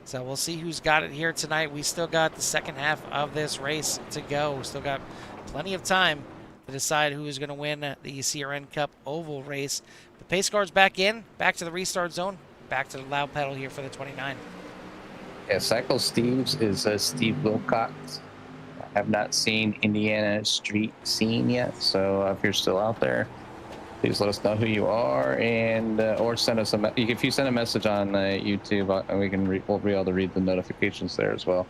So we'll see who's got it here tonight. We still got the second half of this race to go. We still got plenty of time to decide who is going to win the CRN Cup oval race. The pace car's back in, back to the restart zone, back to the loud pedal here for the 29. Yeah, Cycle Steve's is Steve Wilcox. I have not seen Indiana Street Scene yet, so if you're still out there, please let us know who you are, and or send us if you send a message on YouTube, we can we'll be able to read the notifications there as well.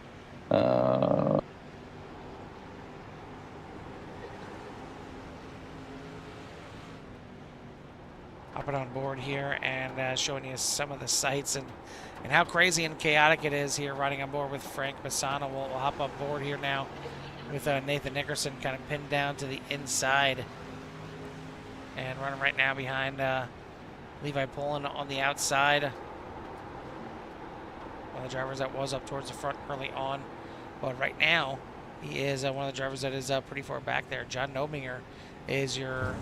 Hopping on board here and showing you some of the sights and how crazy and chaotic it is here riding on board with Frank Bassano. We'll hop on board here now with Nathan Nickerson kind of pinned down to the inside. And running right now behind Levi Pullen on the outside. One of the drivers that was up towards the front early on. But right now, he is one of the drivers that is pretty far back there. John Nobinger is your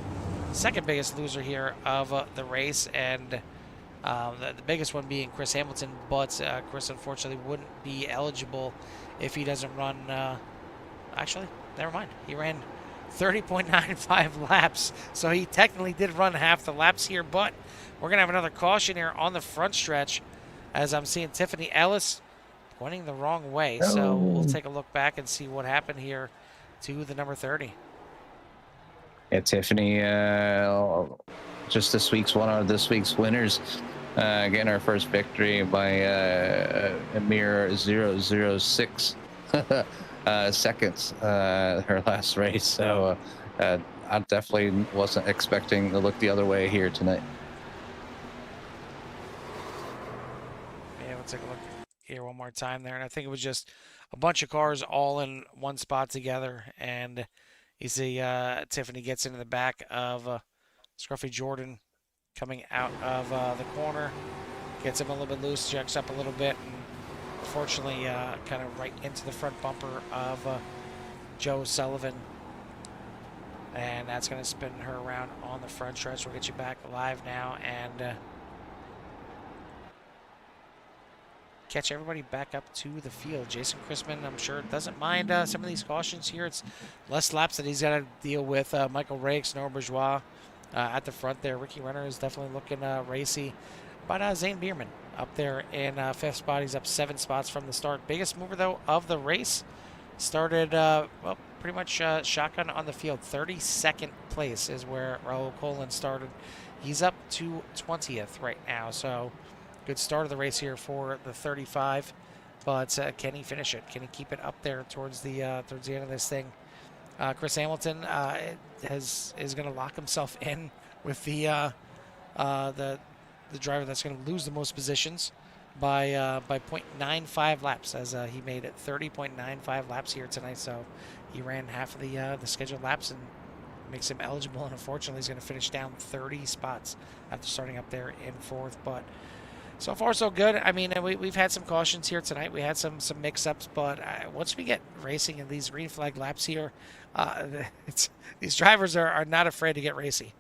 second biggest loser here of the race. And the biggest one being Chris Hamilton. But Chris, unfortunately, wouldn't be eligible if he doesn't run... actually, never mind. He ran 30.95 laps, so he technically did run half the laps here, but we're going to have another caution here on the front stretch as I'm seeing Tiffany Ellis pointing the wrong way. So we'll take a look back and see what happened here to the number 30. Yeah, Tiffany, just one of this week's winners. Getting her first victory by a mere 0.006 seconds her last race. So I definitely wasn't expecting to look the other way here tonight. Yeah, we'll take a look here one more time there. And I think it was just a bunch of cars all in one spot together. And you see Tiffany gets into the back of Scruffy Jordan coming out of the corner. Gets him a little bit loose, jacks up a little bit, and unfortunately kind of right into the front bumper of Joe Sullivan. And that's going to spin her around on the front stretch. We'll get you back live now and catch everybody back up to the field. Jason Chrisman, I'm sure, doesn't mind some of these cautions here. It's less laps that he's got to deal with. Michael Rakes, Nora Bourgeois at the front there. Ricky Renner is definitely looking racy. But Zane Bierman up there in fifth spot. He's up 7 spots from the start. Biggest mover, though, of the race. Started, well, pretty much shotgun on the field. 32nd place is where Raul Colin started. He's up to 20th right now. So good start of the race here for the 35. But can he finish it? Can he keep it up there towards the end of this thing? Chris Hamilton is going to lock himself in with the driver that's going to lose the most positions by 0.95 laps, as he made it 30.95 laps here tonight. So he ran half of the scheduled laps and makes him eligible. And unfortunately, he's going to finish down 30 spots after starting up there in 4th. But so far, so good. I mean, we've had some cautions here tonight. We had some mix-ups, but once we get racing in these green flag laps here, these drivers are not afraid to get racy.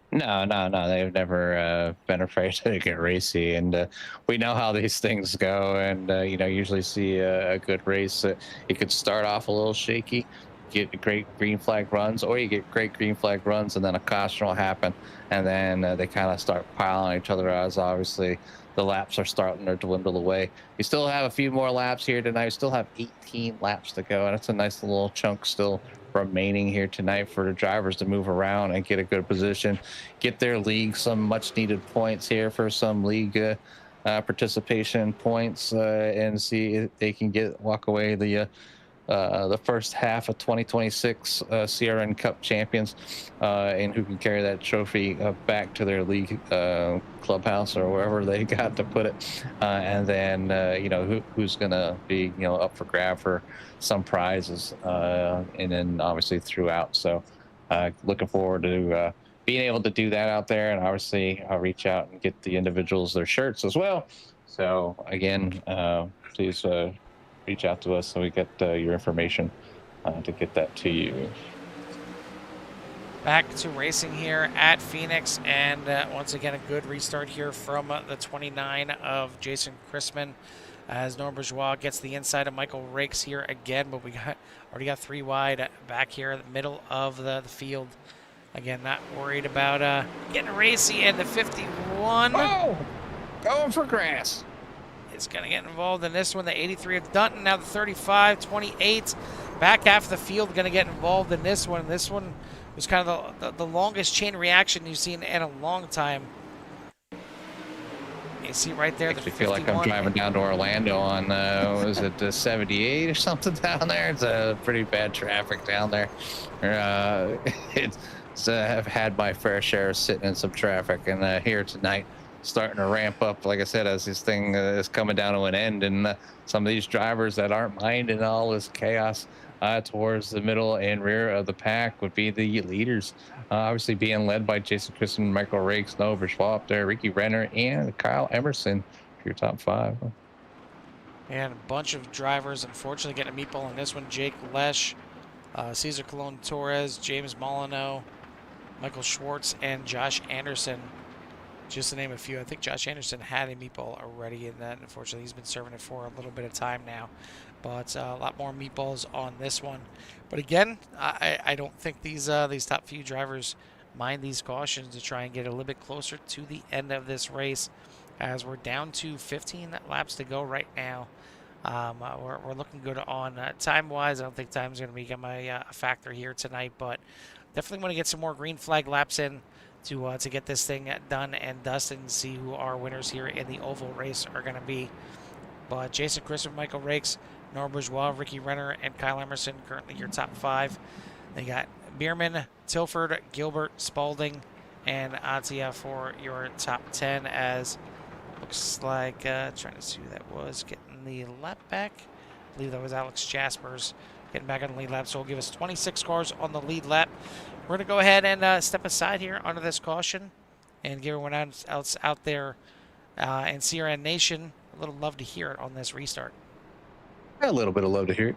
No. They've never been afraid to get racy, and we know how these things go. And usually see a good race. It could start off a little shaky, get great green flag runs, or you get great green flag runs, and then a caution will happen, and then they kind of start piling each other as obviously the laps are starting to dwindle away. We still have a few more laps here tonight. We still have 18 laps to go, and it's a nice little chunk still remaining here tonight for the drivers to move around and get a good position, get their league some much needed points here for some league participation points, and see if they can walk away the first half of 2026 CRN Cup champions, and who can carry that trophy back to their league clubhouse or wherever they got to put it, and then who's gonna be up for grab for some prizes, and then obviously throughout. So looking forward to being able to do that out there, and obviously I'll reach out and get the individuals their shirts as well. So again, please reach out to us so we get your information to get that to you. back to racing here at Phoenix, and once again a good restart here from the 29 of Jason Chrisman as Norm Bourgeois gets the inside of Michael Rakes here again, but we already got 3 wide back here in the middle of the field. Again, not worried about getting racy, and the 51 Oh, going for grass. is going to get involved in this one. The 83 of Dunton, now the 35, 28. Back half of the field going to get involved in this one. This one was kind of the longest chain reaction you've seen in a long time. You see right there, Makes the me feel like I'm 51. driving down to Orlando on, was it the 78 or something down there? It's pretty bad traffic down there. I've had my fair share of sitting in some traffic, and here tonight, starting to ramp up, like I said, as this thing is coming down to an end, and some of these drivers that aren't minding all this chaos towards the middle and rear of the pack would be the leaders. Obviously being led by Jason Christian, Michael Rakes, Noah Bourgeois up there, Ricky Renner, and Kyle Emerson for your top 5. And a bunch of drivers, unfortunately, getting a meatball in this one. Jake Lesh, Cesar Colon Torres, James Molyneux, Michael Schwartz, and Josh Anderson, just to name a few. I think Josh Anderson had a meatball already, and then unfortunately he's been serving it for a little bit of time now. But a lot more meatballs on this one. But again, I don't think these top few drivers mind these cautions to try and get a little bit closer to the end of this race, as we're down to 15 laps to go right now. We're looking good on time-wise. I don't think time's going to become a factor here tonight, but definitely want to get some more green flag laps in to get this thing done and dusted and see who our winners here in the oval race are going to be. But Jason Christopher, Michael Rakes, Nora Bourgeois, Ricky Renner, and Kyle Emerson currently your top 5. They got Bierman, Tilford, Gilbert, Spalding, and Atia for your top 10, as looks like, trying to see who that was, getting the lap back. I believe that was Alex Jaspers getting back on the lead lap, so will give us 26 cars on the lead lap. We're going to go ahead and step aside here onto this caution and give everyone else out there in CRN Nation a little love to hear it on this restart. A little bit of love to hear it.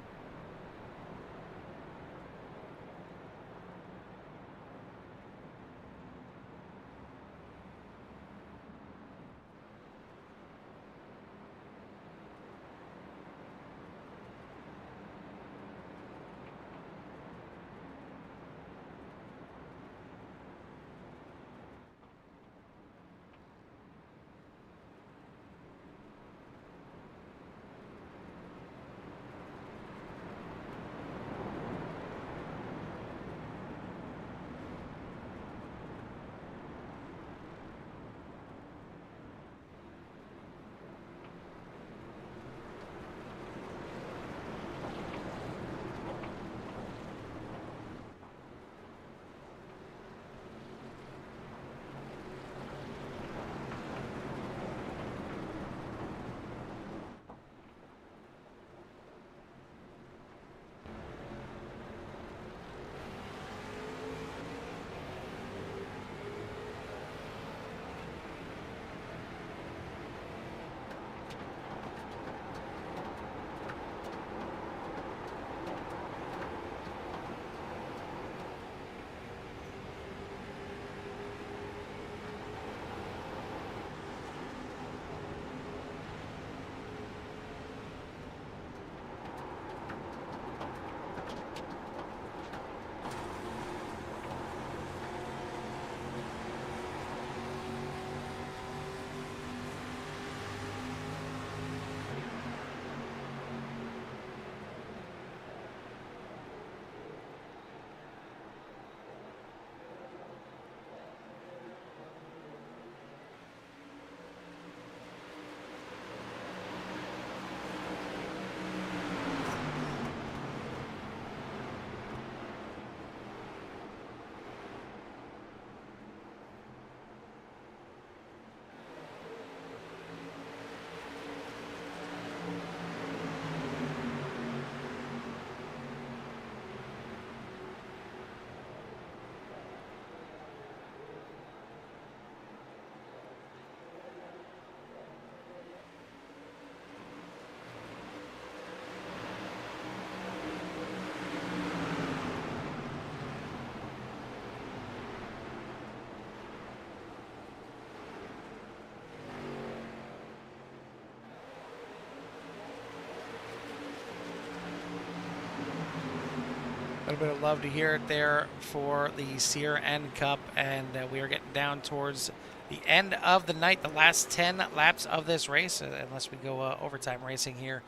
A little bit of love to hear it there for the CRN Cup, and we are getting down towards the end of the night, the last 10 laps of this race, unless we go overtime racing here.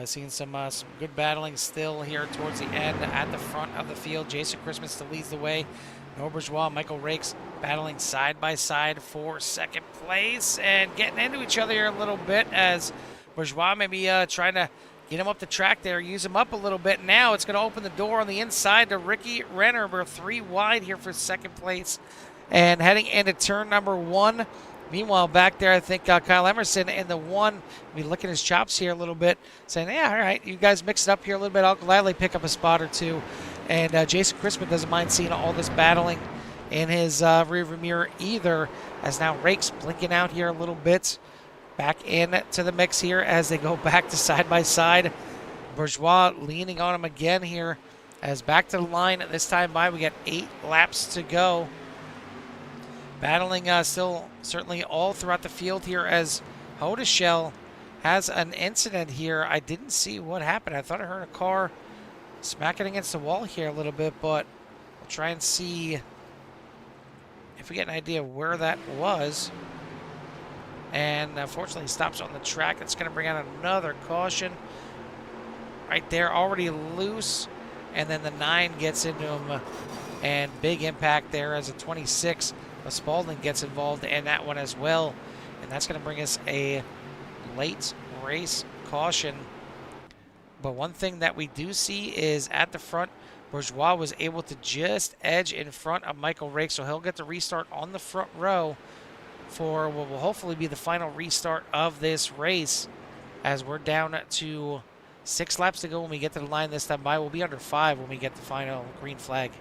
Seeing some good battling still here towards the end at the front of the field. Jason Christmas still leads the way. Noah Bourgeois, Michael Rakes battling side by side for second place and getting into each other here a little bit as Bourgeois maybe trying to get him up the track there, use him up a little bit. Now it's going to open the door on the inside to Ricky Renner. We're 3 wide here for second place and heading into turn number 1. Meanwhile, back there, I think Kyle Emerson in the 1, be licking his chops here a little bit, saying, yeah, all right, you guys mix it up here a little bit. I'll gladly pick up a spot or two. And Jason Crispin doesn't mind seeing all this battling in his rearview mirror either, as now Rakes blinking out here a little bit. Back into the mix here as they go back to side by side. Bourgeois leaning on him again here as back to the line this time by. We got 8 laps to go. Battling still certainly all throughout the field here as Hodeshell has an incident here. I didn't see what happened. I thought I heard a car smacking against the wall here a little bit, but we'll try and see if we get an idea where that was. And unfortunately, he stops on the track. That's going to bring out another caution. Right there, already loose. And then the 9 gets into him. And big impact there as a 26. Spalding gets involved in that one as well. And that's going to bring us a late race caution. But one thing that we do see is at the front, Bourgeois was able to just edge in front of Michael Rakes. So he'll get the restart on the front row for what will hopefully be the final restart of this race, as we're down to 6 laps to go when we get to the line this time by. We'll be under 5 when we get the final green flag.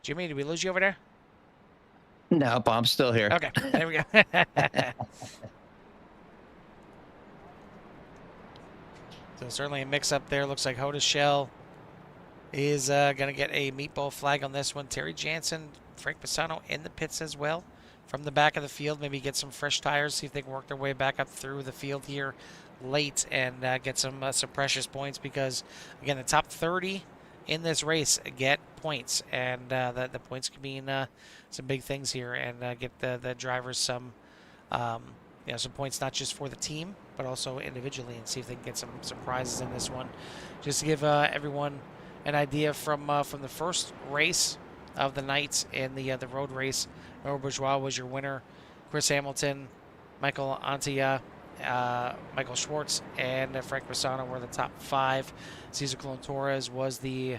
Jimmy, did we lose you over there? Nope, I'm still here. Okay, there we go. So certainly a mix-up there. Looks like Hodeshell is going to get a meatball flag on this one. Terry Jansen, Frank Pisano in the pits as well from the back of the field. Maybe get some fresh tires, see if they can work their way back up through the field here late and get some precious points, because, again, the top 30 in this race get points, and the points can mean some big things here and get the drivers some some points, not just for the team but also individually, and see if they can get some prizes in this one. Just to give everyone an idea from the first race of the night in the road race, Noah Bourgeois was your winner. Chris Hamilton, Michael Antia, Michael Schwartz, and Frank Pisano were the top 5. Cesar Colon Torres was the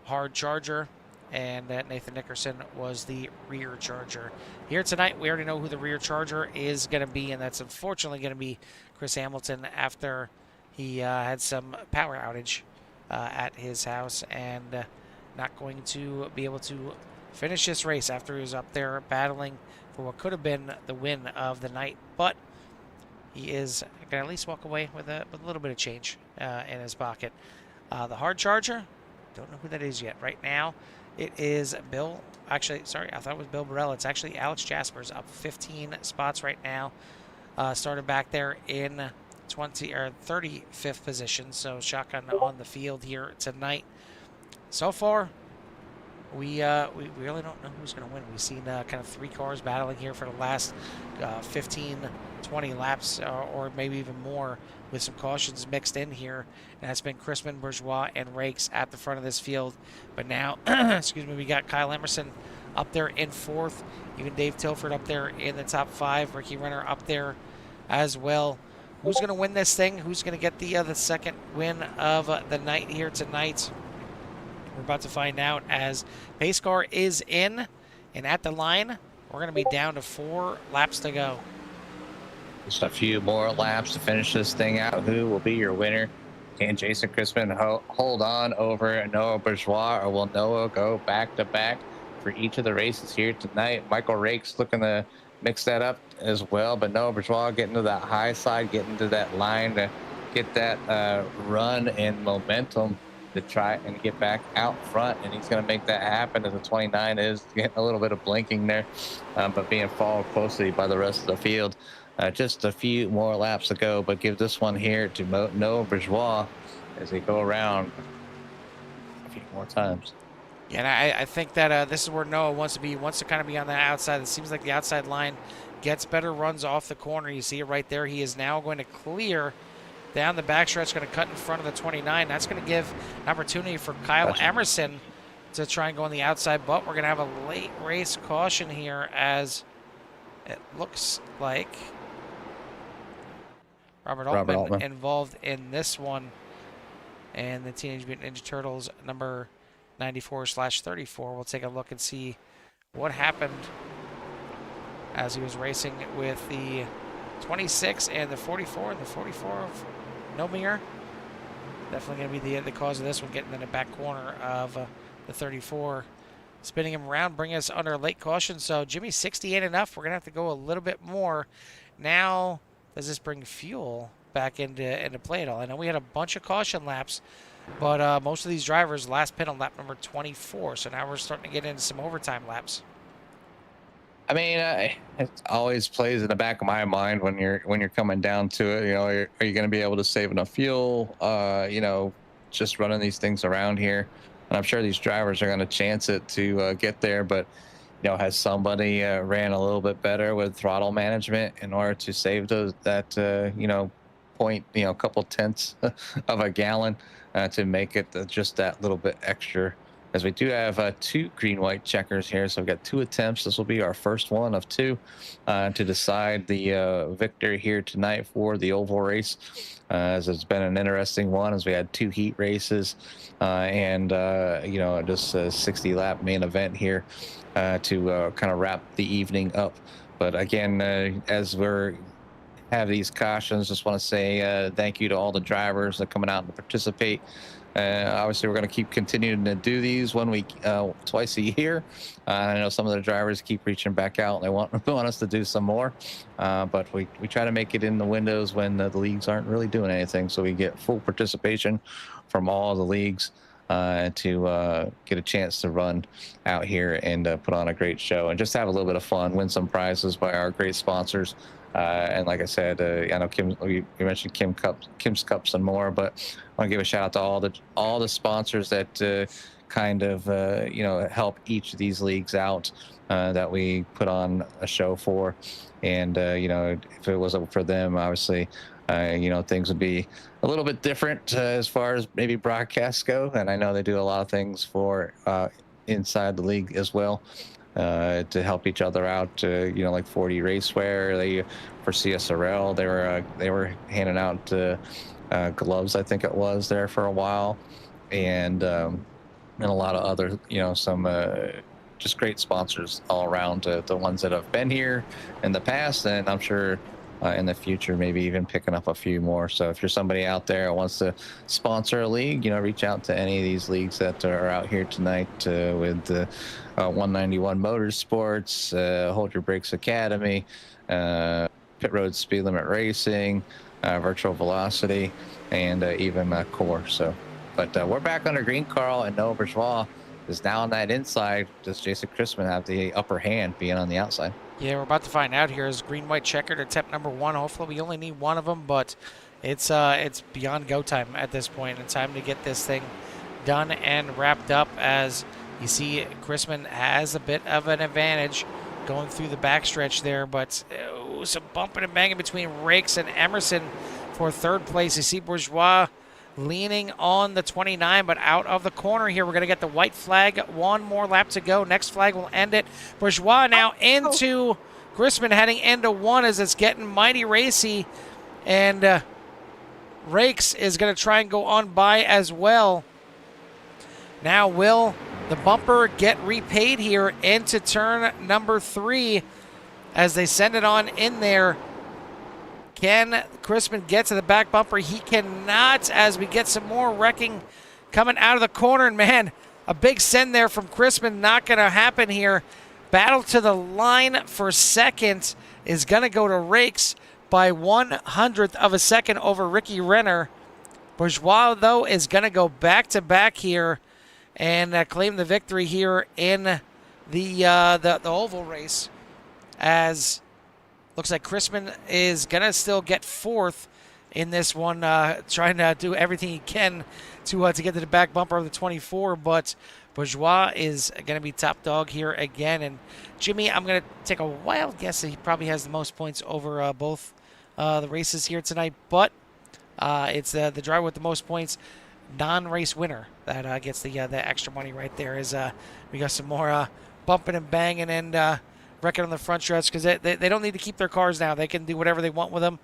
hard charger, and Nathan Nickerson was the rear charger. Here tonight, we already know who the rear charger is going to be, and that's unfortunately going to be Chris Hamilton after he had some power outage at his house and not going to be able to finish this race after he was up there battling for what could have been the win of the night. But he is going to at least walk away with a little bit of change in his pocket. The hard charger, don't know who that is yet. Right now, it is Bill. Actually, sorry, I thought it was Bill Burrell. It's actually Alex Jaspers, up 15 spots right now. Started back there in 35th position. So shotgun on the field here tonight. So far, we really don't know who's going to win. We've seen kind of 3 cars battling here for the last 15, 20 laps, or maybe even more, with some cautions mixed in here. And that's been Crispin, Bourgeois, and Rakes at the front of this field. But now, excuse me, we got Kyle Emerson up there in 4th. Even Dave Tilford up there in the top 5. Ricky Renner up there as well. Who's going to win this thing? Who's going to get the second win of the night here tonight? We're about to find out, as pace car is in and at the line. We're going to be down to 4 laps to go. Just a few more laps to finish this thing out. Who will be your winner? Can Jason Crispin hold on over Noah Bourgeois, or will Noah go back-to-back for each of the races here tonight? Michael Rakes looking to mix that up as well, but Noah Bourgeois getting to that high side, getting to that line to get that run and momentum to try and get back out front, and he's going to make that happen as the 29 is getting a little bit of blinking there, but being followed closely by the rest of the field. Just a few more laps to go, but give this one here to Noah Bourgeois as they go around a few more times. Yeah, and I think that this is where Noah wants to be. He wants to kind of be on the outside. It seems like the outside line gets better runs off the corner. You see it right there. He is now going to clear down the backstretch, going to cut in front of the 29. That's going to give an opportunity for Kyle Emerson to try and go on the outside, but we're going to have a late race caution here as it looks like Robert Altman involved in this one. And the Teenage Mutant Ninja Turtles number 94/34. We'll take a look and see what happened as he was racing with the 26 and the 44, and the 44 of Nomier. Definitely going to be the cause of this one, getting in the back corner of the 34. Spinning him around, bringing us under a late caution. So Jimmy, 68 enough. We're going to have to go a little bit more. Now, does this bring fuel back into play at all? I know we had a bunch of caution laps, but most of these drivers last pit on lap number 24. So now we're starting to get into some overtime laps. I mean, it always plays in the back of my mind when you're coming down to it. You know, are you going to be able to save enough fuel? You know, just running these things around here, and I'm sure these drivers are going to chance it to get there. But you know, has somebody ran a little bit better with throttle management in order to save that you know, point, you know, a couple tenths of a gallon to make it just that little bit extra? As we do have 2 green-white checkers here, so we've got 2 attempts. This will be our first one of 2 to decide the victor here tonight for the oval race. As it's been an interesting one, as we had 2 heat races and you know, just a 60-lap main event here to kind of wrap the evening up. But again, as we're have these cautions, just want to say thank you to all the drivers that are coming out to participate. Obviously, we're going to keep continuing to do these 1 week, twice a year. I know some of the drivers keep reaching back out. They want us to do some more, but we try to make it in the windows when the leagues aren't really doing anything, so we get full participation from all the leagues to get a chance to run out here and put on a great show and just have a little bit of fun, win some prizes by our great sponsors. And like I said, I know you mentioned Kim's Cups and more, but I want to give a shout out to all the sponsors that kind of you know, help each of these leagues out that we put on a show for. And you know, if it wasn't for them, obviously, you know, things would be a little bit different as far as maybe broadcasts go. And I know they do a lot of things for inside the league as well. To help each other out, you know, like 40 Racewear, for CSRL, they were handing out gloves, I think it was, there for a while, and a lot of other, you know, some just great sponsors all around, the ones that have been here in the past, and I'm sure in the future, maybe even picking up a few more. So if you're somebody out there who wants to sponsor a league, you know, reach out to any of these leagues that are out here tonight with 191 Motorsports, Hold Your Brakes Academy, Pit Road Speed Limit Racing, Virtual Velocity, and even Core. So, but we're back under green, Carl, and Noah Bourgeois is now on that inside. Does Jason Christman have the upper hand being on the outside? Yeah, we're about to find out here. Is green-white checkered attempt number 1. Hopefully we only need one of them, but it's beyond go time at this point. It's time to get this thing done and wrapped up. As you see, Christman has a bit of an advantage going through the backstretch there, but some bumping and banging between Rakes and Emerson for third place. You see Bourgeois leaning on the 29, but out of the corner here. We're going to get the white flag. 1 more lap to go. Next flag will end it. Bourgeois now into Christman, heading into 1 as it's getting mighty racy. And Rakes is going to try and go on by as well. Now will the bumper get repaid here into turn number 3 as they send it on in there? Can Christman get to the back bumper? He cannot, as we get some more wrecking coming out of the corner. And man, a big send there from Christman. Not going to happen here. Battle to the line for second is going to go to Rakes by 1/100th of a second over Ricky Renner. Bourgeois, though, is going to go back-to-back here and claim the victory here in the oval race, as looks like Chrisman is going to still get fourth in this one, trying to do everything he can to get to the back bumper of the 24, but Bourgeois is going to be top dog here again. And Jimmy, I'm going to take a wild guess that he probably has the most points over both the races here tonight, but it's the driver with the most points, non-race winner, that gets the extra money right there. Is we got some more bumping and banging and wrecking on the front stretch, because they don't need to keep their cars now. They can do whatever they want with them.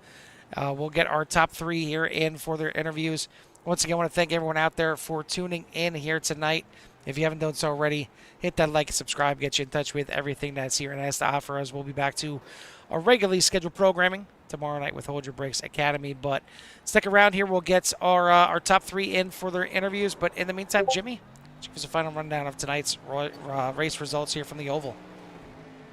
We'll get our top 3 here in for their interviews. Once again, I want to thank everyone out there for tuning in here tonight. If you haven't done so already, hit that like and subscribe, get you in touch with everything that CRN has to offer us. We'll be back to our regularly scheduled programming tomorrow night with Hold Your Brakes Academy. But stick around here. We'll get our top 3 in for their interviews. But in the meantime, Jimmy, give us a final rundown of tonight's race results here from the Oval.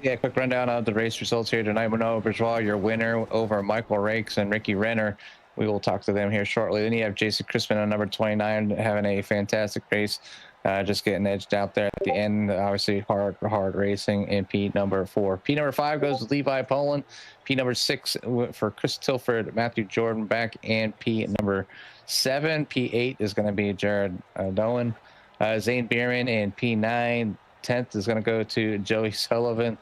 Yeah, quick rundown of the race results here tonight. Manoa Bourgeois, your winner over Michael Rakes and Ricky Renner. We will talk to them here shortly. Then you have Jason Crispin on number 29 having a fantastic race, just getting edged out there at the end. Obviously, hard racing in P number 4. P number 5 goes to Levi Poland. P number 6 for Chris Tilford, Matthew Jordan back, and P number 7. P8 is going to be Jared Dolan. Zane Bierman in P9. 10th is going to go to Joey Sullivan.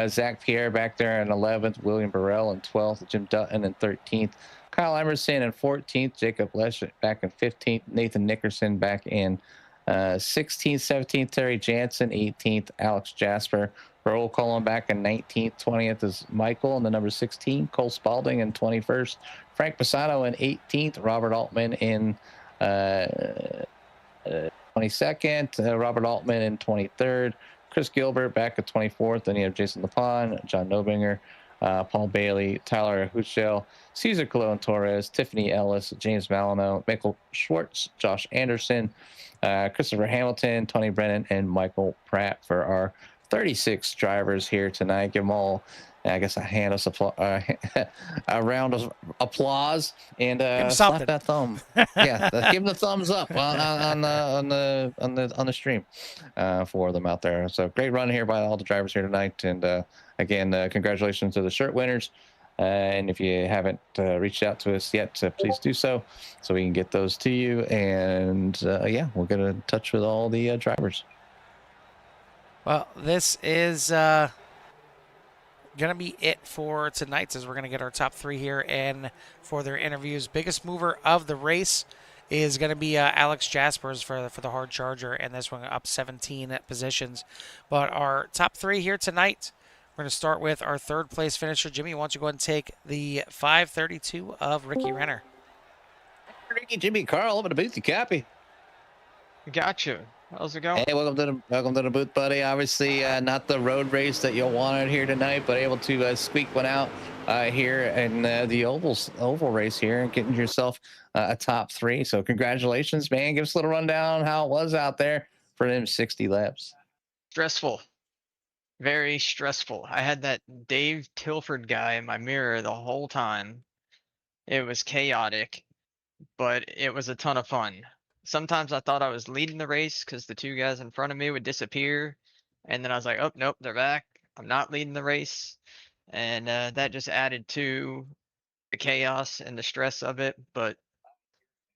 Zach Pierre back there in 11th. William Burrell in 12th. Jim Dutton in 13th. Kyle Emerson in 14th. Jacob Lesh back in 15th. Nathan Nickerson back in 16th. 17th. Terry Jansen 18th. Alex Jasper. Raul Cullen back in 19th. 20th is Michael in the number 16. Cole Spalding in 21st. Frank Pisano in 18th. Robert Altman in 22nd, Robert Altman in 23rd, Chris Gilbert back at 24th. Then you have Jason Lapon, John Nobinger, Paul Bailey, Tyler Huchel, Cesar Colon Torres, Tiffany Ellis, James Malino, Michael Schwartz, Josh Anderson, Christopher Hamilton, Tony Brennan, and Michael Pratt for our 36 drivers here tonight. Give them all, I guess, a round of applause and slap that thumb. Yeah, give them the thumbs up on the stream for them out there. So great run here by all the drivers here tonight, and again, congratulations to the shirt winners. And if you haven't reached out to us yet, please do so we can get those to you. And yeah, we'll get in touch with all the drivers. Well, this is going to be it for tonight, as we're going to get our top 3 here and for their interviews. Biggest mover of the race is going to be Alex Jaspers for the hard charger, and this one up 17 positions. But our top 3 here tonight, we're going to start with our 3rd place finisher. Jimmy, why don't you go ahead and take the 532 of Ricky Renner? Ricky, Jimmy, Carl, I'm going to booth you copy. Gotcha. How's it going? Hey, welcome to the booth, buddy. Obviously, not the road race that you'll want here tonight, but able to squeak one out here in the oval race here and getting yourself a top 3. So congratulations, man. Give us a little rundown how it was out there for them 60 laps. Stressful. Very stressful. I had that Dave Tilford guy in my mirror the whole time. It was chaotic, but it was a ton of fun. Sometimes I thought I was leading the race because the 2 guys in front of me would disappear. And then I was like, oh, nope, they're back. I'm not leading the race. And that just added to the chaos and the stress of it. But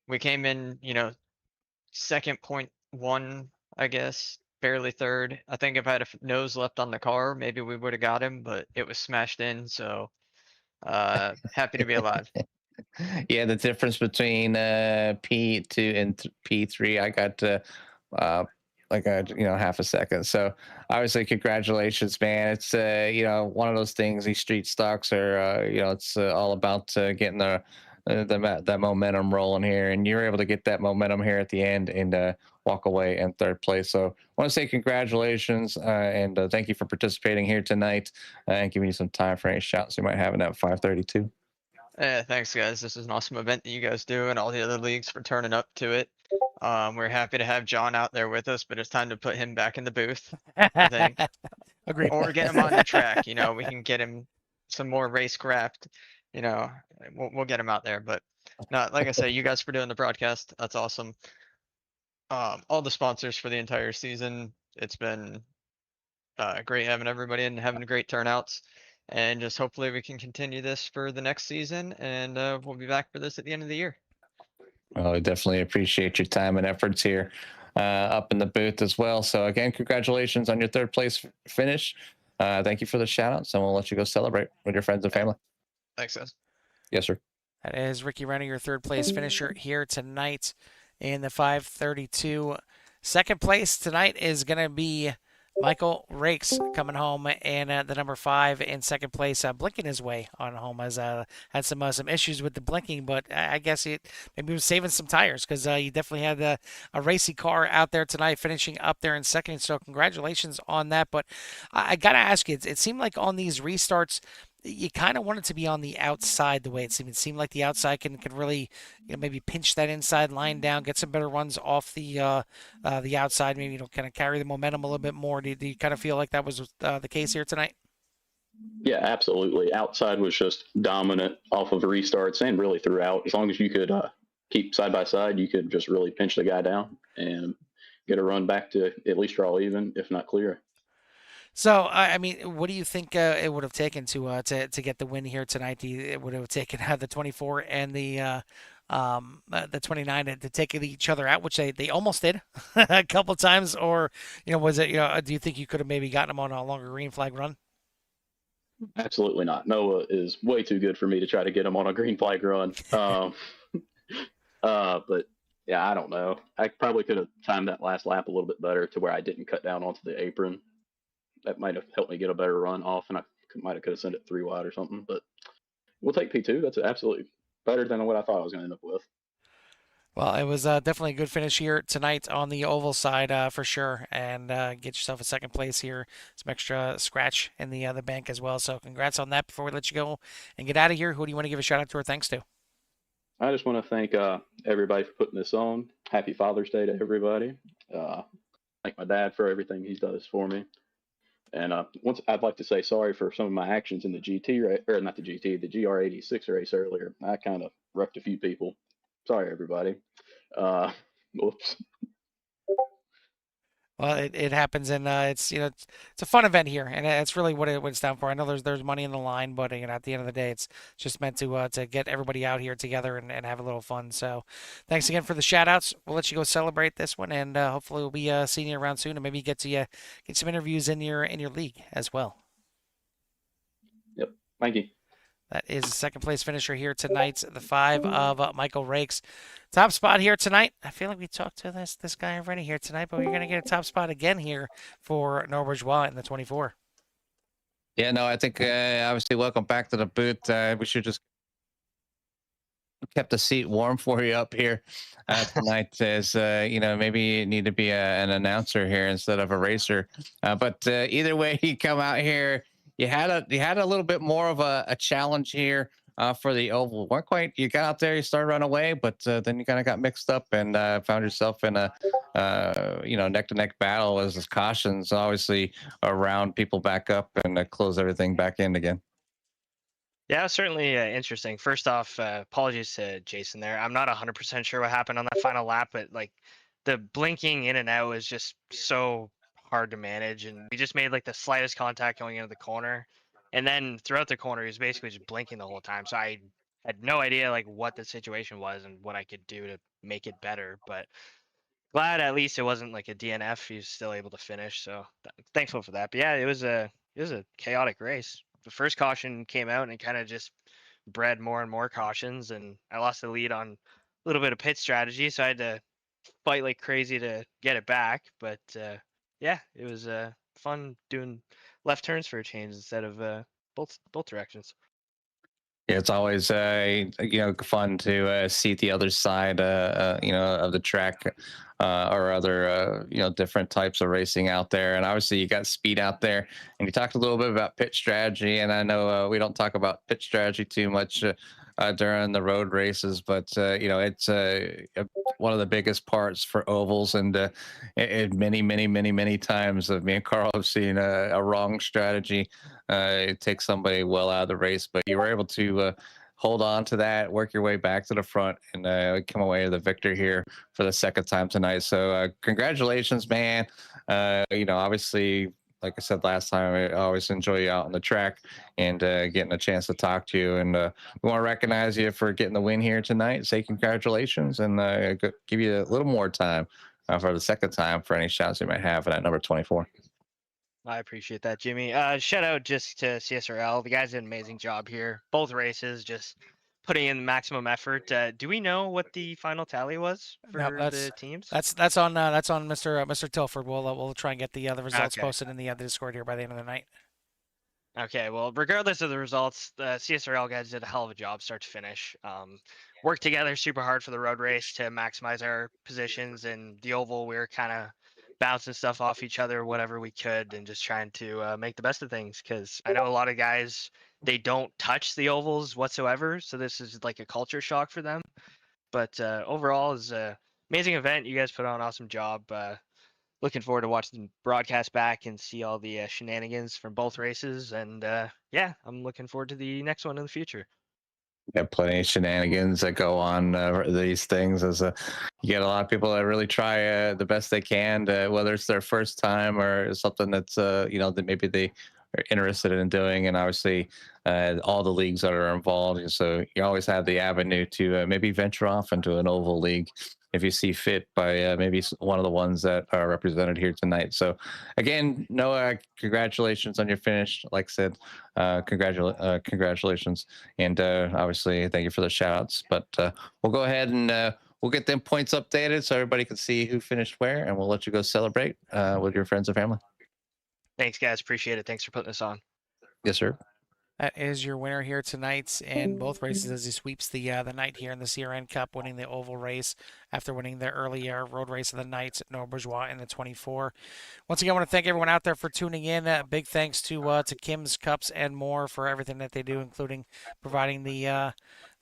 we came in, 2.1, I guess, barely 3rd. I think if I had a nose left on the car, maybe we would have got him, but it was smashed in. So happy to be alive. Yeah, the difference between P2 and P3, I got like half a second. So obviously, congratulations, man. It's one of those things. These street stocks are it's all about getting that momentum rolling here, and you're able to get that momentum here at the end and walk away in 3rd place. So I want to say congratulations and thank you for participating here tonight and giving you some time for any shots you might have in that 532. Yeah, thanks, guys. This is an awesome event that you guys do, and all the other leagues for turning up to it. We're happy to have John out there with us, but it's time to put him back in the booth, I think. Agreed. Or get him on the track. We can get him some more racecraft. We'll get him out there. But Not like I say, you guys for doing the broadcast. That's awesome. All the sponsors for the entire season. It's been great having everybody and having great turnouts. And just hopefully we can continue this for the next season, and we'll be back for this at the end of the year. Well, I definitely appreciate your time and efforts here up in the booth as well. So again, congratulations on your third place finish. Thank you for the shout outs, and we'll let you go celebrate with your friends and family. Thanks, guys. Yes, sir. That is Ricky Renner, your third place finisher here tonight in the 532. Second place tonight is going to be Michael Rakes coming home in the number 5 in second place, blinking his way on home. Has had some issues with the blinking, but I guess maybe he was saving some tires because he definitely had a racy car out there tonight, finishing up there in second. So congratulations on that. But I got to ask you, it seemed like on these restarts, you kind of want it to be on the outside the way it seemed. It seemed like the outside can maybe pinch that inside line down, get some better runs off the outside, maybe kind of carry the momentum a little bit more. Do you kind of feel like that was the case here tonight? Yeah, absolutely. Outside was just dominant off of restarts and really throughout. As long as you could keep side by side, you could just really pinch the guy down and get a run back to at least draw even, if not clear. So, I mean, what do you think it would have taken to get the win here tonight? It would have taken the 24 and the 29 to take each other out, which they almost did a couple times, or was it do you think you could have maybe gotten them on a longer green flag run? Absolutely not. Noah is way too good for me to try to get him on a green flag run. But yeah, I don't know. I probably could have timed that last lap a little bit better to where I didn't cut down onto the apron. That might have helped me get a better run off, and I might have could have sent it 3 wide or something. But we'll take P2. That's absolutely better than what I thought I was going to end up with. Well, it was definitely a good finish here tonight on the oval side for sure, and get yourself a second place here, some extra scratch in the bank as well. So congrats on that. Before we let you go and get out of here, who do you want to give a shout out to or thanks to? I just want to thank everybody for putting this on. Happy Father's Day to everybody. Thank my dad for everything he does for me. And once I'd like to say sorry for some of my actions in the GT or not the GT, the GR86 race earlier. I kind of wrecked a few people. Sorry, everybody. Whoops. Well, it happens, and it's it's a fun event here, and it's really what it's down for. I know there's money in the line, but at the end of the day, it's just meant to get everybody out here together and have a little fun. So, thanks again for the shout outs. We'll let you go celebrate this one, and hopefully we'll be seeing you around soon, and maybe get some interviews in your league as well. Yep. Thank you. That is the second place finisher here tonight, the 5 of Michael Rakes. Top spot here tonight. I feel like we talked to this guy already here tonight, but we're going to get a top spot again here for Noah Bourgeois in the 24. Yeah, no, I think obviously welcome back to the booth. We should just kept the seat warm for you up here tonight as maybe you need to be an announcer here instead of a racer. But either way, you come out here. You had a little bit more of a challenge here for the oval. Weren't quite. You got out there, you started running away, but then you kind of got mixed up and found yourself in a neck to neck battle as the cautions obviously around people back up and close everything back in again. Yeah, it was certainly interesting. First off, apologies to Jason there. I'm not 100% sure what happened on that final lap, but like the blinking in and out is just so hard to manage. And we just made like the slightest contact going into the corner. And then throughout the corner, he was basically just blinking the whole time. So I had no idea like what the situation was and what I could do to make it better. But glad at least it wasn't like a DNF. He was still able to finish. So thankful for that. But yeah, it was a chaotic race. The first caution came out and it kind of just bred more and more cautions, and I lost the lead on a little bit of pit strategy, so I had to fight like crazy to get it back. But yeah, it was fun doing left turns for a change instead of both directions. Yeah, it's always fun to see the other side of the track or other different types of racing out there. And obviously you got speed out there, and you talked a little bit about pit strategy, and I know we don't talk about pit strategy too much during the road races, but it's one of the biggest parts for ovals, and many times of me and Carl have seen a wrong strategy it takes somebody well out of the race, but you were able to hold on to that, work your way back to the front, and come away the victor here for the second time tonight. So congratulations, man. Obviously, like I said last time, I always enjoy you out on the track and getting a chance to talk to you. And we want to recognize you for getting the win here tonight. Say congratulations and give you a little more time for the second time for any shots you might have at number 24. I appreciate that, Jimmy. Shout out just to CSRL. The guys did an amazing job here. Both races, just putting in the maximum effort. Do we know what the final tally was for No, the teams? That's on Mr. Tilford. We'll try and get the results Okay. posted in the Discord here by the end of the night. Okay, well, regardless of the results, the CSRL guys did a hell of a job start to finish. Worked together super hard for the road race to maximize our positions. And the oval, we were kind of bouncing stuff off each other, whatever we could, and just trying to make the best of things. Because I know a lot of guys, they don't touch the ovals whatsoever. So this is like a culture shock for them. But overall, it's an amazing event. You guys put on an awesome job. Looking forward to watching the broadcast back and see all the shenanigans from both races. And yeah, I'm looking forward to the next one in the future. Got plenty of shenanigans that go on these things. As you get a lot of people that really try the best they can, whether it's their first time or something that's that maybe they are interested in doing. And obviously, all the leagues that are involved. So you always have the avenue to maybe venture off into an oval league if you see fit by maybe one of the ones that are represented here tonight. So again, Noah, congratulations on your finish. Like I said, congratulations. And obviously, thank you for the shout outs. But we'll go ahead and we'll get them points updated so everybody can see who finished where, and we'll let you go celebrate with your friends and family. Thanks, guys. Appreciate it. Thanks for putting this on. Yes, sir. That is your winner here tonight in both races as he sweeps the night here in the CRN Cup, winning the oval race after winning the early road race of the night, Noah Bourgeois in the 24. Once again, I want to thank everyone out there for tuning in. Big thanks to Kim's Cups and more for everything that they do, including providing the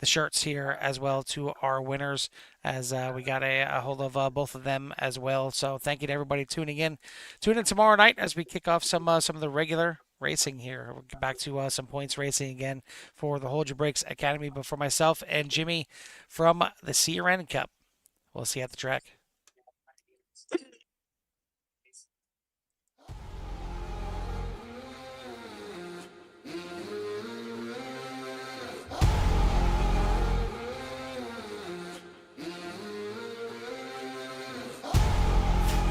shirts here as well to our winners, as we got a hold of both of them as well. So thank you to everybody tuning in. Tune in tomorrow night as we kick off some of the regular racing here. We'll get back to some points racing again for the Hold Your Brakes Academy, but for myself and Jimmy from the CRN Cup, we'll see you at the track.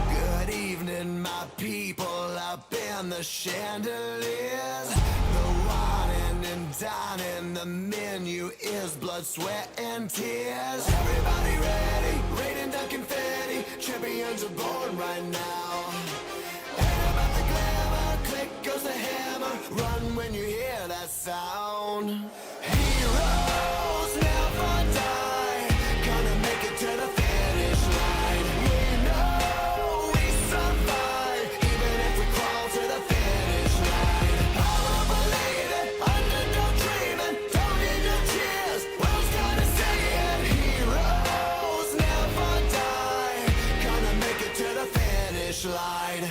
Good evening, my people up in the chandeliers. The wine and dining, the menu is blood, sweat, and tears. Everybody ready, raining down confetti. Champions are born right now. Ain't about the glamour, click goes the hammer. Run when you hear that sound. Heroes never die, gonna make it to the finish line. We know we survive, even if we crawl to the finish line. I won't believe it, underdog dreaming, don't need your cheers, who's gonna say it? Heroes never die, gonna make it to the finish line.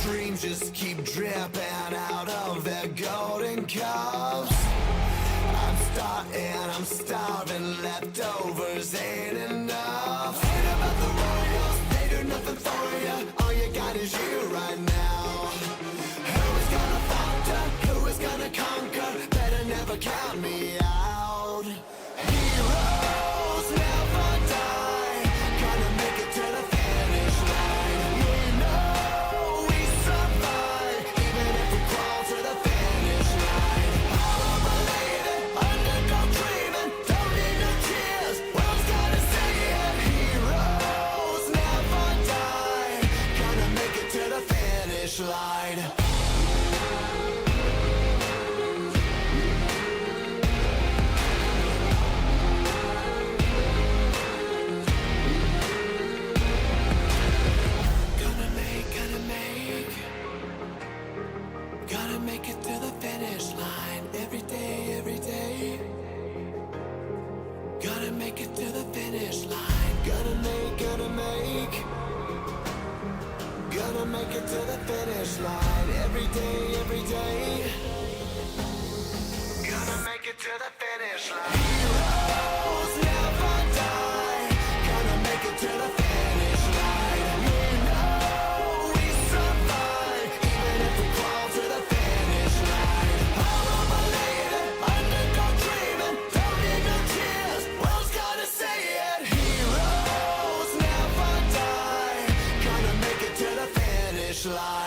Dreams just keep dripping out of their golden cups. I'm starving, leftovers ain't enough. Ain't about the royals, they do nothing for you. All you got is you right now. Who is gonna falter? Who is gonna conquer? Better never count me out. Heroes never die, gonna make it to the finish line. We know we survive, even if we crawl to the finish line. I won't believe it, underdog dreaming, don't need no tears, who's gonna say it? Heroes every day. Gonna make it to the finish line. Heroes never die. Gonna make it to the finish line. We know we survive, even if we crawl to the finish line. I'm a believer, underdog dreaming. Don't need no cheers, world's gotta say it. Heroes never die. Gonna make it to the finish line.